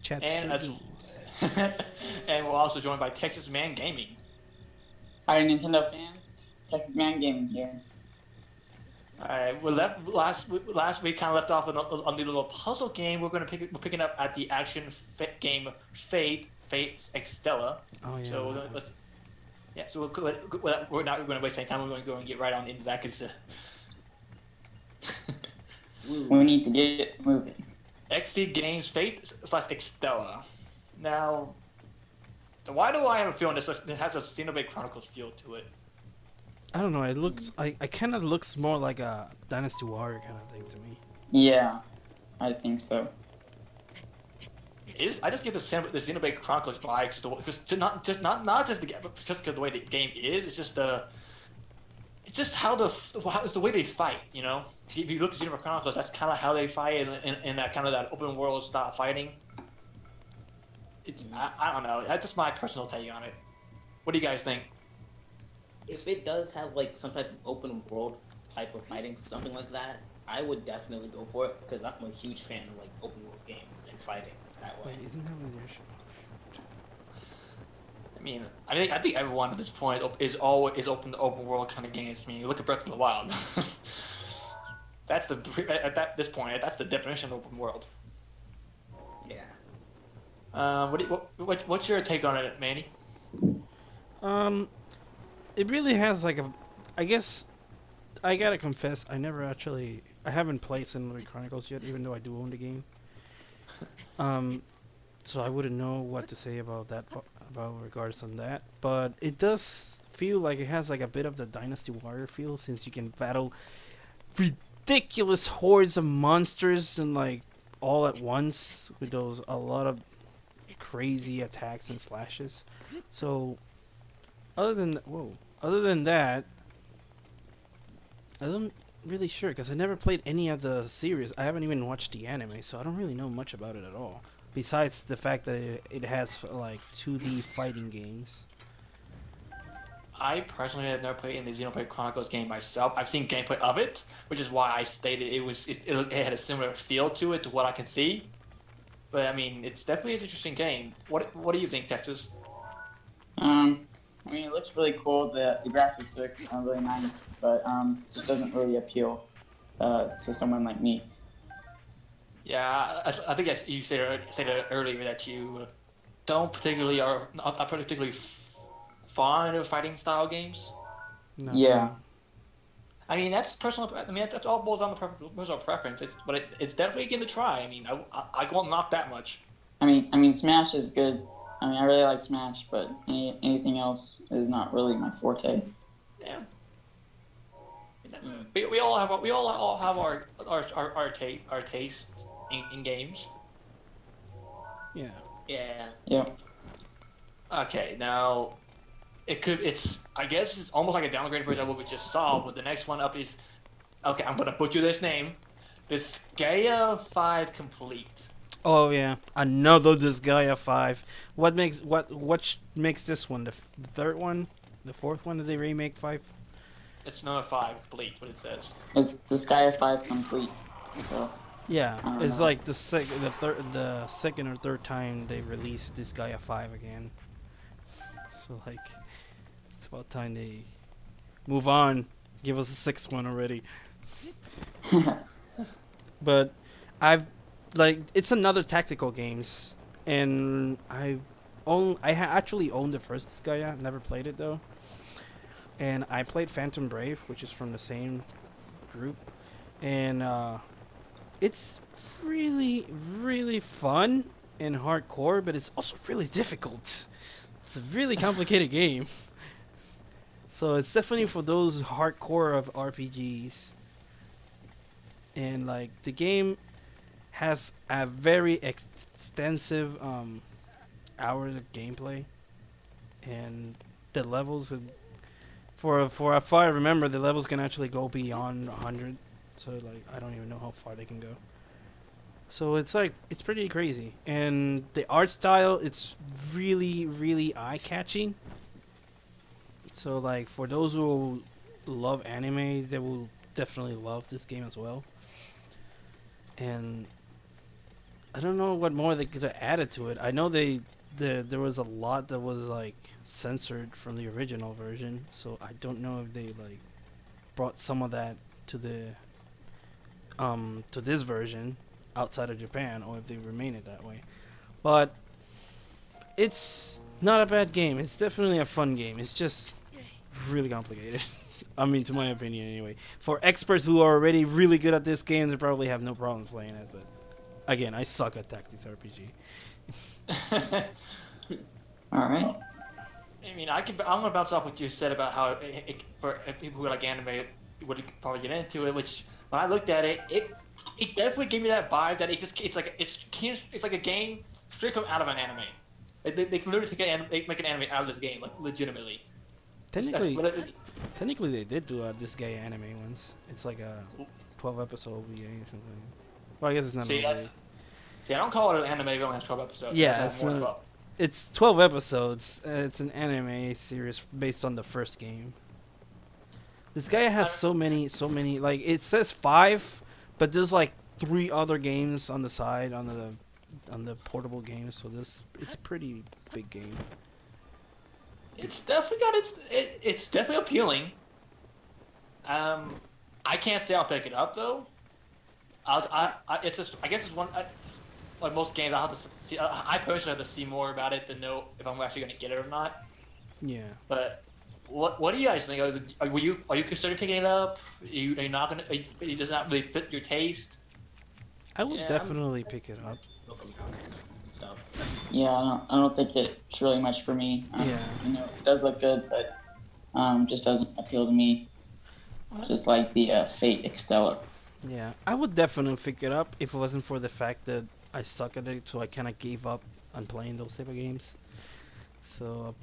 Chatster And Games. and we're also joined by TexasManGaming. Hi, Nintendo fans. TexasManGaming here. Alright, we left last week. Kind of left off on the little puzzle game. We're picking up at the action game Fate Extella. Oh yeah. So let's so we're not going to waste any time. We're going to go and get right on into that because We need to get moving. XC Games Fate / Extella. Now, why do I have a feeling this has a Xenoblade Chronicles feel to it? I don't know. It looks. I kind of looks more like a Dynasty Warrior kind of thing to me. Yeah, I think so. I just get the Xenoblade Chronicles vibes not just because of the way the game is. It's just it's just it's the way they fight. You know, if you look at Xenoblade Chronicles, that's kind of how they fight in that kind of that open world style fighting. I don't know. That's just my personal take on it. What do you guys think? If it does have like some type of open world type of fighting, something like that, I would definitely go for it because I'm a huge fan of like open world games and fighting that way. Wait, isn't that what they're showing? I mean, I think everyone at this point is open to open world kind of games. I mean, you look at Breath of the Wild. That's this point. That's the definition of open world. Yeah. What's your take on it, Manny? It really has like a. I guess I gotta confess, I haven't played Xenoblade Chronicles yet, even though I do own the game. So I wouldn't know what to say about that, about regards on that. But it does feel like it has like a bit of the Dynasty Warrior feel, since you can battle ridiculous hordes of monsters and like all at once with a lot of crazy attacks and slashes. So other than that, I'm really sure because I never played any of the series. I haven't even watched the anime, so I don't really know much about it at all. Besides the fact that it has like 2D fighting games. I personally have never played in the Xenoblade Chronicles game myself. I've seen gameplay of it, which is why I stated it had a similar feel to it to what I can see. But I mean, it's definitely an interesting game. What do you think, Texas? I mean, it looks really cool. The graphics look really nice, but just doesn't really appeal to someone like me. Yeah, I think you stated earlier that you not particularly fond of fighting style games. No. Yeah. I mean, that's personal. I mean, that's all boils down to personal preference. But it's definitely a game to try. I mean, I won't knock that much. I mean, Smash is good. I mean, I really like Smash, but anything else is not really my forte. Yeah. Mm. We all have our tastes in games. Yeah. Yeah. Yep. Okay, now it's I guess it's almost like a downgrade version of what we just saw, but the next one up is okay, I'm gonna butcher this name. This Gaia 5 Complete. Oh yeah, another Disgaea 5. What makes this one the third one, the fourth one that they remake 5? It's number 5 Complete, what it says. It's the Sky 5 complete. So Yeah, I don't it's know. like the second or third time they released Disgaea 5 again. So like, it's about time they move on. Give us a sixth one already. But I've like it's another tactical games, and actually owned the first Disgaea. Never played it though, and I played Phantom Brave, which is from the same group, and it's really really fun and hardcore, but it's also really difficult. It's a really complicated game. So it's definitely for those hardcore of RPGs. And like the game has a very extensive hours of gameplay, and the levels for as far I remember, the levels can actually go beyond 100. So like I don't even know how far they can go. So it's like it's pretty crazy, and the art style it's really really eye catching. So like for those who love anime, they will definitely love this game as well. And I don't know what more they could have added to it. I know there was a lot that was like censored from the original version, so I don't know if they like brought some of that to the to this version outside of Japan, or if they remain it that way. But it's not a bad game. It's definitely a fun game. It's just really complicated. I mean, to my opinion, anyway. For experts who are already really good at this game, they probably have no problem playing it. But again, I suck at tactics RPG. All right. I mean, I'm gonna bounce off what you said about how for people who like anime would probably get into it. Which when I looked at it, it definitely gave me that vibe that it's like a game straight from out of an anime. They can literally make an anime out of this game, like legitimately. Technically, technically they did do this guy anime once. It's like a 12 episode OVA or something. Well, I guess it's not See, an OVA. I don't call it an anime. It only has 12 episodes. Yeah, It's more 12. it's 12 episodes. It's an anime series based on the first game. This guy has so many. Like it says 5, but there's like 3 other games on the side on the portable games. So it's a pretty big game. It's definitely got it's definitely appealing. I can't say I'll pick it up though. It's just I guess it's one like most games I have to see. I personally have to see more about it to know if I'm actually gonna get it or not. Yeah. But what do you guys think? Are you considering picking it up? Are you not gonna? It does not really fit your taste. I would Yeah, definitely pick it up. Stuff. Yeah, I don't think it's really much for me. Yeah. You know, it does look good, but just doesn't appeal to me. Just like the Fate Extella. Yeah, I would definitely pick it up if it wasn't for the fact that I suck at it, so I kind of gave up on playing those type of games. So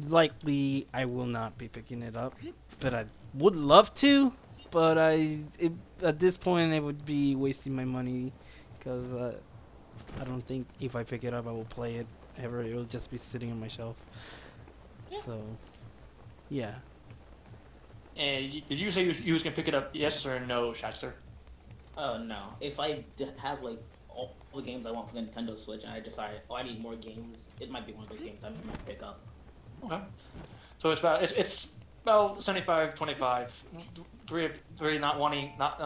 likely I will not be picking it up, but I would love to. But at this point it would be wasting my money because I don't think if I pick it up I will play it ever. It will just be sitting on my shelf. Yeah. So yeah. And did you say you was gonna pick it up? Yes or no, Shadster? Oh no! If I have like all the games I want for the Nintendo Switch, and I decide, oh, I need more games, it might be one of those games I might pick up. Okay. So it's about 75, 25. Three not wanting not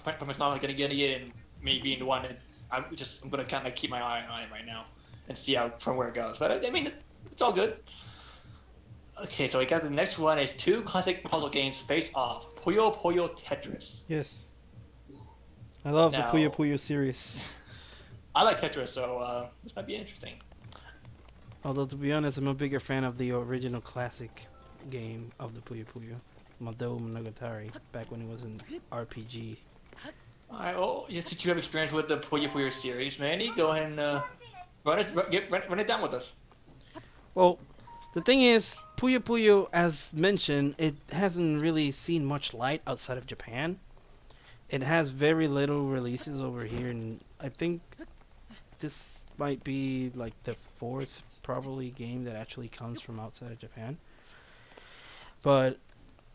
pretty much not gonna get it, and me being the one that I'm gonna kind of keep my eye on it right now and see how from where it goes. But I mean, it's all good. Okay, so we got the next one is 2 classic puzzle games face off. Puyo Puyo Tetris. Yes. I love the Now- Puyo Puyo series. I like Tetris, so this might be interesting. Although to be honest, I'm a bigger fan of the original classic game of the Puyo Puyo, Madou Monogatari, back when it was an RPG. Alright, well, since you have experience with the Puyo Puyo series, Manny, go ahead and run it down with us. Well, the thing is, Puyo Puyo, as mentioned, it hasn't really seen much light outside of Japan. It has very little releases over here, and I think this might be like the fourth probably game that actually comes from outside of Japan. But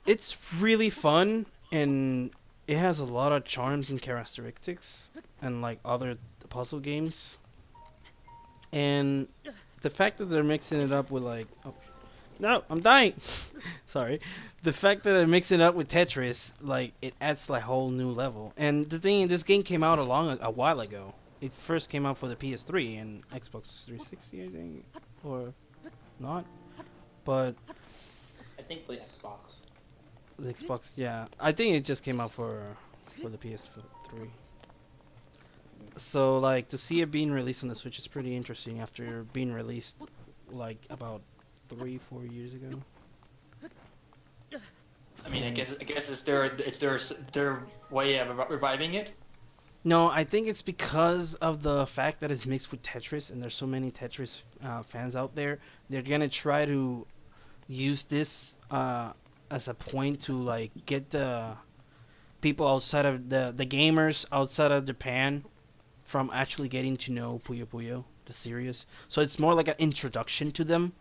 it's really fun, and it has a lot of charms and characteristics, and like other puzzle games. And the fact that they're mixing it up with like, oh, no, I'm dying. Sorry, the fact that they're mixing it up with Tetris, like it adds like a whole new level. And the thing, this game came out a while ago. It first came out for the PS3 and Xbox 360, I think, or not. But I think for the Xbox. the Xbox, yeah, I think it just came out for the PS3. So like to see it being released on the Switch is pretty interesting after being released like about 3-4 years ago. I mean, I guess it's their way of reviving it. No, I think it's because of the fact that it's mixed with Tetris, and there's so many Tetris fans out there. They're gonna try to use this as a point to like get the people outside of the gamers outside of Japan from actually getting to know Puyo Puyo, the series. So it's more like an introduction to them,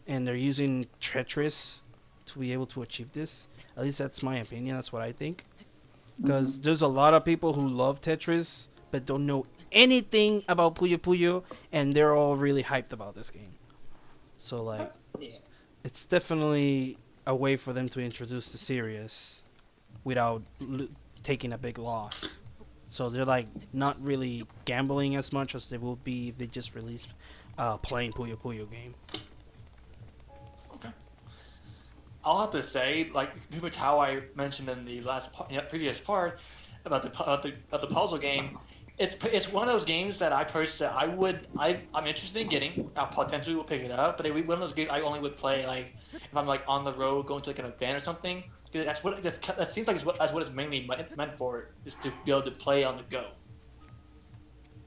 and they're using Tetris to be able to achieve this. At least that's my opinion. That's what I think. Because there's a lot of people who love Tetris but don't know anything about Puyo Puyo, and they're all really hyped about this game. So like, Yeah. it's definitely a way for them to introduce the series without taking a big loss. So they're like not really gambling as much as they will be if they just release a plain Puyo Puyo game. Okay. I'll have to say, like pretty much how I mentioned in the previous part about the puzzle game. It's one of those games that I personally I'm interested in getting. I potentially will pick it up, but one of those games I only would play like if I'm like on the road going to like an event or something. That seems like that's what it's mainly meant for, is to be able to play on the go.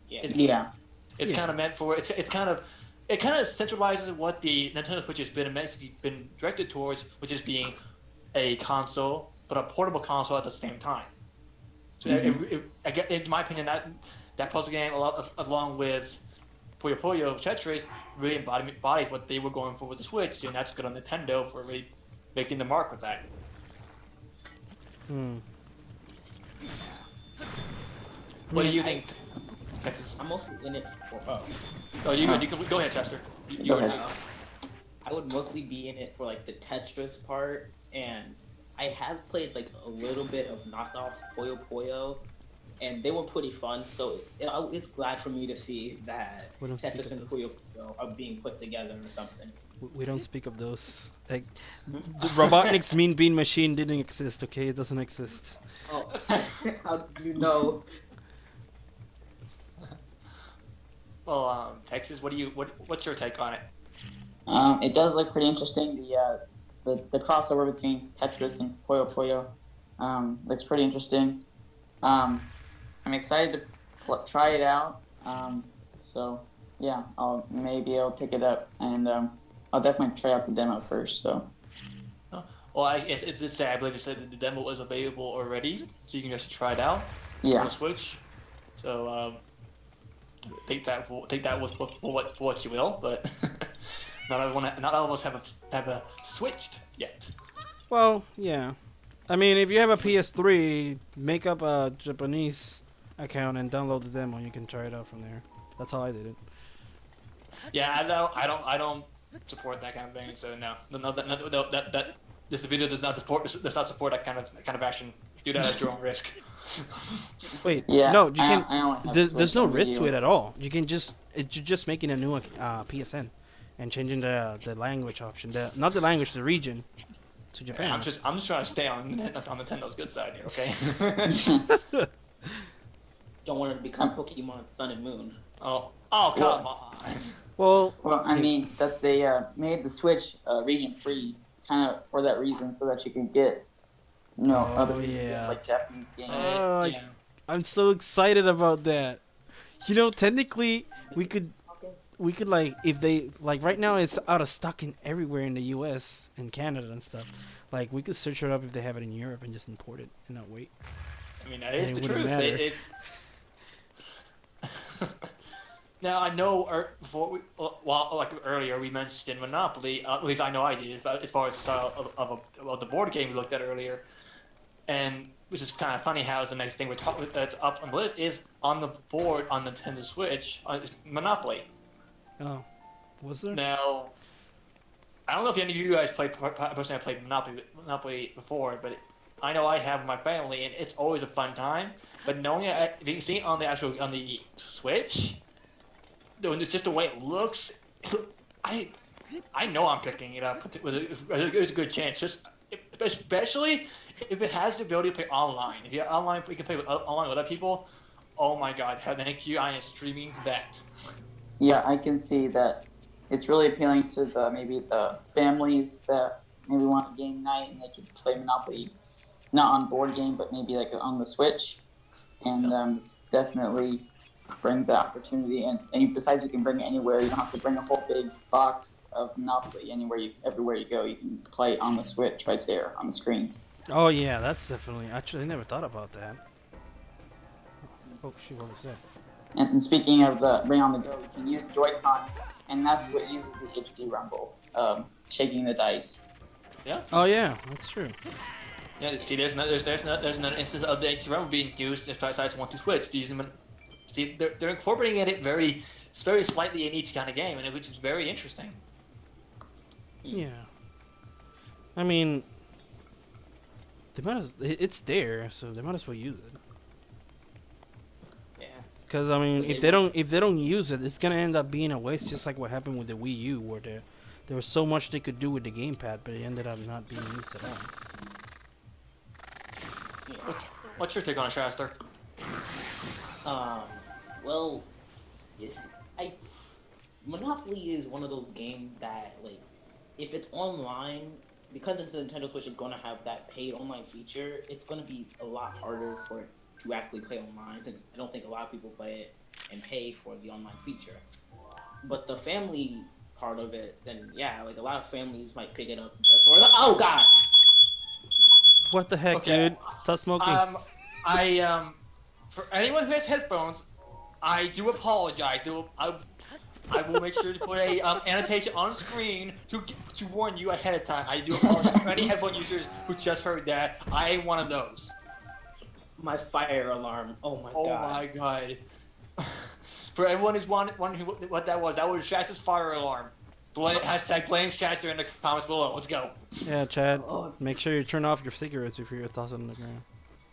Yeah. It's kind of meant for it kind of centralizes what the Nintendo Switch has been directed towards, which is being a console, but a portable console at the same time. So in my opinion, that puzzle game, along with Puyo Puyo Tetris, really embodies what they were going for with the Switch, and that's good on Nintendo for really making the mark with that. What do you think, Texas? I'm mostly in it for. Oh, you can go ahead, Chester. Go ahead. I would mostly be in it for like the Tetris part, and I have played like a little bit of knockoffs Puyo Puyo, and they were pretty fun. So it's glad for me to see that We don't speak Tetris of and those. Puyo Puyo are being put together or something. We don't speak of those. Like, the Robotnik's Mean Bean Machine didn't exist, okay? It doesn't exist. Oh, how do you know? Well, Texas, what's your take on it? It does look pretty interesting. The crossover between Tetris and Puyo Puyo looks pretty interesting. I'm excited to try it out. So yeah, I'll pick it up, and I'll definitely try out the demo first. So. Well, it's this say I believe you said that the demo was available already, so you can just try it out on Yeah. the Switch. So take that was for what you will, but not all of us have switched yet. Well, yeah. I mean, if you have a PS3, make up a Japanese account and download the demo. You can try it out from there. That's how I did it. Yeah, I don't support that kind of thing. So no, that this video does not support that kind of action. Do that at your own risk. Wait, Yeah. no, you can. I only have There's Switch no and risk Wii to U. it at all. You're just making a new PSN and changing the language option. Not the language, the region to Japan. I'm just trying to stay on Nintendo's good side here, okay? Don't want to become Pokemon Sun and Moon. Oh, Oh, come Well, on. Well, well, I mean that they made the Switch region free, kind of for that reason, so that you can get other oh region games yeah. like Japanese games. Uh, Yeah. I'm so excited about that. Technically, we could like if they like right now it's out of stock in everywhere in the U.S. and Canada and stuff. Like we could search it up if they have it in Europe and just import it and not wait, I mean, that and is it the wouldn't truth. matter. Now I know before like earlier we mentioned Monopoly. At least I know I did. As far as the style of the board game we looked at earlier, and which is kind of funny how is the next thing we're talking that's up on the list is on the board on Nintendo Switch is Monopoly. Oh, was there? Now I don't know if any of you guys personally have played Monopoly before, but I know I have with my family, and it's always a fun time. But knowing it, if you can see it on the Switch, it's just the way it looks. I I know I'm picking it up with a good chance. Just especially if it has the ability to play online. If you have online, you can play online with other people. Oh my God! Thank you. I am streaming that. Yeah, I can see that it's really appealing to maybe the families that maybe want a game night and they could play Monopoly, not on board game, but maybe like on the Switch, and it's definitely brings that opportunity. And besides, you can bring it anywhere. You don't have to bring a whole big box of Monopoly everywhere you go. You can play on the Switch right there on the screen. Oh yeah, that's definitely. Actually, I never thought about that. Oh shoot, what was that? And speaking of the Bring on the Go, you can use Joy Cons, and that's what uses the HD Rumble, shaking the dice. Yeah. Oh yeah, that's true. Yeah. See, there's another instance of the HDRAM being used besides 1-2 switch. See, they're incorporating it very slightly in each kind of game, and which is very interesting. Yeah. I mean, it's there, so they might as well use it. Yeah. Because I mean, if they don't use it, it's gonna end up being a waste, just like what happened with the Wii U, where there was so much they could do with the gamepad, but it ended up not being used at all. What's your take on it, Shadster? Well, yes, Monopoly is one of those games that, like, if it's online, because it's a Nintendo Switch is going to have that paid online feature, it's going to be a lot harder for it to actually play online, since I don't think a lot of people play it and pay for the online feature. But the family part of it, then yeah, like a lot of families might pick it up just for oh god! What the heck, Okay. dude? Stop smoking. For anyone who has headphones, I do apologize. I will make sure to put a annotation on screen to warn you ahead of time. I do apologize for any headphone users who just heard that. I am one of those. My fire alarm. Oh my Oh god. my god. For everyone who's wondering what that was Shaster's fire alarm. Hashtag blame Shadster in the comments below. Let's go. Yeah, Chad. Make sure you turn off your cigarettes if you're tossing on the ground.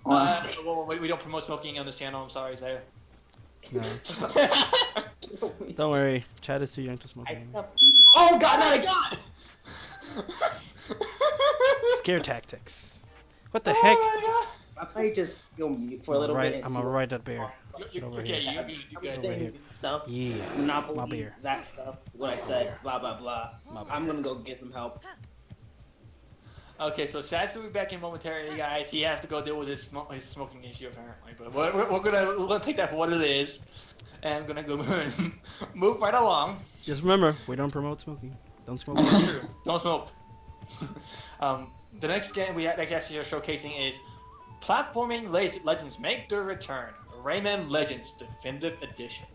Well, we don't promote smoking on this channel. I'm sorry, Zaya. No. Don't worry, Chad is too young to smoke anymore. Oh god, not again! Scare tactics. What the heck? That's why you just go mute for a little bit. I'm gonna ride that bear. You're over okay, here. you're good. Over here. Stuff. Yeah, Monopoly, my beer. that stuff. What I said, blah blah blah. I'm gonna go get some help. Okay, so Shadster will be back in momentarily, guys. He has to go deal with his smoking issue apparently, but we're gonna take that for what it is, and I'm gonna go move right along. Just remember, we don't promote smoking. Don't smoke. True. Don't smoke. The next game we actually are showcasing is Platforming Legends Make Their Return, Rayman Legends Definitive Edition.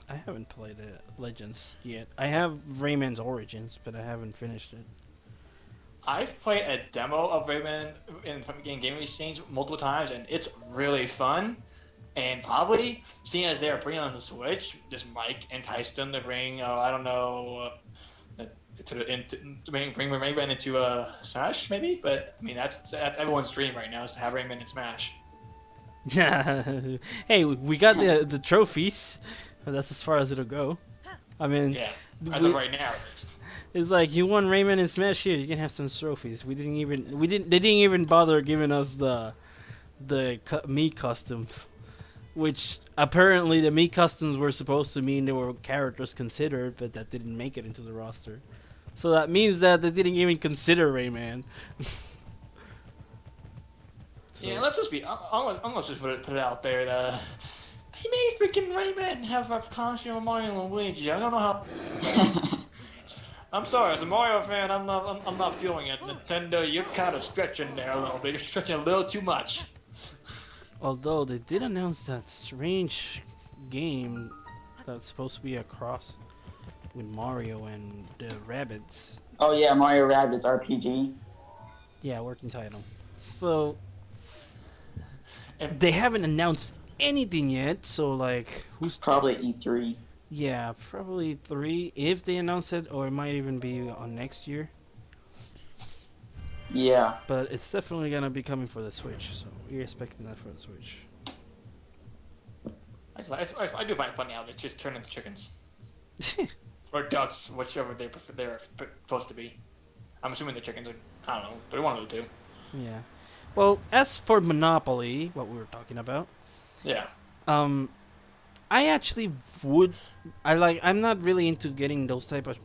I haven't played Legends yet. I have Rayman's Origins, but I haven't finished it. I've played a demo of Rayman in Gaming Exchange multiple times, and it's really fun. And probably, seeing as they're bringing on the Switch, this might entice them to bring, I don't know, to bring Rayman into Smash, maybe? But, I mean, that's everyone's dream right now, is to have Rayman in Smash. Hey, we got the trophies. That's as far as it'll go. I mean, Yeah, as of right now. it's like you won Rayman in Smash. Here, you can have some trophies. They didn't even bother giving us the me costumes. which apparently the Mii customs were supposed to mean there were characters considered, but that didn't make it into the roster. So that means that they didn't even consider Rayman. So, Yeah, let's just be. I'm gonna just put it out there that he made freaking Rayman have a costume of Mario and Luigi. I don't know how. I'm sorry, as a Mario fan, I'm not feeling it. Nintendo, you're kind of stretching there a little bit. You're stretching a little too much. although they did announce that strange game that's supposed to be a cross with Mario and the rabbits. Oh yeah, Mario Rabbids RPG. Yeah, working title. So And they haven't announced anything yet. So like, who's Probably E3. Yeah, probably 3 if they announce it, or it might even be on next year. Yeah. But it's definitely gonna be coming for the Switch, so we're expecting that for the Switch. I do find it funny how they just turn into chickens or ducks, whichever they're supposed to be. I'm assuming they're chickens. I don't know. They're one of the two. Yeah. Well, as for Monopoly, what we were talking about, Yeah. I actually would. I'm not really into getting those type of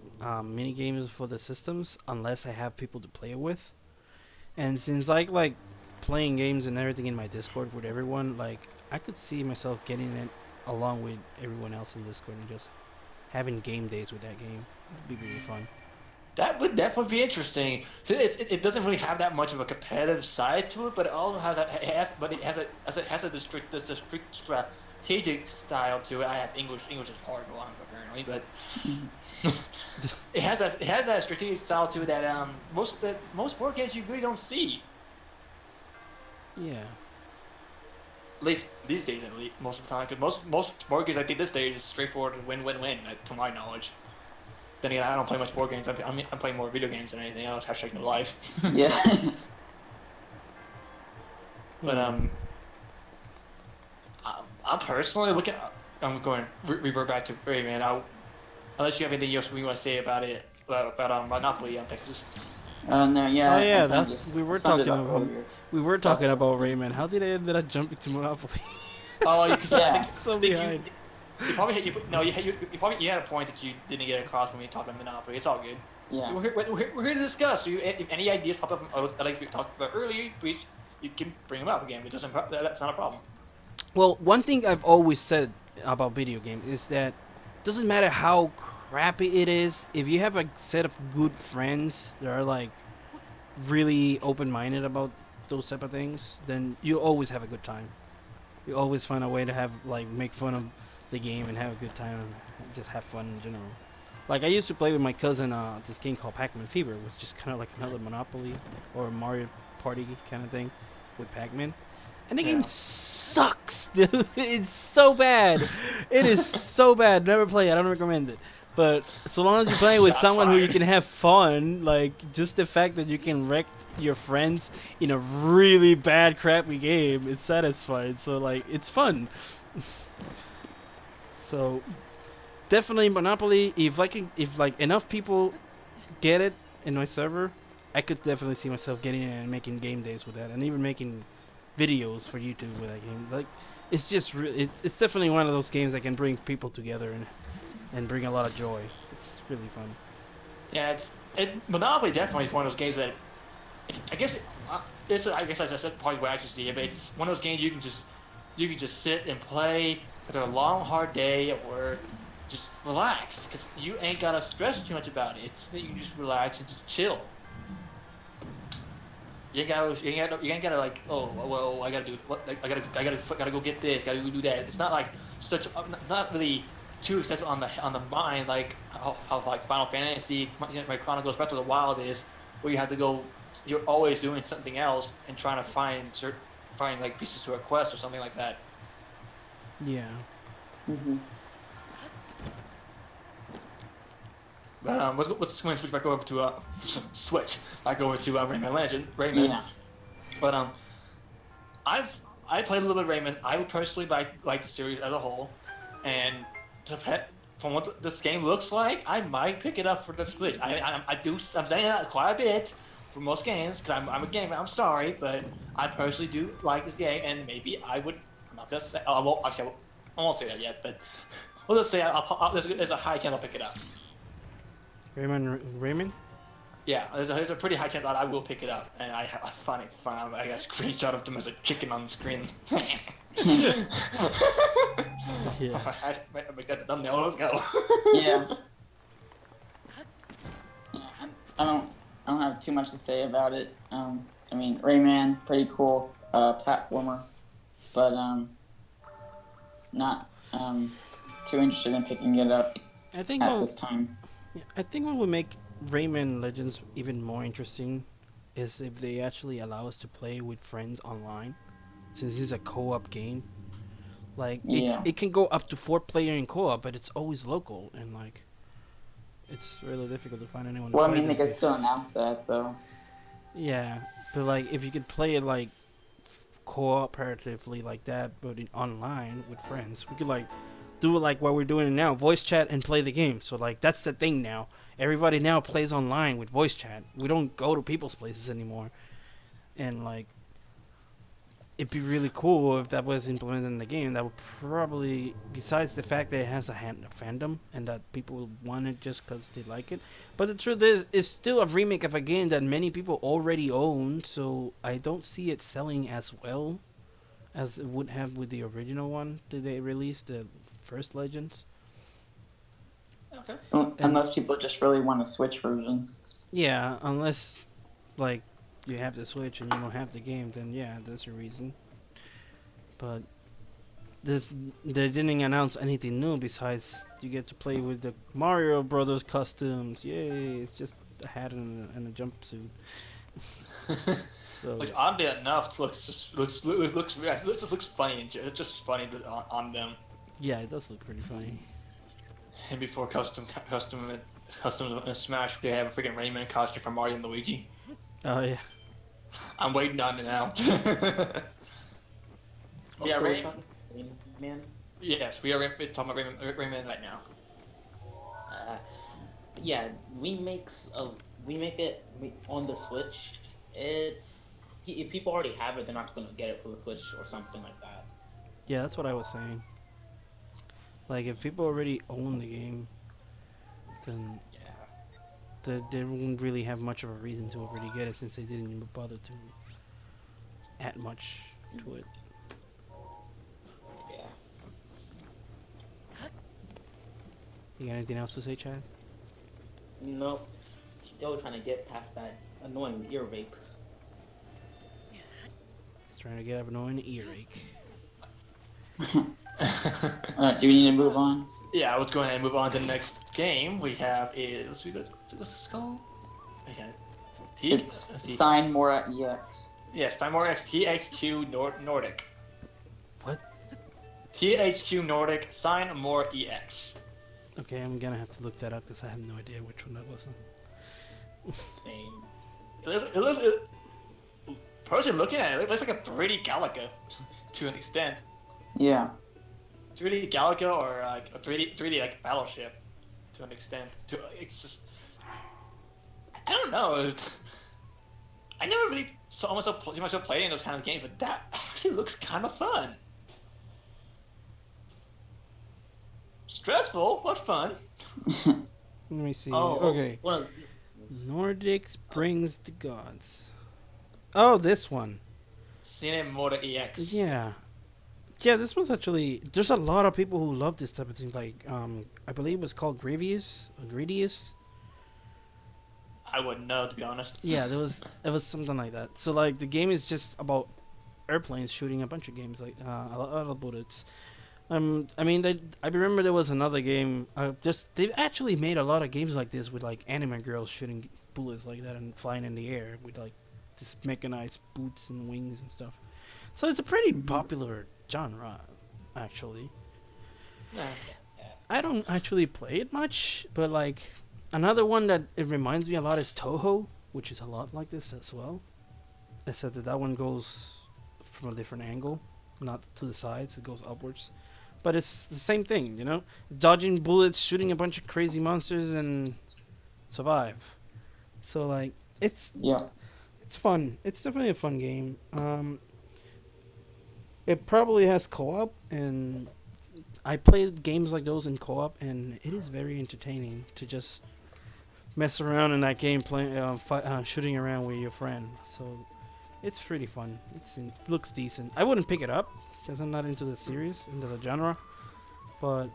mini games for the systems unless I have people to play it with. And since I like playing games and everything in my Discord with everyone, like I could see myself getting it along with everyone else in Discord and just having game days with that game. It'd be really fun. That would definitely be interesting. So it doesn't really have that much of a competitive side to it, but it also has it has a strict strategic style to it. I have English is hard for one apparently, but it has that strategic style to it that most board games you really don't see. Yeah. At least these days, at least most of the time, because most board games I think this day is straightforward win-win-win, to my knowledge. Then again, I don't play much board games. I'm playing more video games than anything else. Hashtag no life. Yeah. But I'm personally looking. I'm going revert back to Rayman. Unless you have anything else we want to say about it, about Monopoly on Texas. No, yeah. Oh yeah, I that's just we were summed it talking up about earlier. Rayman. How did I end up jumping to Monopoly? Oh, because Yeah. I So think behind. you probably you had a point that you didn't get across when we talked about Monopoly. It's all good. Yeah. We're here to discuss. So if any ideas pop up like we talked about earlier, please you can bring them up again. It doesn't. That's not a problem. Well, one thing I've always said about video games is that doesn't matter how crappy it is, if you have a set of good friends that are like really open-minded about those type of things, then you always have a good time. You always find a way to have like make fun of the game and have a good time and just have fun in general. Like I used to play with my cousin this game called Pac-Man Fever, which is kind of like another Monopoly or Mario Party kind of thing with Pac-Man. And the game sucks, dude. It's so bad. It is so bad. Never play it. I don't recommend it. But so long as you're playing with Shots someone who you fired. can have fun, like just the fact that you can wreck your friends in a really bad, crappy game, it's satisfying. So like, it's fun. So definitely Monopoly. If like enough people get it in my server, I could definitely see myself getting it and making game days with that, and even making videos for YouTube with that game. Like, it's just it's definitely one of those games that can bring people together and bring a lot of joy. It's really fun. Yeah, Monopoly definitely is one of those games that I guess as I said probably what I actually see it, but it's one of those games you can just sit and play after a long hard day at work, just relax because you ain't gotta stress too much about it. It's that you can just relax and just chill. You ain't gotta like, oh well, I gotta do what I gotta go get this, gotta go do that. It's not like not really too extensive on the mind like how like Final Fantasy, like Chronicles Breath of the Wild is, where you have to go. You're always doing something else and trying to find like pieces to a quest or something like that. Yeah. Mm-hmm. But let's switch back over to switch back over to Rayman. Yeah. But I played a little bit of Rayman. I would personally like the series as a whole, and from what this game looks like, I might pick it up for the Switch. I'm saying that quite a bit for most games because I'm a gamer. I'm sorry, but I personally do like this game, and maybe I not gonna say. I won't actually. I won't say that yet, but we'll just say there's a high chance I'll pick it up. Raymond? Yeah, there's a pretty high chance that I will pick it up, and I find it fun. I got a screenshot of them as a chicken on the screen. Yeah. I make that the thumbnail. Let's go. Yeah. Yeah, I don't have too much to say about it. I mean, Rayman, pretty cool platformer, but not too interested in picking it up I think at this time. I think what would make Rayman Legends even more interesting is if they actually allow us to play with friends online, since it's a co-op game. Like Yeah. it can go up to 4 player in co-op, but it's always local, and like it's really difficult to find anyone to Well, I play mean, they this could game. still announce that though. Yeah, but like if you could play it like cooperatively like that, but online with friends, we could like do it like what we're doing now, voice chat and play the game. So like that's the thing now. Everybody now plays online with voice chat. We don't go to people's places anymore, and like it'd be really cool if that was implemented in the game. That would probably, besides the fact that it has a fandom and that people will want it just because they like it. But the truth is, it's still a remake of a game that many people already own. So I don't see it selling as well as it would have with the original one that they released, the first Legends. Okay. Unless people just really want a Switch version. Yeah, unless like you have the Switch and you don't have the game, then yeah, that's a reason. But this they didn't announce anything new besides you get to play with the Mario Brothers costumes. Yay! It's just a hat and a jumpsuit. So Which oddly enough looks funny and just funny on them. yeah, it does look pretty funny. And before custom Smash, they have a freaking Rayman costume for Mario and Luigi. Oh yeah. I'm waiting on it now. Yeah, Also, Ray Man. Yes, we are talking about Rayman right now. Uh, yeah, remake it on the Switch. It's if people already have it, they're not gonna get it for the Switch or something like that. Yeah, that's what I was saying. Like if people already own the game, then they won't really have much of a reason to already get it since they didn't even bother to add much to it. Yeah. You got anything else to say, Chad? Nope. Still trying to get past that annoying ear rape. He's trying to get an annoying earache. do we need to move on? Yeah, let's go ahead and move on to the next game. We have is let's go. Okay. It's Sign More at EX. Yes, Time War X THQ Nordic. What? THQ Nordic Sign More EX. Okay, I'm gonna have to look that up because I have no idea which one that was. Same. Personally looking at it, it looks like a 3D Galaga to an extent. Yeah. 3D Galaga or like a 3D like Battleship to an extent. It's just I don't know. I never really saw myself playing those kind of games, but that actually looks kind of fun. Stressful, but fun. Let me see. Okay. Well, Nordics brings the gods. Oh, this one. Cine Moda EX. Yeah. Yeah, this one's actually. There's a lot of people who love this type of thing. Like, I believe it was called Grievous. Or Gredius. I wouldn't know, to be honest. Yeah, it was something like that. So like the game is just about airplanes shooting a bunch of games, like a lot of bullets. I mean, I remember there was another game. They've actually made a lot of games like this with like anime girls shooting bullets like that and flying in the air with like this mechanized boots and wings and stuff. So it's a pretty popular genre, actually. Yeah. I don't actually play it much, but like another one that it reminds me a lot is Toho, which is a lot like this as well. Except that one goes from a different angle, not to the sides, it goes upwards. But it's the same thing, you know? Dodging bullets, shooting a bunch of crazy monsters, and survive. So, like, it's Yeah. fun. It's definitely a fun game. It probably has co-op, and I played games like those in co-op, and it is very entertaining to just mess around in that game, playing, shooting around with your friend. So it's pretty fun. Looks decent. I wouldn't pick it up because I'm not into the series, into the genre, but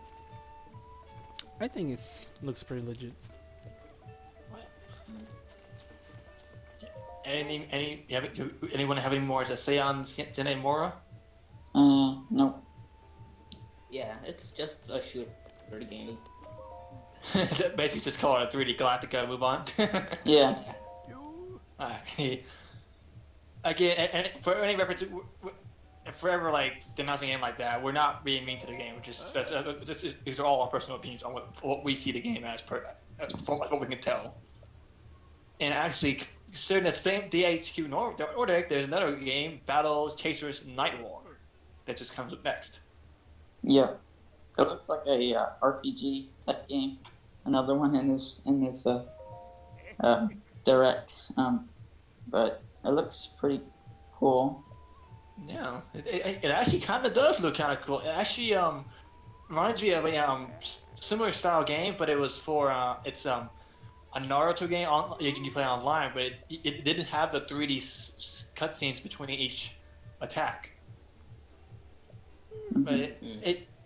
I think looks pretty legit. Anyone have any more to say on Zene Mora? Nope. Yeah, it's just a shooter game. Basically, just call it a 3D Galactica. Move on. Yeah. Alright. Again, and for any reference, forever like denouncing a game like that, we're not being mean to the game. These are all our personal opinions on what we see the game as from what we can tell. And actually, considering the same DHQ Nordic, there's another game, Battle Chasers Night War, that just comes up next. Yeah. It looks like a RPG type game. Another one in this direct. But it looks pretty cool. Yeah, it actually kind of does look kind of cool. It actually reminds me of a similar style game, but it was for it's a Naruto game you can play online, but it didn't have the 3D cutscenes between each attack. But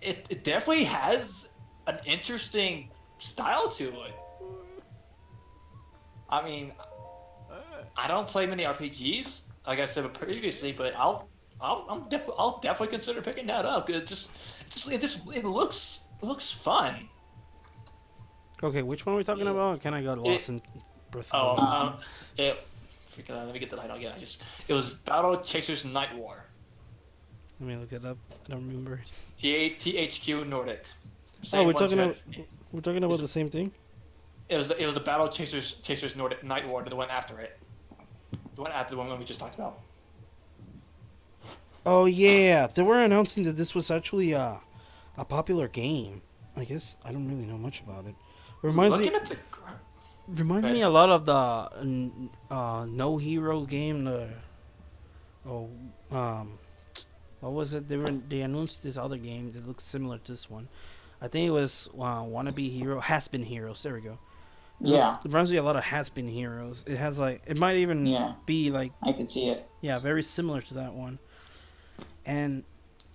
it definitely has an interesting style to it. I mean, I don't play many RPGs, like I said previously, but I'll definitely consider picking that up. It looks fun. Okay, which one are we talking about? I kind of got lost in Breath of the Wild. Let me get the title again. It was Battle Chasers Night War. Let me look it up. I don't remember. THQ Nordic. We're talking about the same thing. It was the Battle Chasers Nordic Night War, the one after it. The one after the one we just talked about. Oh yeah, they were announcing that this was actually a popular game. I guess I don't really know much about it. Reminds me a lot of the No Hero game. What was it? They announced this other game that looks similar to this one. I think it was Wannabe Hero, Has Been Heroes. There we go. It reminds me a lot of Has Been Heroes. It has it might even be like. I can see it. Yeah, very similar to that one. And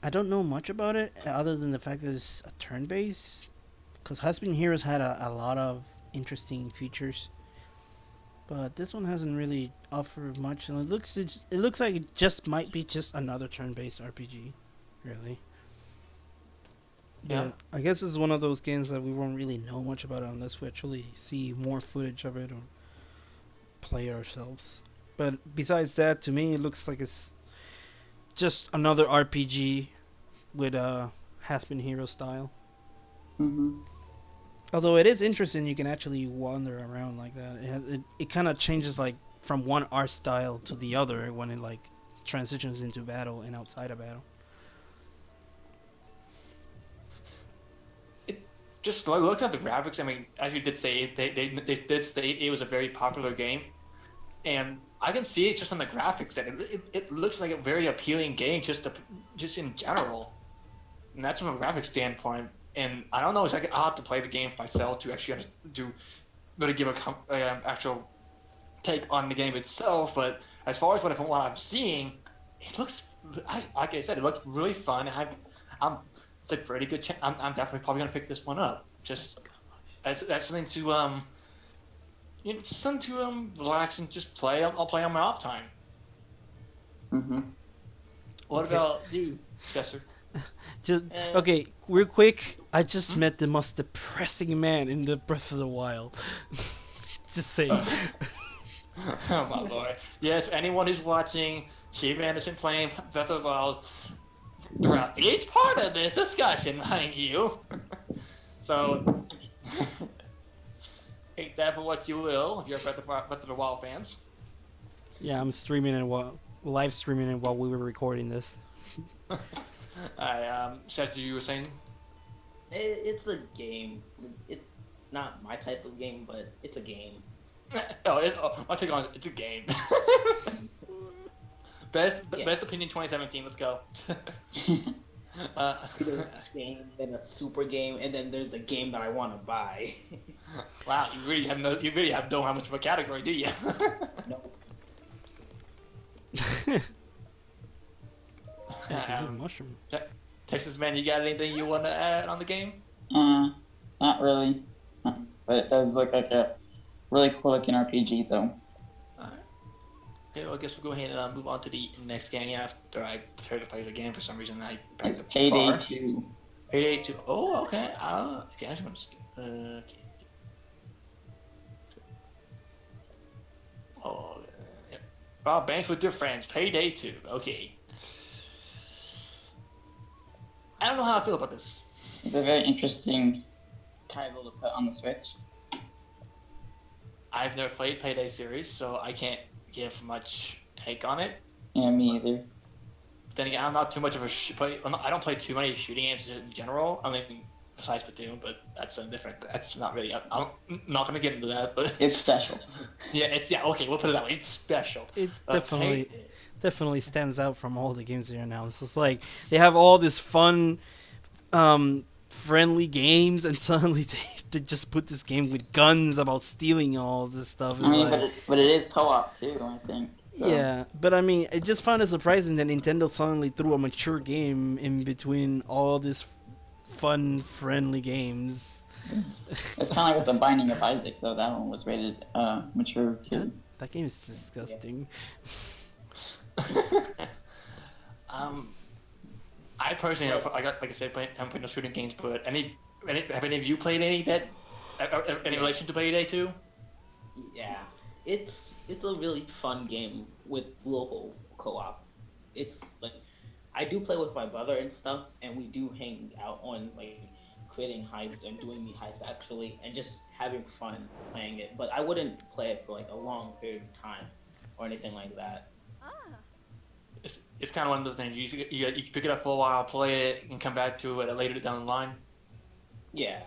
I don't know much about it other than the fact that it's a turn-based. Because Has Been Heroes had a lot of interesting features, but this one hasn't really offered much. And it looks like it just might be just another turn-based RPG, really. Yeah. But I guess this is one of those games that we won't really know much about unless we actually see more footage of it or play it ourselves. But besides that, to me, it looks like it's just another RPG with a Has Been Hero style. Mm-hmm. Although it is interesting, you can actually wander around like that. It kind of changes from one art style to the other when it transitions into battle and outside of battle. Just looking at the graphics, I mean, as you did say, they did state it was a very popular game, and I can see it just on the graphics that it looks like a very appealing game just in general, and that's from a graphics standpoint. And I don't know exactly. I'll have to play the game myself to actually really give a actual take on the game itself. But as far as what I'm seeing, it looks like I said, it looks really fun. It's a pretty good. I'm definitely probably gonna pick this one up. Just that's something to something to relax and just play. I'll play on my off time. Mm-hmm. What about you, Chester? Okay, real quick. I just met the most depressing man in the Breath of the Wild. Just saying. Oh my lord! Yes, anyone who's watching, She-Man has been playing Breath of the Wild throughout each part of this discussion, mind you. So, take that for what you will, if you're Breath of the Wild fans. Yeah, I'm streaming and live streaming it while we were recording this. Chester, you were saying? It's a game. It's not my type of game, but it's a game. My take on it's a game. Best opinion 2017. Let's go. uh, There's a game, then a super game, and then there's a game that I want to buy. wow, you really have don't have much of a category, do you? Nope. Mushroom. Texas man, you got anything you want to add on the game? Not really. But it does look like a really cool looking RPG, though. Alright. Okay, well, I guess we'll go ahead and move on to the next game after I try to play the game for some reason. It's Payday 2. Payday 2. Oh, okay. Okay, I'm just gonna skip. Okay. Oh, yeah. Rob banks with your friends. Payday 2. Okay. I don't know how I feel about this. It's a very interesting title to put on the Switch. I've never played Payday series, so I can't give much take on it. Yeah, me either. But then again, I'm not too much of I don't play too many shooting games in general. I mean, besides Platoon, but that's different. That's not really. I'm not gonna get into that, but It's special. yeah. Okay, we'll put it that way. It's special. It definitely stands out from all the games they announced. It's like they have all this fun, friendly games, and suddenly they just put this game with guns about stealing all this stuff. I mean, like, but it is co-op too, I think. So. yeah, but I mean, I just found it surprising that Nintendo suddenly threw a mature game in between all these fun, friendly games. It's kind of like with the Binding of Isaac, though. That one was rated mature too. That game is disgusting. I personally, like I said, I'm playing no shooting games. But have any of you played any that any relation to Payday 2? Yeah, it's a really fun game with local co-op. It's like I do play with my brother and stuff, and we do hang out on like creating heists and doing the heists actually, and just having fun playing it. But I wouldn't play it for like a long period of time or anything like that. It's kind of one of those things. You pick it up for a while, play it, and come back to it later down the line. Yeah.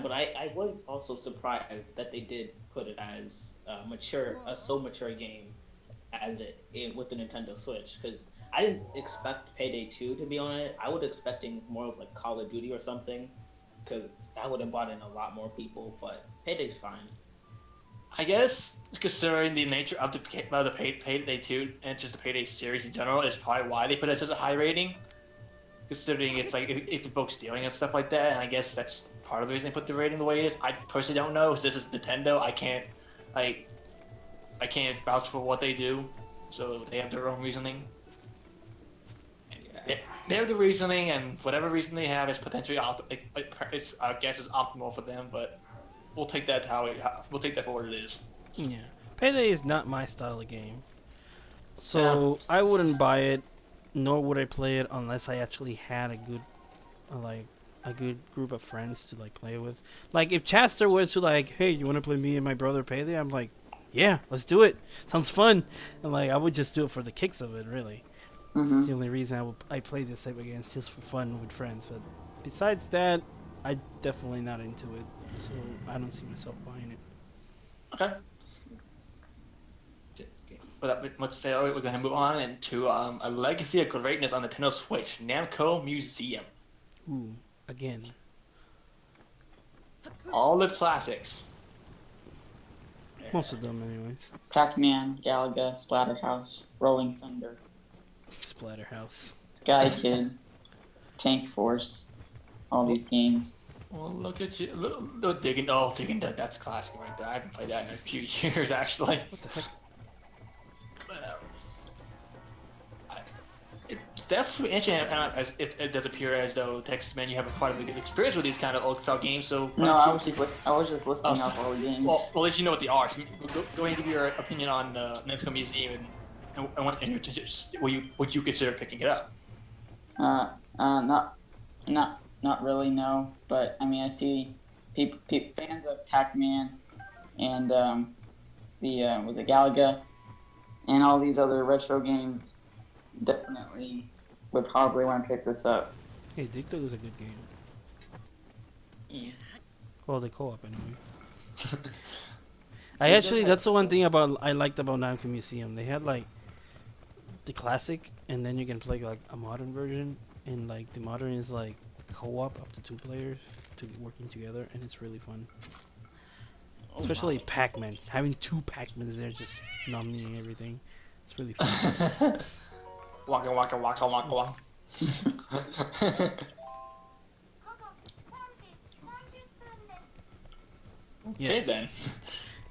But I was also surprised that they did put it as a so mature game as with the Nintendo Switch, because I didn't expect Payday 2 to be on it. I was expecting more of like Call of Duty or something, because that would have brought in a lot more people. But Payday's fine. I guess considering the nature of the Payday 2 and just the Payday series in general is probably why they put it as a high rating. Considering it's like it invokes stealing and stuff like that, and I guess that's part of the reason they put the rating the way it is. I personally don't know. This is Nintendo. I can't vouch for what they do, so they have their own reasoning. They have the reasoning, and whatever reason they have is potentially I guess is optimal for them, but we'll take that we'll take that for what it is. Yeah, Payday is not my style of game, so I wouldn't buy it, nor would I play it unless I actually had a good group of friends to like play with. Like if Shadster were to like, hey, you want to play me and my brother Payday? I'm like, yeah, let's do it. Sounds fun. And like I would just do it for the kicks of it, really. Mm-hmm. It's the only reason I play this type of games, just for fun with friends. But besides that, I'm definitely not into it, so I don't see myself buying it. Okay. Without much to say, we're going to move on into a legacy of greatness on Nintendo Switch, Namco Museum. Ooh, again. All the classics. Most of them, anyways. Pac-Man, Galaga, Splatterhouse, Rolling Thunder, Splatterhouse. Sky Kid, Tank Force, all these games. Well, look at you. Look, Digging Dead. That's classic right there. I haven't played that in a few years, actually. What the heck? But, it's definitely interesting. It does appear as though Texas Man, you have quite a big experience with these kind of old style games. So No, I was just listing off all the games. Well, at least you know what they are. So go ahead and give your opinion on the Namco Museum and would you consider picking it up? Not really, no. But I mean, I see fans of Pac-Man and was it Galaga and all these other retro games definitely would probably want to pick this up. Hey, Dig Dug is a good game. Yeah. Well, they co-op anyway. That's the one thing I liked about Namco Museum. They had like the classic, and then you can play like a modern version, and like the modern is like co-op up to 2 players to working together, and it's really fun. Oh, Especially my. Pac-Man, having 2 Pac-Mans there just numbing everything. It's really fun. Waka waka waka waka waka. Okay Yes. then.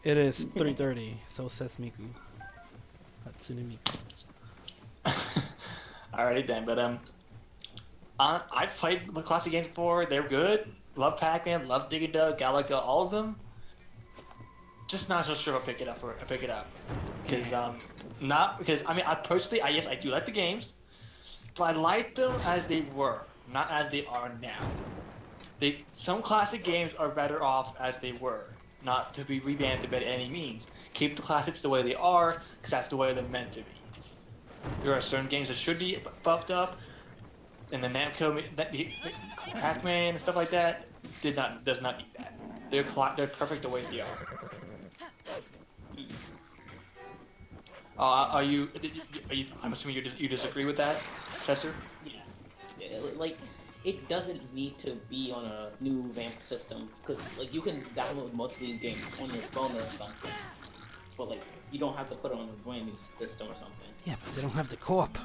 It is 3:30. So says Miku. Hatsune Miku. Alrighty then, but I've played the classic games before. They're good. Love Pac-Man, love Dig Dug, Galaga, all of them. Just not so sure I'll pick it up because not because I mean I personally yes I do like the games, but I like them as they were, not as they are now. Some classic games are better off as they were, not to be revamped by any means. Keep the classics the way they are, because that's the way they're meant to be. There are certain games that should be buffed up, and the Namco, the Pac-Man and stuff like that, does not need that. They're perfect the way they are. Are you? I'm assuming you disagree with that, Chester? Yeah, like it doesn't need to be on a new vamp system because like you can download most of these games on your phone or something, but like you don't have to put it on a brand new system or something. Yeah, but they don't have the co-op.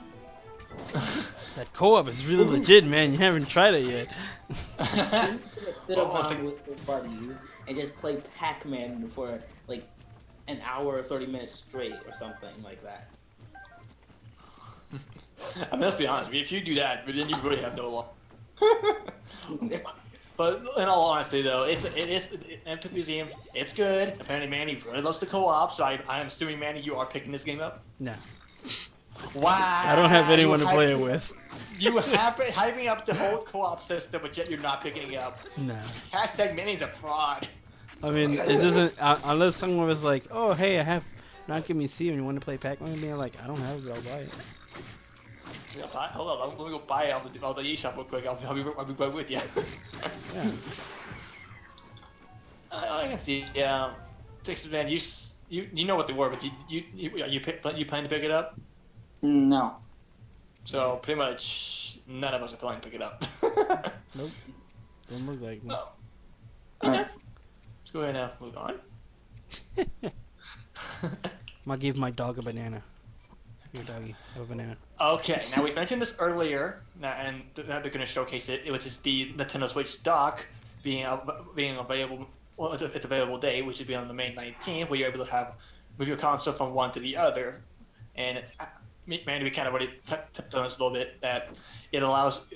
That co-op is really legit, man. You haven't tried it yet. Sit around with your buddies and just play Pac-Man for like an hour or 30 minutes straight or something like that. I mean, let's be honest. If you do that, but then you really have no law. But in all honesty, though, it is Empty Museum. It's good. Apparently, Manny really loves the co-op, so I'm assuming Manny, you are picking this game up. No, Wow. I don't have anyone to play it with. You have been hyping up the whole co-op system, but yet you're not picking it up. No. Hashtag Manny's a fraud. I mean, it doesn't unless someone was like, "Oh, hey, I have not give me C and you want to play Pac-Man with me." I'm like, "I don't have it, but I'll buy it." Hold on, let me go buy all the eShop real quick. I'll be right with you. Yeah. I can see. Yeah, TexasMan, you know what they were, but you plan to pick it up? No. So pretty much none of us are planning to pick it up. Nope. Don't look like me. No. Okay. Let's go ahead and move on. I'm gonna give my dog a banana. Here, doggy, have a banana. Okay, now we mentioned this earlier, and now they're going to showcase it, which is the Nintendo Switch dock being available. Well, it's available day, which would be on the May 19th, where you're able to move your console from one to the other. And Mandy, we kind of already tipped on this a little bit that it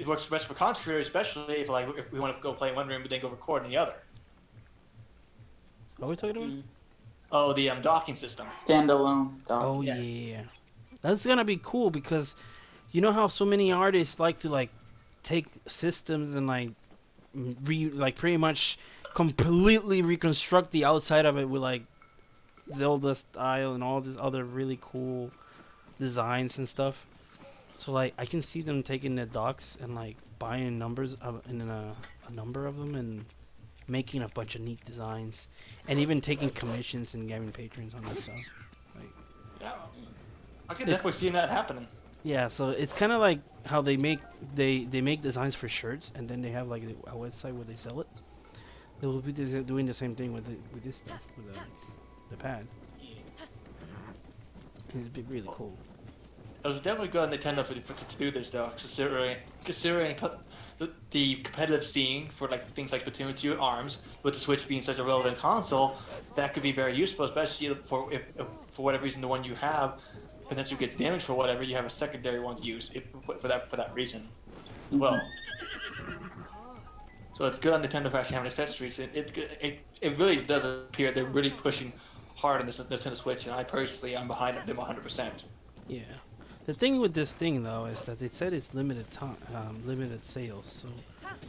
works best for content creators, especially if we want to go play in one room but then go record in the other. What are we talking about? Oh, the docking system. Standalone. Dock. Oh yeah. That's gonna be cool because you know how so many artists like to like take systems and like pretty much completely reconstruct the outside of it with like Zelda style and all this other really cool designs and stuff. So like I can see them taking the docks and like buying a number of them and making a bunch of neat designs and even taking commissions and getting patrons on that stuff. Like, yeah. I can definitely see that happening. yeah, so it's kind of like how they make designs for shirts and then they have like a website where they sell it. They will be doing the same thing with this stuff with the pad. And it'd be really cool. It was definitely good on Nintendo to do this though, considering the competitive scene for like things like Splatoon 2 and ARMS, with the Switch being such a relevant console, that could be very useful, especially for if for whatever reason the one you have potentially gets damaged for whatever, you have a secondary one to use for that reason as well. So it's good on Nintendo for actually having accessories. It really does appear they're really pushing hard on this Nintendo Switch, and I personally am behind them 100%. Yeah. The thing with this thing though is that they said it's limited sales, so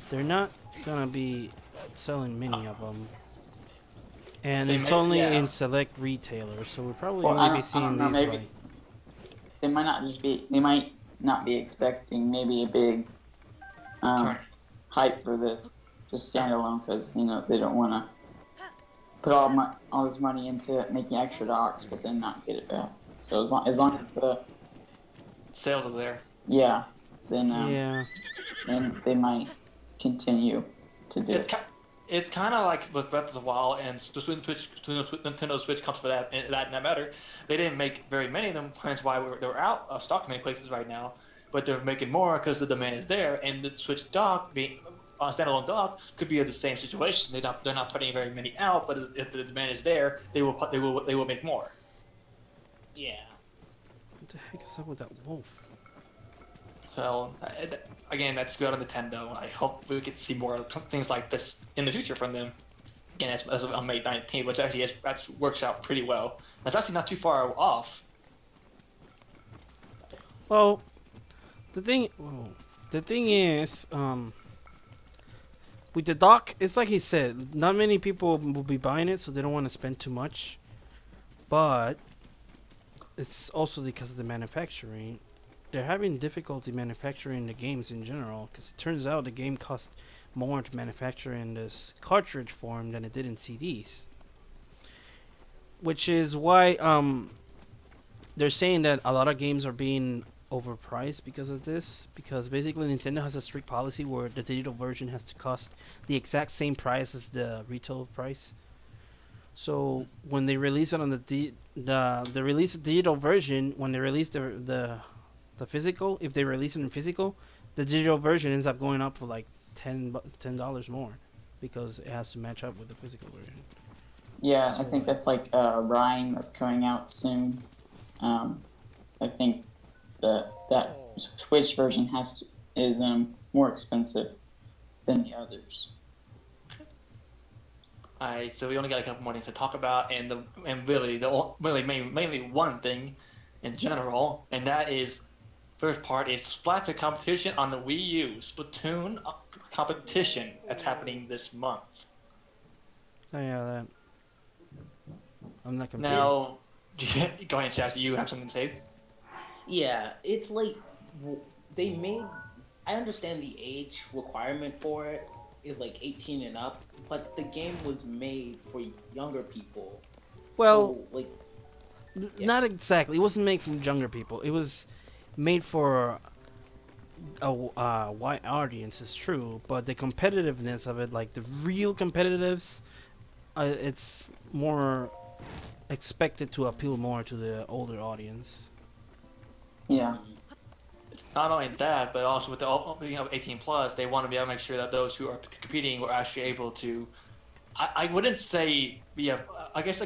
they're not gonna be selling many of them, and it's only in select retailers. So we're probably gonna be seeing these maybe like. They might not be expecting maybe a big hype for this, just standalone, because they don't want to put all this money into making extra docks, but then not get it back. So as long as sales are there. yeah, Yeah. then they might continue to do It's it. it's kind of like with Breath of the Wild and the Nintendo Switch comes for that and that matter. They didn't make very many of them, hence why they're out of stock in many places right now. But they're making more because the demand is there, and the Switch dock being a standalone dock could be in the same situation. They're not putting very many out, but if the demand is there, they will make more. Yeah. What the heck is up with that wolf? So again, that's good on Nintendo. I hope we could see more things like this in the future from them. Again, as on May 19th, which actually that works out pretty well. That's actually not too far off. Well, the thing is, with the dock, it's like he said, not many people will be buying it, so they don't want to spend too much. But it's also because of the manufacturing. They're having difficulty manufacturing the games in general, because it turns out the game costs more to manufacture in this cartridge form than it did in CDs. Which is why they're saying that a lot of games are being overpriced because of this, because basically Nintendo has a strict policy where the digital version has to cost the exact same price as the retail price. So when they release it on the release the digital version, when they release the physical, if they release it in physical, the digital version ends up going up for like $10 more because it has to match up with the physical version. Yeah, So, I think that's like Rhyme that's coming out soon. I think that Switch version is more expensive than the others. Alright, so we only got a couple more things to talk about, and really mainly one thing in general, and that is first part is Splatter competition on the Wii U. Splatoon competition that's happening this month. oh yeah, that I'm not complaining. Now, go ahead, Shaz. You have something to say? Yeah, it's like they made. I understand the age requirement for it is like 18 and up, but the game was made for younger people. Well, So like, yeah. not exactly. It wasn't made for younger people. It was made for a wide audience, is true, but the competitiveness of it, like the real competitives, it's more expected to appeal more to the older audience. Yeah, Not only that, but also with the being of 18 plus, they want to be able to make sure that those who are competing were actually able to. I wouldn't say be a. I guess I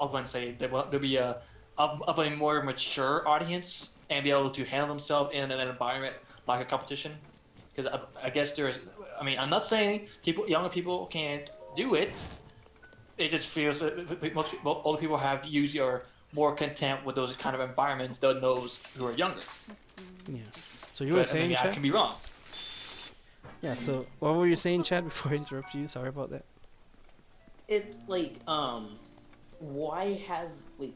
wouldn't say there'll be of a more mature audience and be able to handle themselves in an environment like a competition. Because I guess there's. I mean, I'm not saying younger people can't do it. It just feels that most people, older people have usually are more content with those kind of environments than those who are younger. Yeah. So you were But I saying, mean, I Chad? can be wrong. Yeah. So what were you saying, Chad? Before I interrupt you, sorry about that. It's like why have like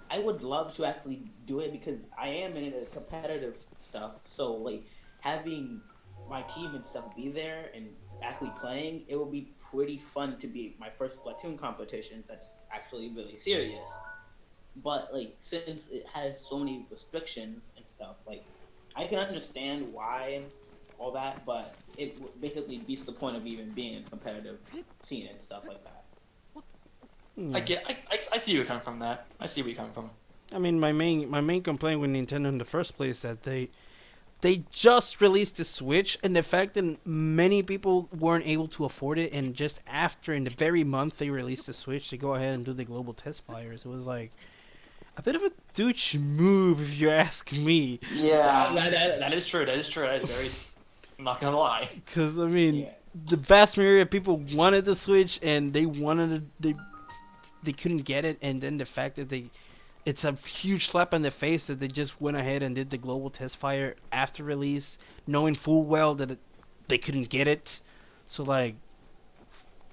I would love to actually do it because I am in a competitive stuff. So like having my team and stuff be there and actually playing, it would be pretty fun to be my first Splatoon competition that's actually really serious. But like since it has so many restrictions and stuff, like I can understand why and all that, but it basically beats the point of even being a competitive scene and stuff like that. Yeah. I see where you're coming from. That I see where you're coming from. I mean, my main complaint with Nintendo in the first place that they just released the Switch, and the fact that many people weren't able to afford it, and just after, in the very month they released the Switch, to go ahead and do the global test fires, it was like a bit of a douche move, if you ask me. yeah, That is true. That is true. That is very. I'm not gonna lie. Because I mean, Yeah. the vast majority of people wanted the Switch, and they couldn't get it, and then the fact that it's a huge slap in the face that they just went ahead and did the global test fire after release, knowing full well that they couldn't get it. So like,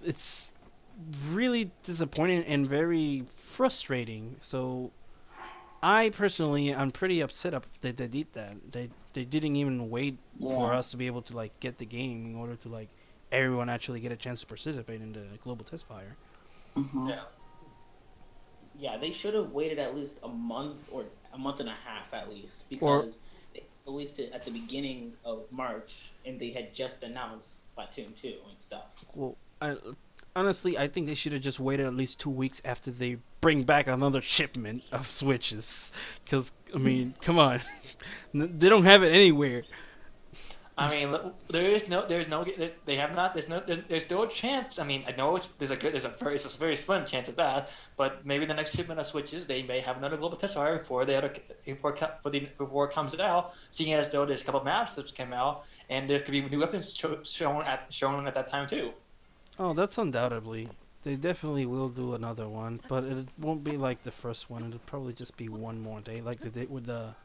it's really disappointing and very frustrating. So I personally, I'm pretty upset that they did that. They didn't even wait for yeah. us to be able to like get the game in order to like everyone actually get a chance to participate in the global test fire. Uh-huh. Yeah. Yeah, they should have waited at least a month or a month and a half at least Or because released it at the beginning of March, and they had just announced Splatoon 2 and stuff. Well, honestly, I think they should have just waited at least 2 weeks after they bring back another shipment of Switches. Because, I mean, come on. They don't have it anywhere. I mean, they have not. There's still a chance. I mean, I know it's a very slim chance of that, but maybe the next shipment of Switches, they may have another global test fire before it comes out. Seeing as though there's a couple of maps that came out, and there could be new weapons shown at that time too. Oh, that's undoubtedly. They definitely will do another one, but it won't be like the first one. It'll probably just be one more day, like they did with the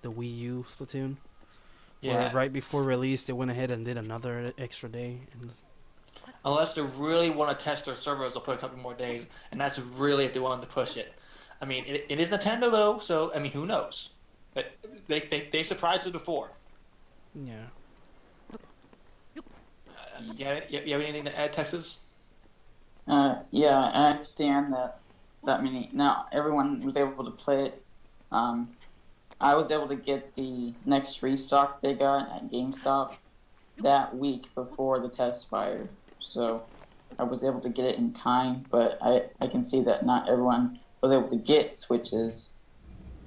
Wii U Splatoon. Yeah. Where right before release, they went ahead and did another extra day. And Unless they really want to test their servers, they'll put a couple more days, and that's really if they wanted to push it. I mean, it is Nintendo though, so I mean, who knows? But they surprised us before. yeah. You have anything to add, Texas? Yeah, I understand that many. Now everyone was able to play it. I was able to get the next restock they got at GameStop that week before the test fire, so I was able to get it in time. But I can see that not everyone was able to get Switches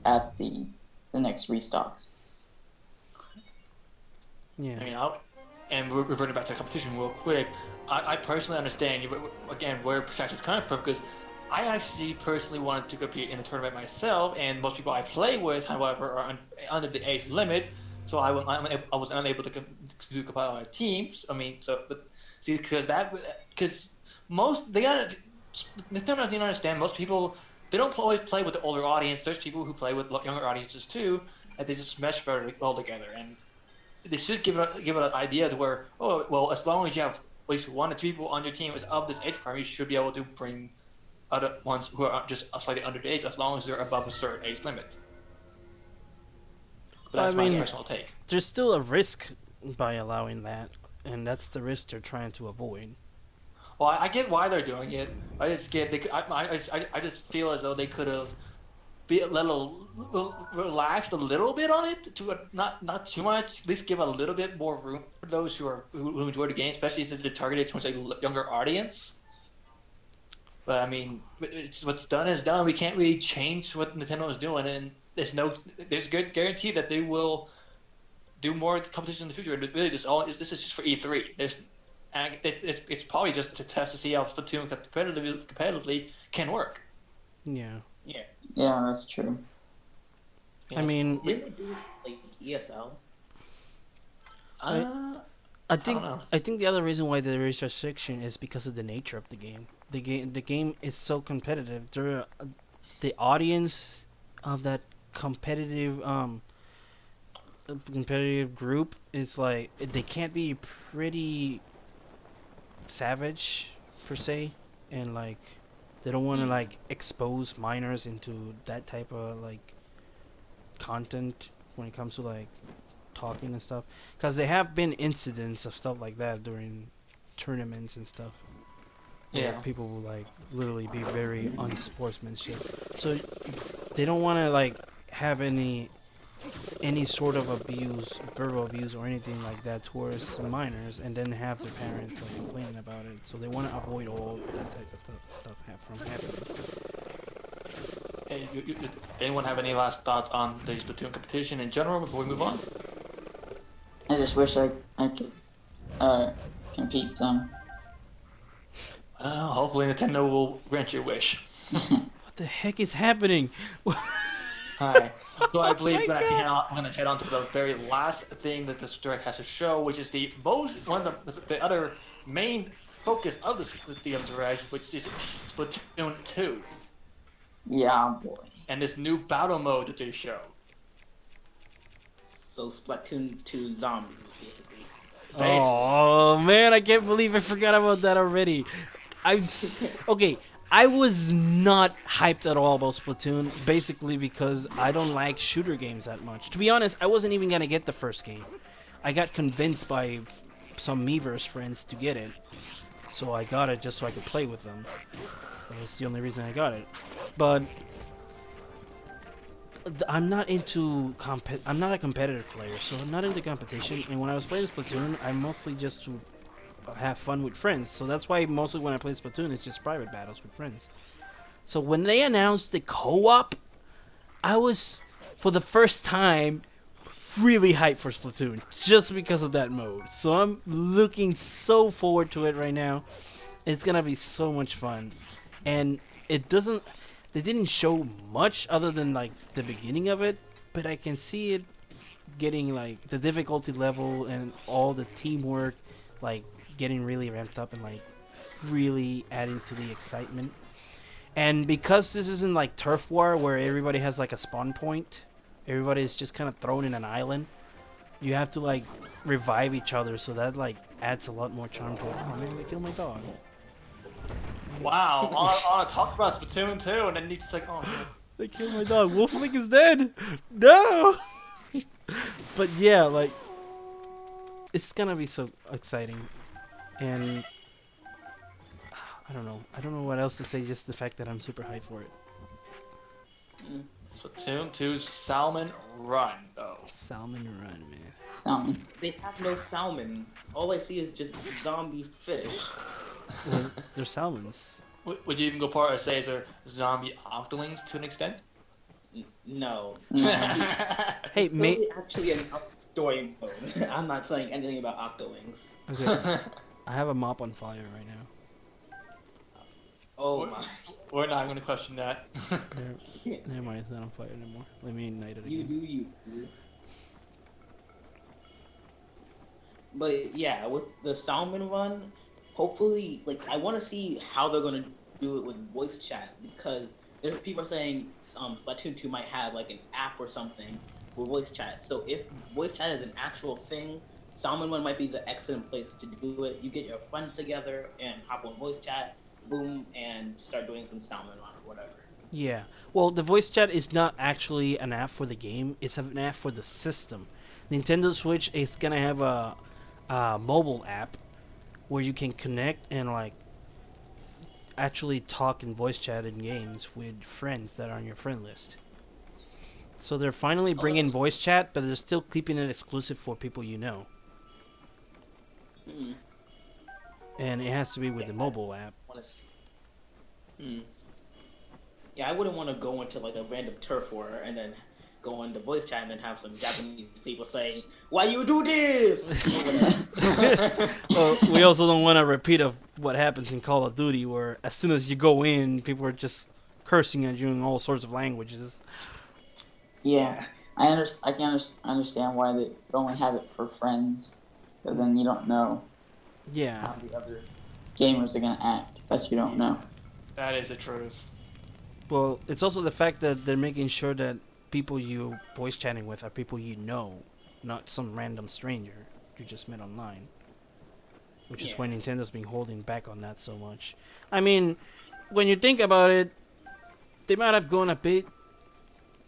at the next restocks. Yeah. I mean, and we're reverting back to competition real quick. I personally understand again where perception is coming from, because I actually personally wanted to compete in the tournament myself, and most people I play with, however, are under the age limit, so I was unable to compete on our teams. I mean, because most Nintendo didn't understand. Most people, they don't always play with the older audience. There's people who play with younger audiences too, and they just mesh very well together. And they should give it an idea to where, oh well, as long as you have at least 1 or 2 people on your team is of this age frame, you should be able to bring other ones who are just slightly under the age, as long as they're above a certain age limit. But that's my personal take. There's still a risk by allowing that, and that's the risk they're trying to avoid. Well, I get why they're doing it. I just feel as though they could have be a little relaxed a little bit on it, to not too much. At least give a little bit more room for those who enjoy the game, especially if they're targeted towards a younger audience. But I mean, it's what's done is done. We can't really change what Nintendo is doing, and there's good guarantee that they will do more competition in the future. Really, this is just for E3. It's probably just to test to see how Splatoon competitively can work. Yeah. Yeah, that's true. I mean, Didn't they do like EFL? I think the other reason why there is restriction is because of the nature of the game. The game is so competitive. The audience of that competitive group is like, they can't be pretty savage per se, and like they don't want to like expose minors into that type of like content when it comes to like talking and stuff, because there have been incidents of stuff like that during tournaments and stuff. Yeah. People will like literally be very unsportsmanship, so they don't want to like have any sort of abuse, verbal abuse or anything like that towards minors, and then have their parents like complaining about it. So they want to avoid all that type of stuff from happening. Hey, anyone have any last thoughts on the Splatoon competition in general before we move on? I just wish I could compete some. Hopefully Nintendo will grant your wish. What the heck is happening? Alright, so I believe we're going to head on to the very last thing that this direct has to show, which is the other main focus of the direct, which is Splatoon 2. Yeah, boy. And this new battle mode that they show. So Splatoon 2 zombies, basically. Oh man, I can't believe I forgot about that already. Okay. I was not hyped at all about Splatoon, basically because I don't like shooter games that much. To be honest, I wasn't even gonna get the first game. I got convinced by some Miiverse friends to get it, so I got it just so I could play with them. That's the only reason I got it. But I'm not into I'm not a competitive player, so I'm not into competition. And when I was playing Splatoon, I mostly just to have fun with friends. So that's why mostly when I play Splatoon, it's just private battles with friends. So when they announced the co-op, I was for the first time really hyped for Splatoon just because of that mode. So I'm looking so forward to it right now. It's gonna be so much fun, and it doesn't. They didn't show much other than like the beginning of it, but I can see it getting like the difficulty level and all the teamwork, like getting really ramped up and like really adding to the excitement. And because this isn't like turf war where everybody has like a spawn point, everybody is just kind of thrown in an island. You have to like revive each other, so that like adds a lot more charm to it. Oh man, they killed my dog. Wow, Anna talked about Splatoon too, and then he's like, oh no. They killed my dog. Wolflink is dead. No. But yeah, like it's gonna be so exciting, and I don't know. I don't know what else to say. Just the fact that I'm super hyped for it. Splatoon 2's Salmon Run, though. Salmon run, man. Salmon. They have no salmon. All I see is just zombie fish. Well, they're salmons. Would you even go far as say is there zombie octolings to an extent? No. Hey, Those mate. are actually an story mode. I'm not saying anything about octowings. Okay, I have a mop on fire right now. Oh What? my. We're not going to question that. Never mind, it's not on fire anymore. Let me ignite it You again. do you. But yeah, with the salmon run, hopefully, like I want to see how they're gonna do it with voice chat because there people are saying Splatoon 2 might have like an app or something for voice chat. So if voice chat is an actual thing, salmon run might be the excellent place to do it. You get your friends together and hop on voice chat, boom, and start doing some salmon run or whatever. Yeah. Well, the voice chat is not actually an app for the game. It's an app for the system. Nintendo Switch is gonna have a mobile app where you can connect and like actually talk and voice chat in games with friends that are on your friend list. So they're finally bringing voice chat, but they're still keeping it exclusive for people you know. Hmm. And it has to be with the mobile app. Hmm. Yeah, I wouldn't want to go into like a random turf war and then go into voice chat and then have some Japanese people saying, "Why you do this?" Or whatever. Well, we also don't want a repeat of what happens in Call of Duty, where as soon as you go in, people are just cursing at you in all sorts of languages. Yeah, I can understand why they only have it for friends, because then you don't know Yeah. how the other gamers are gonna act that you don't know. That is the truth. Well, it's also the fact that they're making sure that people you voice chatting with are people you know, not some random stranger you just met online. Which is why Nintendo's been holding back on that so much. I mean, when you think about it, they might have gone a bit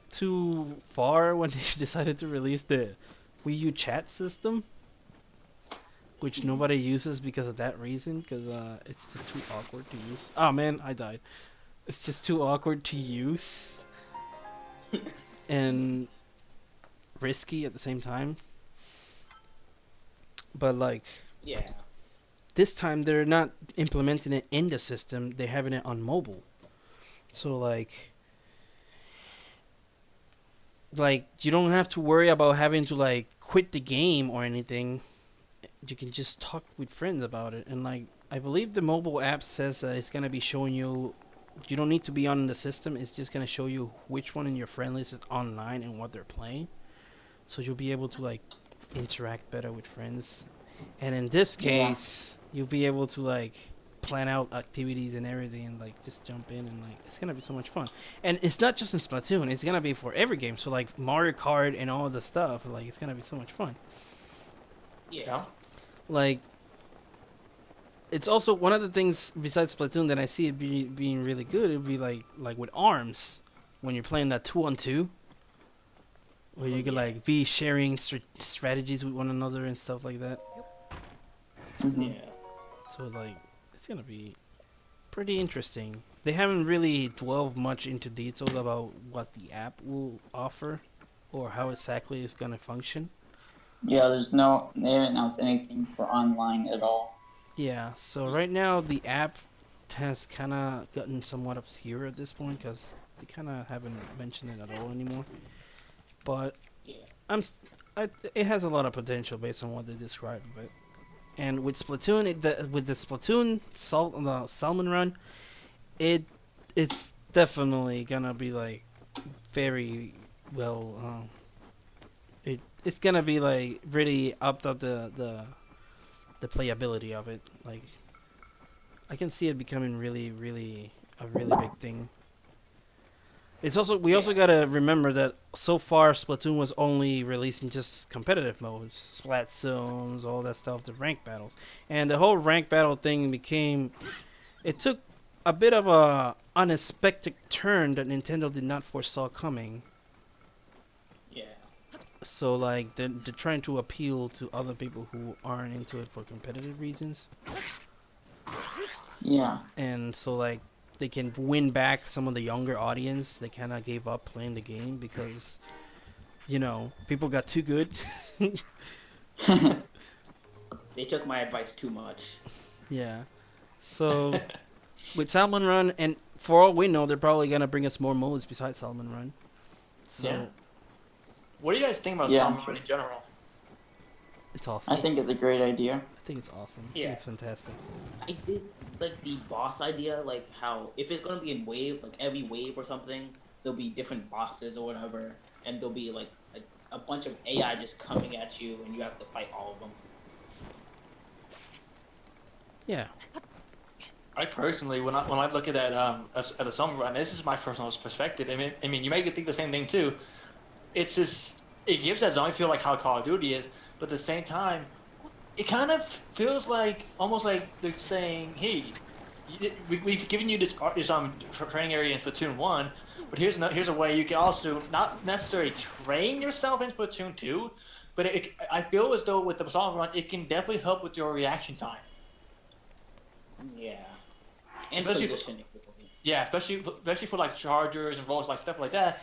too far when they decided to release the Wii U chat system, which nobody uses because of that reason, because it's just too awkward to use. Oh man, I died. It's just too awkward to use and risky at the same time. But like Yeah. this time they're not implementing it in the system, they're having it on mobile. So like you don't have to worry about having to like quit the game or anything. You can just talk with friends about it. And like I believe the mobile app says that it's gonna be showing you don't need to be on the system. It's just gonna show you which one in your friend list is online and what they're playing. So you'll be able to like interact better with friends. And in this case, you'll be able to like plan out activities and everything, and like just jump in, and like it's gonna be so much fun. And it's not just in Splatoon; it's gonna be for every game. So like Mario Kart and all the stuff, like it's gonna be so much fun. Yeah. Like it's also one of the things besides Splatoon that I see it being really good. It'd be like with arms when you're playing that 2-on-2, where you can like be sharing strategies with one another and stuff like that. Mm-hmm. Yeah. So like it's gonna be pretty interesting. they haven't really dwelled much into details about what the app will offer or how exactly it's gonna function. Yeah, they haven't announced anything for online at all. Yeah, so right now the app has kind of gotten somewhat obscure at this point because they kind of haven't mentioned it at all anymore. But Yeah. I'm, it has a lot of potential based on what they described of it. And with Splatoon, with the Splatoon the Salmon Run, it it's definitely gonna be like very well. It's gonna be like really upped up the playability of it. Like I can see it becoming really a really big thing. It's also we also Yeah. gotta remember that so far Splatoon was only releasing just competitive modes, splat zones, all that stuff, the rank battles, and the whole rank battle thing became. It took a bit of a unexpected turn that Nintendo did not foresaw coming. Yeah. So like they're trying to appeal to other people who aren't into it for competitive reasons, Yeah. and so like they can win back some of the younger audience that kind of gave up playing the game because people got too good. They took my advice too much. Yeah. So with Salmon Run, and for all we know, they're probably gonna bring us more modes besides Salmon Run. So Yeah. What do you guys think about Yeah, I'm Salmon Run sure. in general? it's I awesome. think it's a great idea. I think it's awesome. I think Yeah. it's fantastic. I did like the boss idea, like how if it's gonna be in waves, like every wave or something, there'll be different bosses or whatever, and there'll be like a bunch of AI just coming at you, and you have to fight all of them. Yeah. I personally, when I look at that at a Salmon Run, this is my personal perspective. I mean, you may think the same thing too. It's just it gives that zombie feel like how Call of Duty is, but at the same time, it kind of feels like almost like they're saying, "Hey, we've given you this training area in Splatoon 1, but here's a way you can also not necessarily train yourself in Splatoon 2, but I feel as though with the Salmon Run, it can definitely help with your reaction time, Yeah, and especially positioning. yeah, especially for like chargers and rolls like stuff like that,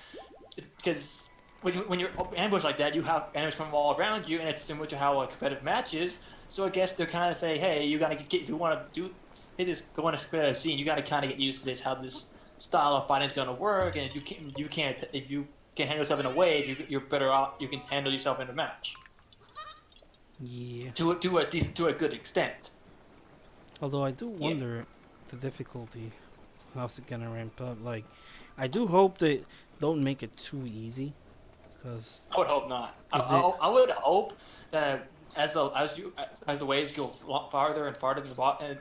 because when you're ambushed like that, you have enemies coming all around you, and it's similar to how a competitive match is. So I guess they're kind of say, hey, you gotta get if you want to do hit this go on a competitive scene, you gotta kind of get used to this how this style of fighting is gonna work, and you can't if you can handle yourself in a wave, you're better off. You can handle yourself in a match Yeah. to a good extent. Although I do Yeah, wonder the difficulty. How's it gonna ramp up? Like, I do hope they don't make it too easy, because I would hope not. if they, I would hope that as the waves go farther and farther to the bottom,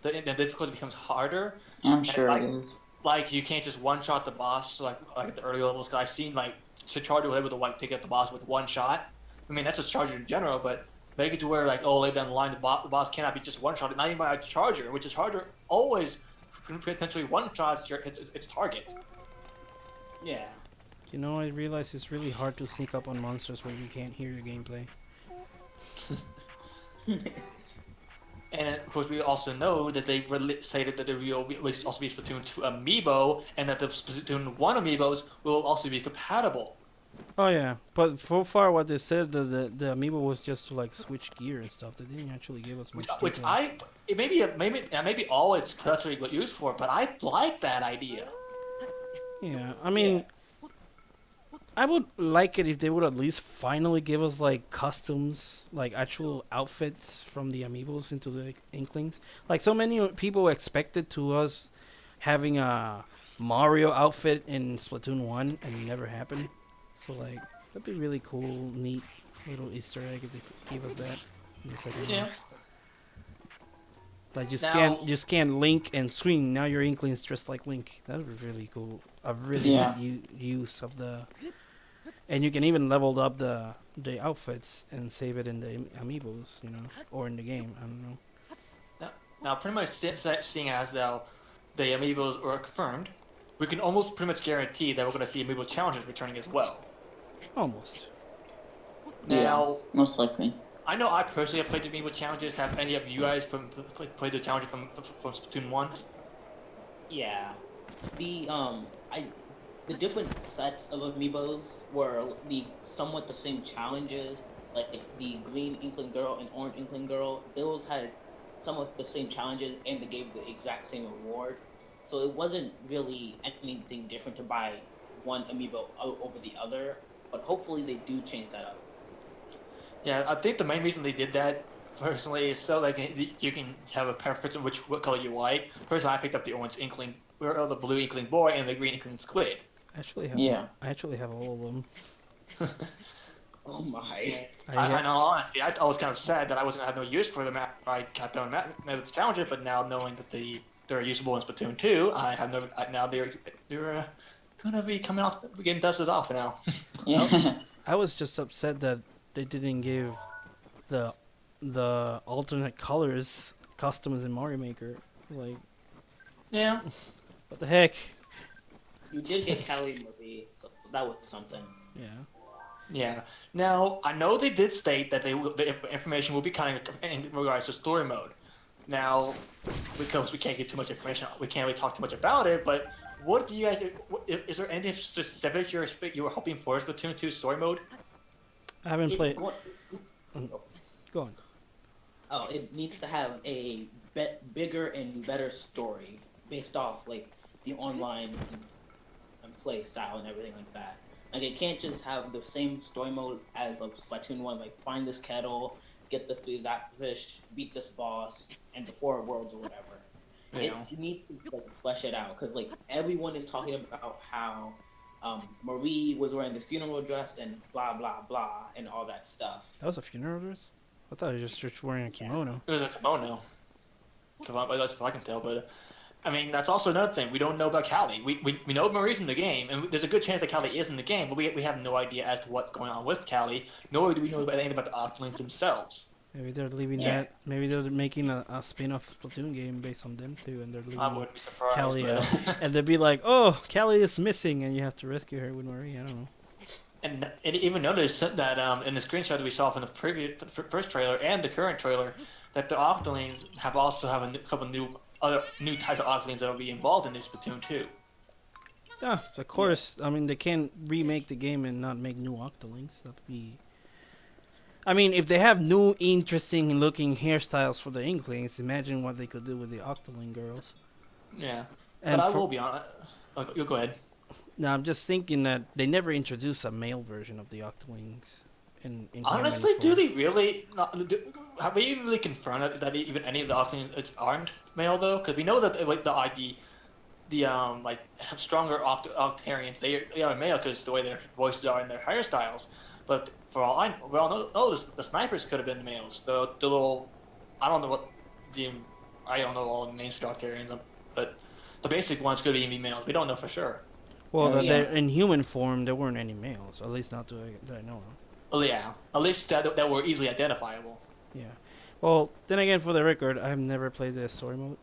the difficulty becomes harder. I'm And sure it is. like you can't just one shot the boss like at the early levels. Cause I've seen like to Charger was able to like take out the boss with one shot. I mean that's just Charger in general, but make it to where like later down the line the boss cannot be just one shot, not even by a Charger, which is Charger always potentially one shots its target. yeah, I realize it's really hard to sneak up on monsters where you can't hear your gameplay. And of course, we also know that they stated that there will also be Splatoon 2 amiibo, and that the Splatoon 1 amiibos will also be compatible. Oh yeah, but so far what they said the amiibo was just to like switch gear and stuff. They didn't actually give us much Which detail. it may be all it's actually used for, but I like that idea. Yeah, I mean, I would like it if they would at least finally give us like customs, like actual outfits from the amiibos into the Inklings. Like so many people expected to us having a Mario outfit in Splatoon 1 and it never happened. So like that'd be really cool, neat little Easter egg if they gave us that in the second one. Yeah. Like Now, you scan Link and screen. Now your Inkling's dressed like Link. That would be really cool. A really Yeah. neat use of the. And you can even level up the outfits and save it in the amiibos, or in the game. I don't know. now, pretty much seeing as though the amiibos are confirmed, we can almost pretty much guarantee that we're going to see amiibo challenges returning as well. Almost. Yeah, Now, most likely. I know I personally have played the amiibo challenges. Have any of you guys played the challenges from Splatoon 1? Yeah. The I the different sets of amiibos were somewhat the same challenges. Like the green inkling girl and orange inkling girl, those had some of the same challenges and they gave the exact same reward. So it wasn't really anything different to buy one amiibo over the other. But hopefully they do change that up. Yeah, I think the main reason they did that personally is so like you can have a preference of what color you like. Personally, I picked up the orange inkling, or the blue inkling boy, and the green inkling squid. Yeah. I actually have all of them. Oh my. I know honestly, I was kind of sad that I wasn't have no use for them after I got done with the challenger, but now knowing that they're usable in Splatoon 2, I have no now they're gonna be coming off getting dusted off now. Yeah. I was just upset that they didn't give the the alternate colors customs in Mario Maker. Like, Yeah. what the heck? You did get Cali Marie, so that was something. Yeah. Yeah. Now I know they did state that the information will be coming in regards to story mode. Now, because we can't get too much information, we can't really talk too much about it. But what do you guys? Is there anything specific you were hoping for Splatoon 2 story mode? I haven't It's played. going. Go on. Oh, it needs to have a bigger and better story based off like the online and play style and everything like that. Like it can't just have the same story mode as of Splatoon 1, like find this kettle, get this three zapfish, beat this boss, and the four worlds or whatever. You It know. needs to like flesh it out because like everyone is talking about how Marie was wearing the funeral dress and blah blah blah and all that stuff. That was a funeral dress? I thought he was just wearing a Yeah. kimono. It was a kimono. So that's what I can tell, but I mean that's also another thing. We don't know about Callie. We know Marie's in the game, and there's a good chance that Callie is in the game, but we have no idea as to what's going on with Callie, nor do we know anything about the Octolings themselves. Maybe they're leaving Yeah. that. Maybe they're making a spin-off Splatoon game based on them too, and they're I leaving wouldn't be surprised. Callie out. But And they'd be like, "Oh, Callie is missing, and you have to rescue her with Marie." I don't know. and even notice that in the screenshot that we saw from the first trailer and the current trailer, that the Octolings have a couple new types of Octolings that will be involved in this Splatoon 2. Yeah, of course. I mean, they can't remake the game and not make new Octolings. That'd be. I mean, if they have new, interesting looking hairstyles for the Inklings, imagine what they could do with the Octoling girls. Yeah, And but I for, will be honest. You go ahead. now, I'm just thinking that they never introduced a male version of the Octolings in Honestly, human do form. they really? Have we really confirmed that even any of the Octolings aren't male though? Because we know that like the like stronger Octarians they are male because the way their voices are and their hairstyles. But for all I we all know, the snipers could have been males. The little I don't know what the I don't know all the names for Octarians, but the basic ones could be males. We don't know for sure. Well, Oh, that yeah. they're in human form, there weren't any males, at least not that I know of. Well, yeah, at least that were easily identifiable. Yeah. Well, then again, for the record, I've never played the story mode.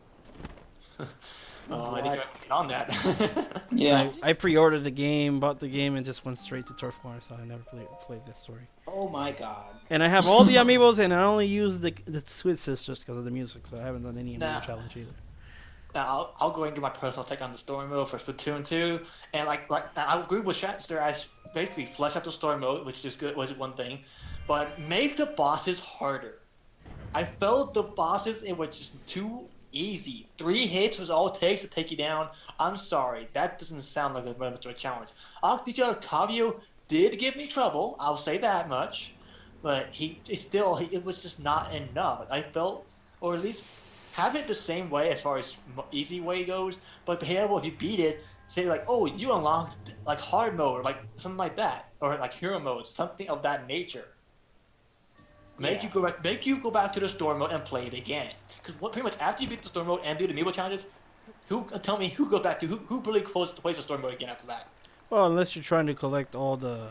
I think you're on that. Yeah. I pre-ordered the game, bought the game, and just went straight to Turf War, so I never played that story. Oh my god. And I have all the amiibos, and I only use the Squid Sisters because of the music, so I haven't done any amiibo Nah. challenge either. Now, I'll go ahead and give my personal take on the story mode for Splatoon 2. And like I agree with Shadster as basically flesh out the story mode, which is good, was one thing, but make the bosses harder. I felt the bosses it was just too easy. 3 hits was all it takes to take you down. I'm sorry, that doesn't sound like a much of a challenge. DJ Octavio did give me trouble. I'll say that much, but it was just not enough. I felt, or at least have it the same way as far as easy way goes, but be able if you beat it, say like, oh, you unlocked like hard mode or like something like that, or like hero mode, something of that nature. Make you go back to the story mode and play it again. Because pretty much after you beat the story mode and do the amiibo challenges, tell me who goes back to who really plays the story mode again after that? Well, unless you're trying to collect all the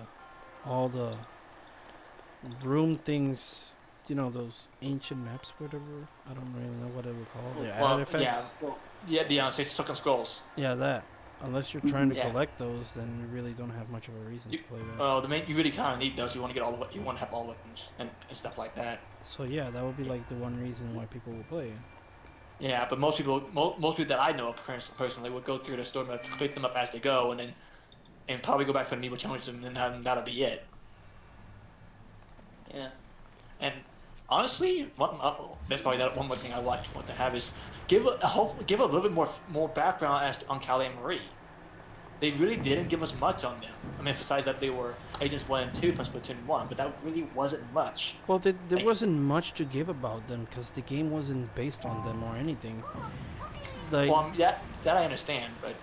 room things, those ancient maps, whatever. I don't really know what they would call the artifacts. The 6 second scrolls. Yeah, that. Unless you're trying to Yeah. collect those, then you really don't have much of a reason to play that. You really kind of need those. You want to get you want to have all weapons and stuff like that. So yeah, that would be like the one reason why people will play it. Yeah, but most people that I know personally would go through the story mode, pick them up as they go, and probably go back for the amiibo challenge, and then that'll be it. Yeah. And honestly, that's probably one more thing I want to have is give give a little bit more background as to, on Callie and Marie. They really didn't give us much on them. I mean, besides that they were Agents 1 and 2 from Splatoon 1, but that really wasn't much. Well, there Like, wasn't much to give about them because the game wasn't based on them or anything. Like, well, that I understand, but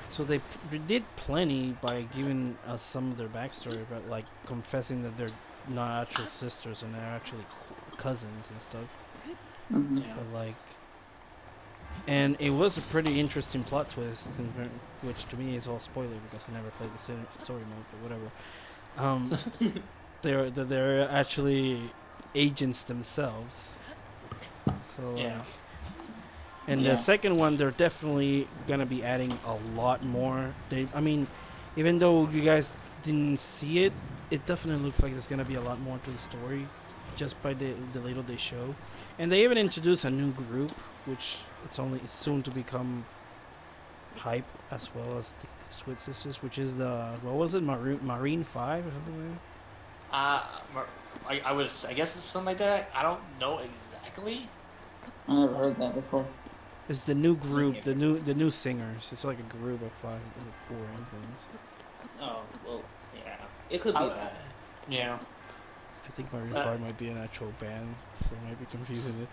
so they did plenty by giving us some of their backstory, but like confessing that they're not actual sisters and they're actually cousins and stuff. Mm-hmm. yeah. But like, and it was a pretty interesting plot twist, which to me is all spoiler because I never played the story mode, but whatever. They're actually agents themselves. So like, Yeah. and Yeah. the second one, they're definitely gonna be adding a lot more. I mean, even though you guys didn't see it, it definitely looks like there's gonna be a lot more to the story, just by the little they show. And they even introduced a new group, which it's soon to become hype, as well as the Squid Sisters, which is the what was it, Marine 5 or something like that. I guess it's something like that. I don't know exactly. I never heard that before. It's the new group, the new singers. It's like a group of four things. Oh well, yeah. It could be that. Yeah. I think Maroon 5 might be an actual band, so I might be confusing it.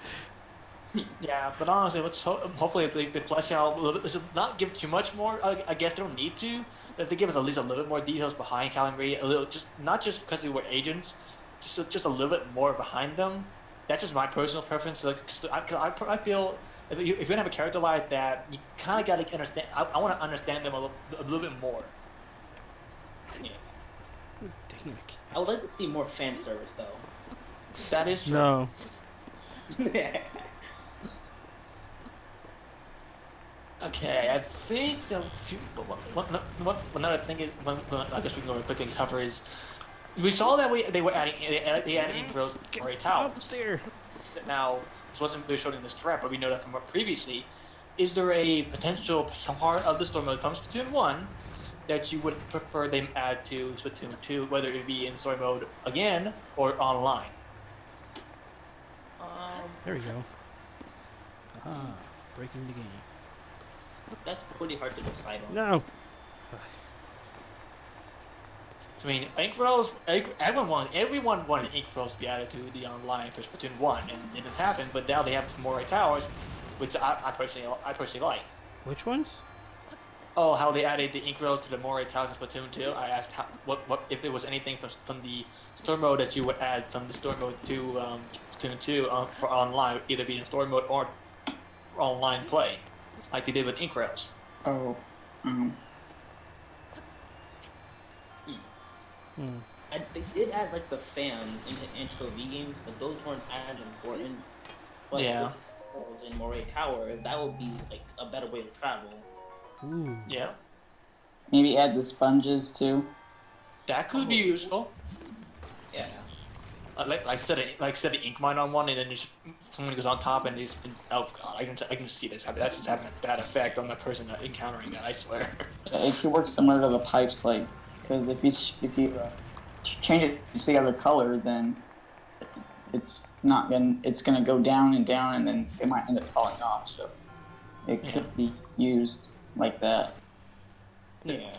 Yeah, but honestly, hopefully they flesh out a little bit. Not give too much more. I guess they don't need to. If they give us at least a little bit more details behind Cal and Marie, a little, just not just because they were agents, just a little bit more behind them. That's just my personal preference. Like, I feel if you're gonna have a character like that, you kind of gotta understand. I want to understand them a little bit more. Yeah. Dang it. I would like to see more fan service though. That is true. No. Okay, I think another thing is, I guess we can go quickly cover is we saw that they added ink rows for a towers. There. Now this wasn't really shown in this threat, but we know that from previously. Is there a potential part of the story mode from Splatoon 1 that you would prefer them add to Splatoon 2, whether it be in story mode again or online? There we go. Breaking the game. That's pretty hard to decide on. No. I mean, ink rolls. Everyone wanted ink rolls to be added to the online for Splatoon 1, and it didn't happen. But now they have Moray Towers, which I personally like. Which ones? Oh, how they added the ink rolls to the Moray Towers in Splatoon 2. I asked what if there was anything from the story mode that you would add from the story mode to Splatoon 2 for online, either be in story mode or online play, like they did with ink rails. Oh. They did add like the fans into V games, but those weren't as important. But Yeah. in Moray Towers, that would be like a better way to travel. Ooh. Yeah, Maybe add the sponges too. that could be useful. Yeah. Like set the ink mine on one, and then someone goes on top, and oh god, I can see this. That's just having a bad effect on the person encountering that. I swear. It could work similar to the pipes, like, because if you change it to the other color, then it's gonna go down, and then it might end up falling off. So it could be used like that. Yeah.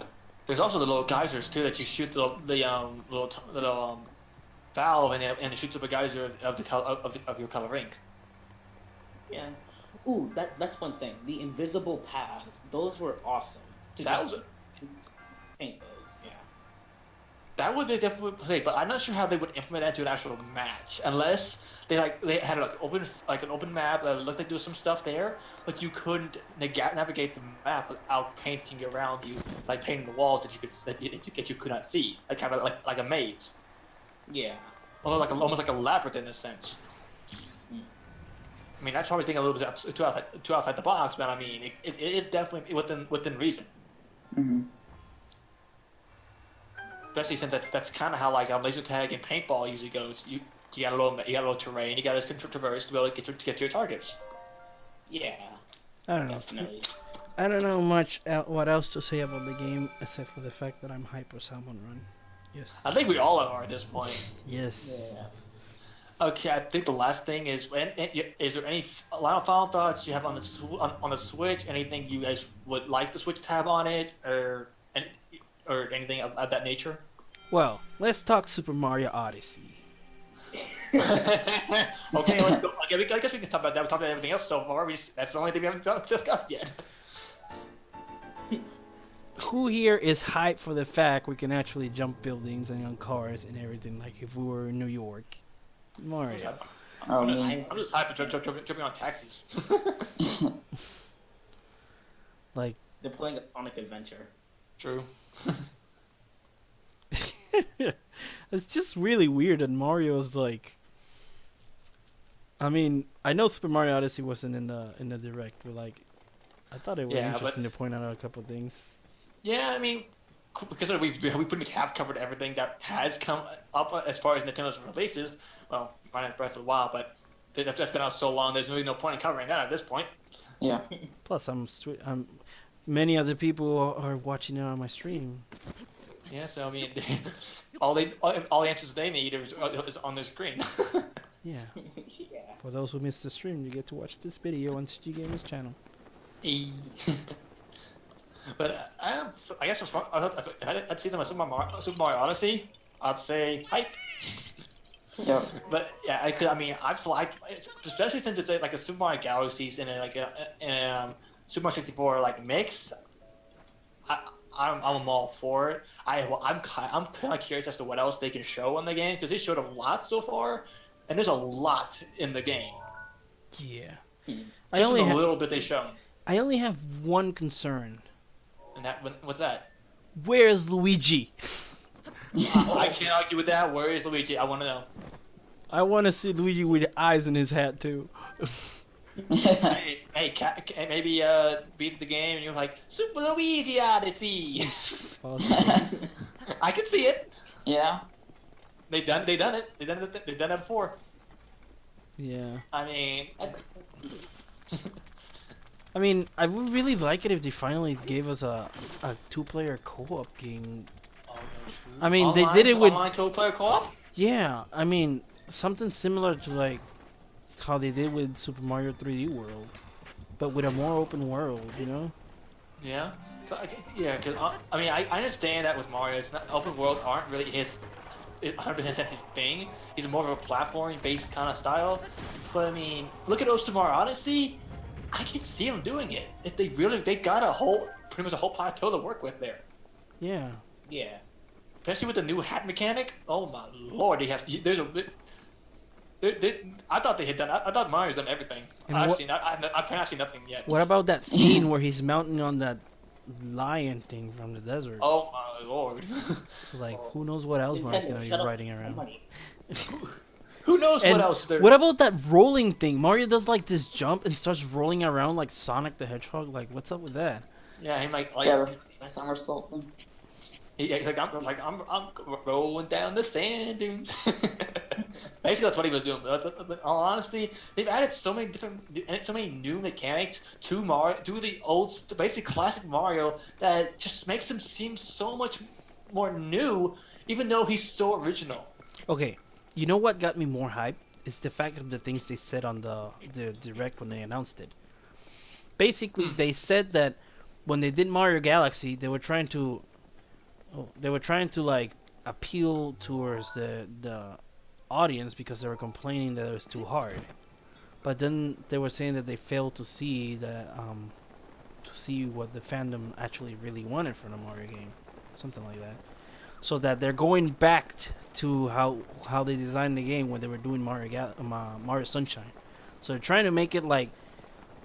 There's also the little geysers too that you shoot the little valve, and it shoots up a geyser of the color of your color ink. Yeah. Ooh, that's one thing. The invisible path. Those were awesome. That was paint those. Yeah. That would be definitely play, but I'm not sure how they would implement that to an actual match, unless they had an open map that looked like there was some stuff there, but you couldn't navigate the map without painting around you, like painting the walls that you could not see, like kind of like a maze, Yeah. almost like a labyrinth in a sense. I mean, that's probably thinking a little bit too outside the box, but I mean, it is definitely within reason. Mm-hmm. Especially since that's kind of how like laser tag and paintball usually goes. You got a little terrain, you got to traverse to be able to get to your targets. Yeah, I don't know. definitely. I don't know much what else to say about the game except for the fact that I'm hype for Salmon Run. Yes. I think we all are at this point. Yes. Yeah. Okay, I think the last thing is, is there any final thoughts you have on the on the Switch? Anything you guys would like the Switch tab on it, or anything of that nature? Well, let's talk Super Mario Odyssey. Okay, let's go. Okay, I guess we can talk about that. We talked about everything else so far. That's the only thing we haven't discussed yet. Who here is hyped for the fact we can actually jump buildings and on cars and everything like if we were in New York? Mario. Oh, me. I'm just hyped to jumping on taxis. Like, They're playing a Sonic Adventure. True. it's just really weird that Mario's like. I mean, I know Super Mario Odyssey wasn't in the direct, but like, I thought it was Yeah, interesting to point out a couple of things. Yeah, I mean, because we pretty much have covered everything that has come up as far as Nintendo's releases. Well, minus Breath of the Wild, but that's been out so long. There's really no point in covering that at this point. Yeah. Plus, many other people are watching it on my stream. Yeah, so I mean, all the answers they need is on their screen. Yeah. Yeah. For those who missed the stream, you get to watch this video on ZGgamer's channel. But I guess if I'd see them as Super Mario Odyssey, I'd say hype. Yep. But yeah, I mean, I've liked, especially since it's like a Super Mario Galaxies and like a Super Mario 64 like mix. I'm all for it. I'm kind of curious as to what else they can show in the game because they showed a lot so far, and there's a lot in the game. Yeah. Just a little bit they shown. I only have one concern. And what's that? Where's Luigi? I can't argue with that. Where is Luigi? I want to know. I want to see Luigi with eyes in his hat too. Hey, maybe beat the game and you're like Super Luigi Odyssey. I can see it. Yeah. They done it. They done it before. Yeah. I mean, I would really like it if they finally gave us a two-player co-op game. I mean, online, they did it with online two-player co-op. yeah. I mean, something similar to like how they did with Super Mario 3D World, but with a more open world, you know? Yeah. Yeah, because I mean, I understand that with Mario, it's not open world aren't really his 100% his thing. He's more of a platforming-based kind of style. But I mean, look at Super Mario Odyssey. I can see them doing it if they got pretty much a whole plateau to work with there. Yeah. Yeah. Especially with the new hat mechanic. Oh my lord, there's a bit. I thought they had done. I thought Mario's done everything. And I've seen nothing yet. What about that scene where he's mounting on that lion thing from the desert? Oh my lord. So like, who knows what else Mario's gonna be Shut up. riding around? Who knows And what else there? what about that rolling thing? Mario does like this jump and he starts rolling around like Sonic the Hedgehog. Like, what's up with that? Yeah, he might Yeah, the somersault thing. He's like I'm rolling down the sand dunes. Basically, that's what he was doing. But in all honesty, they've added so many new mechanics to Mario, to the old, basically classic Mario, that just makes him seem so much more new, even though he's so original. Okay, you know what got me more hype is the fact of the things they said on the direct when they announced it. Basically, they said that when they did Mario Galaxy, they were trying to like appeal towards the audience because they were complaining that it was too hard. But then they were saying that they failed to see what the fandom actually really wanted from the Mario game, something like that. So that they're going back to how they designed the game when they were doing Mario Sunshine. So they're trying to make it like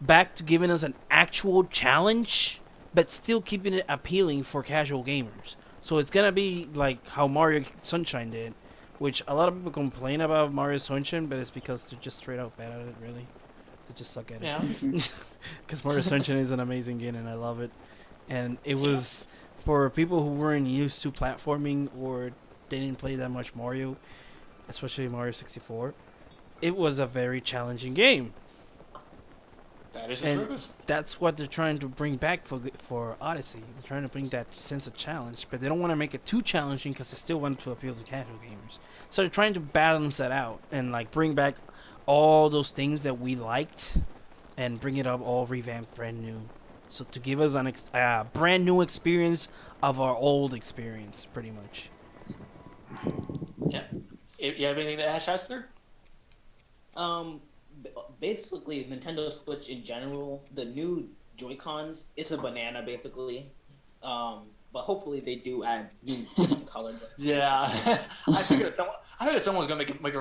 back to giving us an actual challenge, but still keeping it appealing for casual gamers. So it's gonna be like how Mario Sunshine did, which a lot of people complain about Mario Sunshine, but it's because they're just straight out bad at it, really. They just suck at Yeah. it. Because Mario Sunshine is an amazing game and I love it. And it was, for people who weren't used to platforming or they didn't play that much Mario, especially Mario 64, it was a very challenging game. That is the And truth. that's what they're trying to bring back for Odyssey. They're trying to bring that sense of challenge, but they don't want to make it too challenging because they still want to appeal to casual gamers. So they're trying to balance that out and like bring back all those things that we liked and bring it up all revamped, brand new. So to give us a brand new experience of our old experience, pretty much. Yeah. You have anything to add, Shadster? Um, Basically, Nintendo Switch in general, the new Joy Cons, it's a banana basically. But hopefully they do add new different color. Yeah, I figured someone was gonna make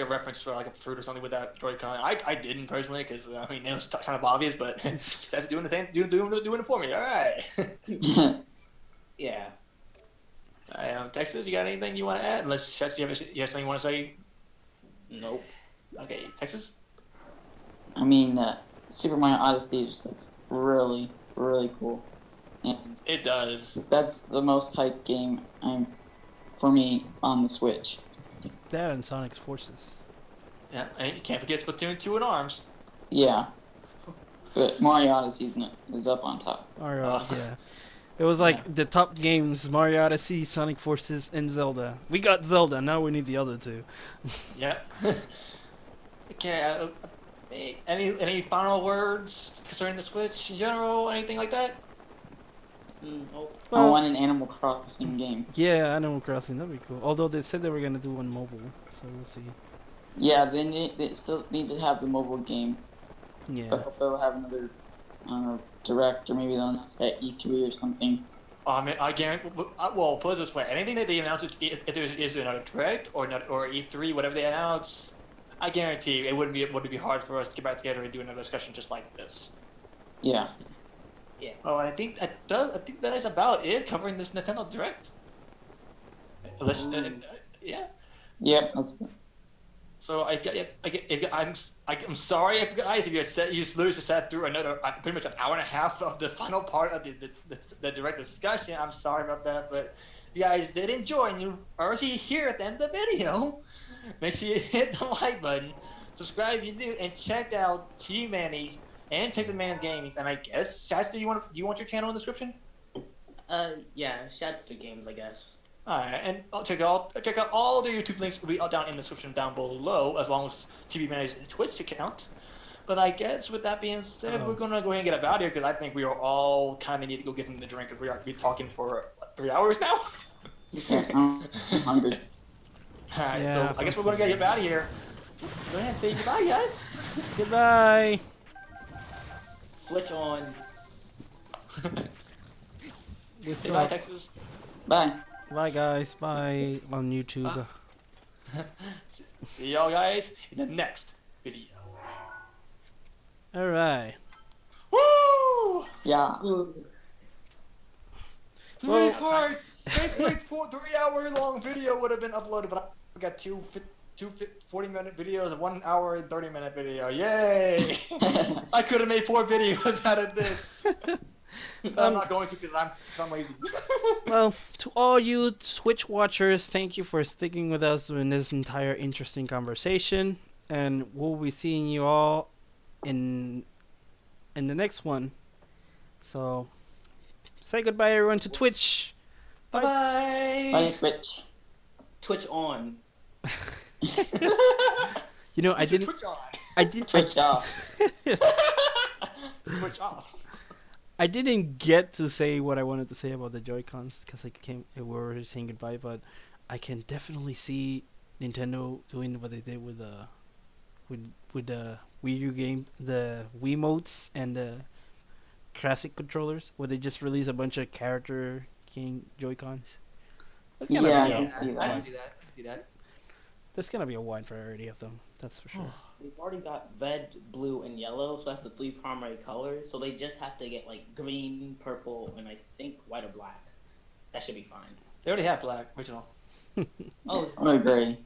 a reference to like a fruit or something with that Joy-Con. I didn't personally because I mean it was kind of obvious, but that's doing the same, doing it for me. All right. Yeah. Texas, you got anything you want to add? Unless Chess, you have something you want to say? Nope. Okay, Texas. I mean, Super Mario Odyssey just looks really, really cool. And It does. that's the most hyped game for me on the Switch. That and Sonic's Forces. Yeah, and you can't forget Splatoon 2 in ARMS. Yeah. But Mario Odyssey is up on top. Mario, yeah. It was like the top games: Mario Odyssey, Sonic Forces, and Zelda. We got Zelda. Now we need the other two. Yeah. Okay. Any final words concerning the Switch in general? Anything like that? Nope. I want an Animal Crossing game. Yeah, Animal Crossing. That'd be cool. Although they said they were gonna do one mobile, so we'll see. Yeah, they still need to have the mobile game. Yeah. But hopefully they'll have another, I don't know, direct, or maybe they'll announce at E3 or something. I mean, I guarantee. Well, put it this way: anything that they announce, if there is another direct or E3, whatever they announce, I guarantee it wouldn't be hard for us to get back together and do another discussion just like this. Yeah. Yeah. Oh, I think that is about it covering this Nintendo Direct. Unless, yeah. Yep, that's it. So I'm sorry guys if you literally sat through another pretty much an hour and a half of the final part of the direct discussion. I'm sorry about that, but if you guys did enjoy and you are already here at the end of the video, make sure you hit the like button, subscribe if you do, and check out Team Manny's and TexasManGaming. And I guess Shadster, do you want your channel in the description? Yeah, Shadster Games, I guess. Alright, and check out all the YouTube links will be all down in the description down below, as long as TV Manny's Twitch account. But I guess with that being said, we're gonna go ahead and get about here because I think we are all kind of need to go get something to drink because we are talking for what, 3 hours now. I'm hungry. Alright, Yeah, so I guess we're gonna get out of here. Go ahead and say goodbye, guys. Goodbye. Switch on. Goodbye, Texas. Bye. Bye, guys. Bye on YouTube. See y'all guys in the next video. All right. Woo! Yeah. Three parts. Basically, 3 hour long video would have been uploaded, but I got two 40-minute videos, 1 hour and 30-minute video. Yay! I could have made 4 videos out of this. But I'm not going to because I'm lazy. Well, to all you Twitch watchers, thank you for sticking with us in this entire interesting conversation, and we'll be seeing you all in the next one. So, say goodbye, everyone, to Twitch. Bye bye. Bye, Twitch. Twitch on. You know, I didn't. Twitch on. I didn't. Twitch off. Switch off. I didn't get to say what I wanted to say about the Joy-Cons because we were already saying goodbye, but I can definitely see Nintendo doing what they did with the Wii U game, the Wiimotes and the classic controllers, where they just release a bunch of character King Joy-Cons. That's gonna Yeah, be I a can see I that. can see that. There's gonna be a wide variety of them. That's for sure. They've already got red, blue, and yellow, so that's the 3 primary colors. So they just have to get like green, purple, and I think white or black. That should be fine. They already have black original. Oh, I agree.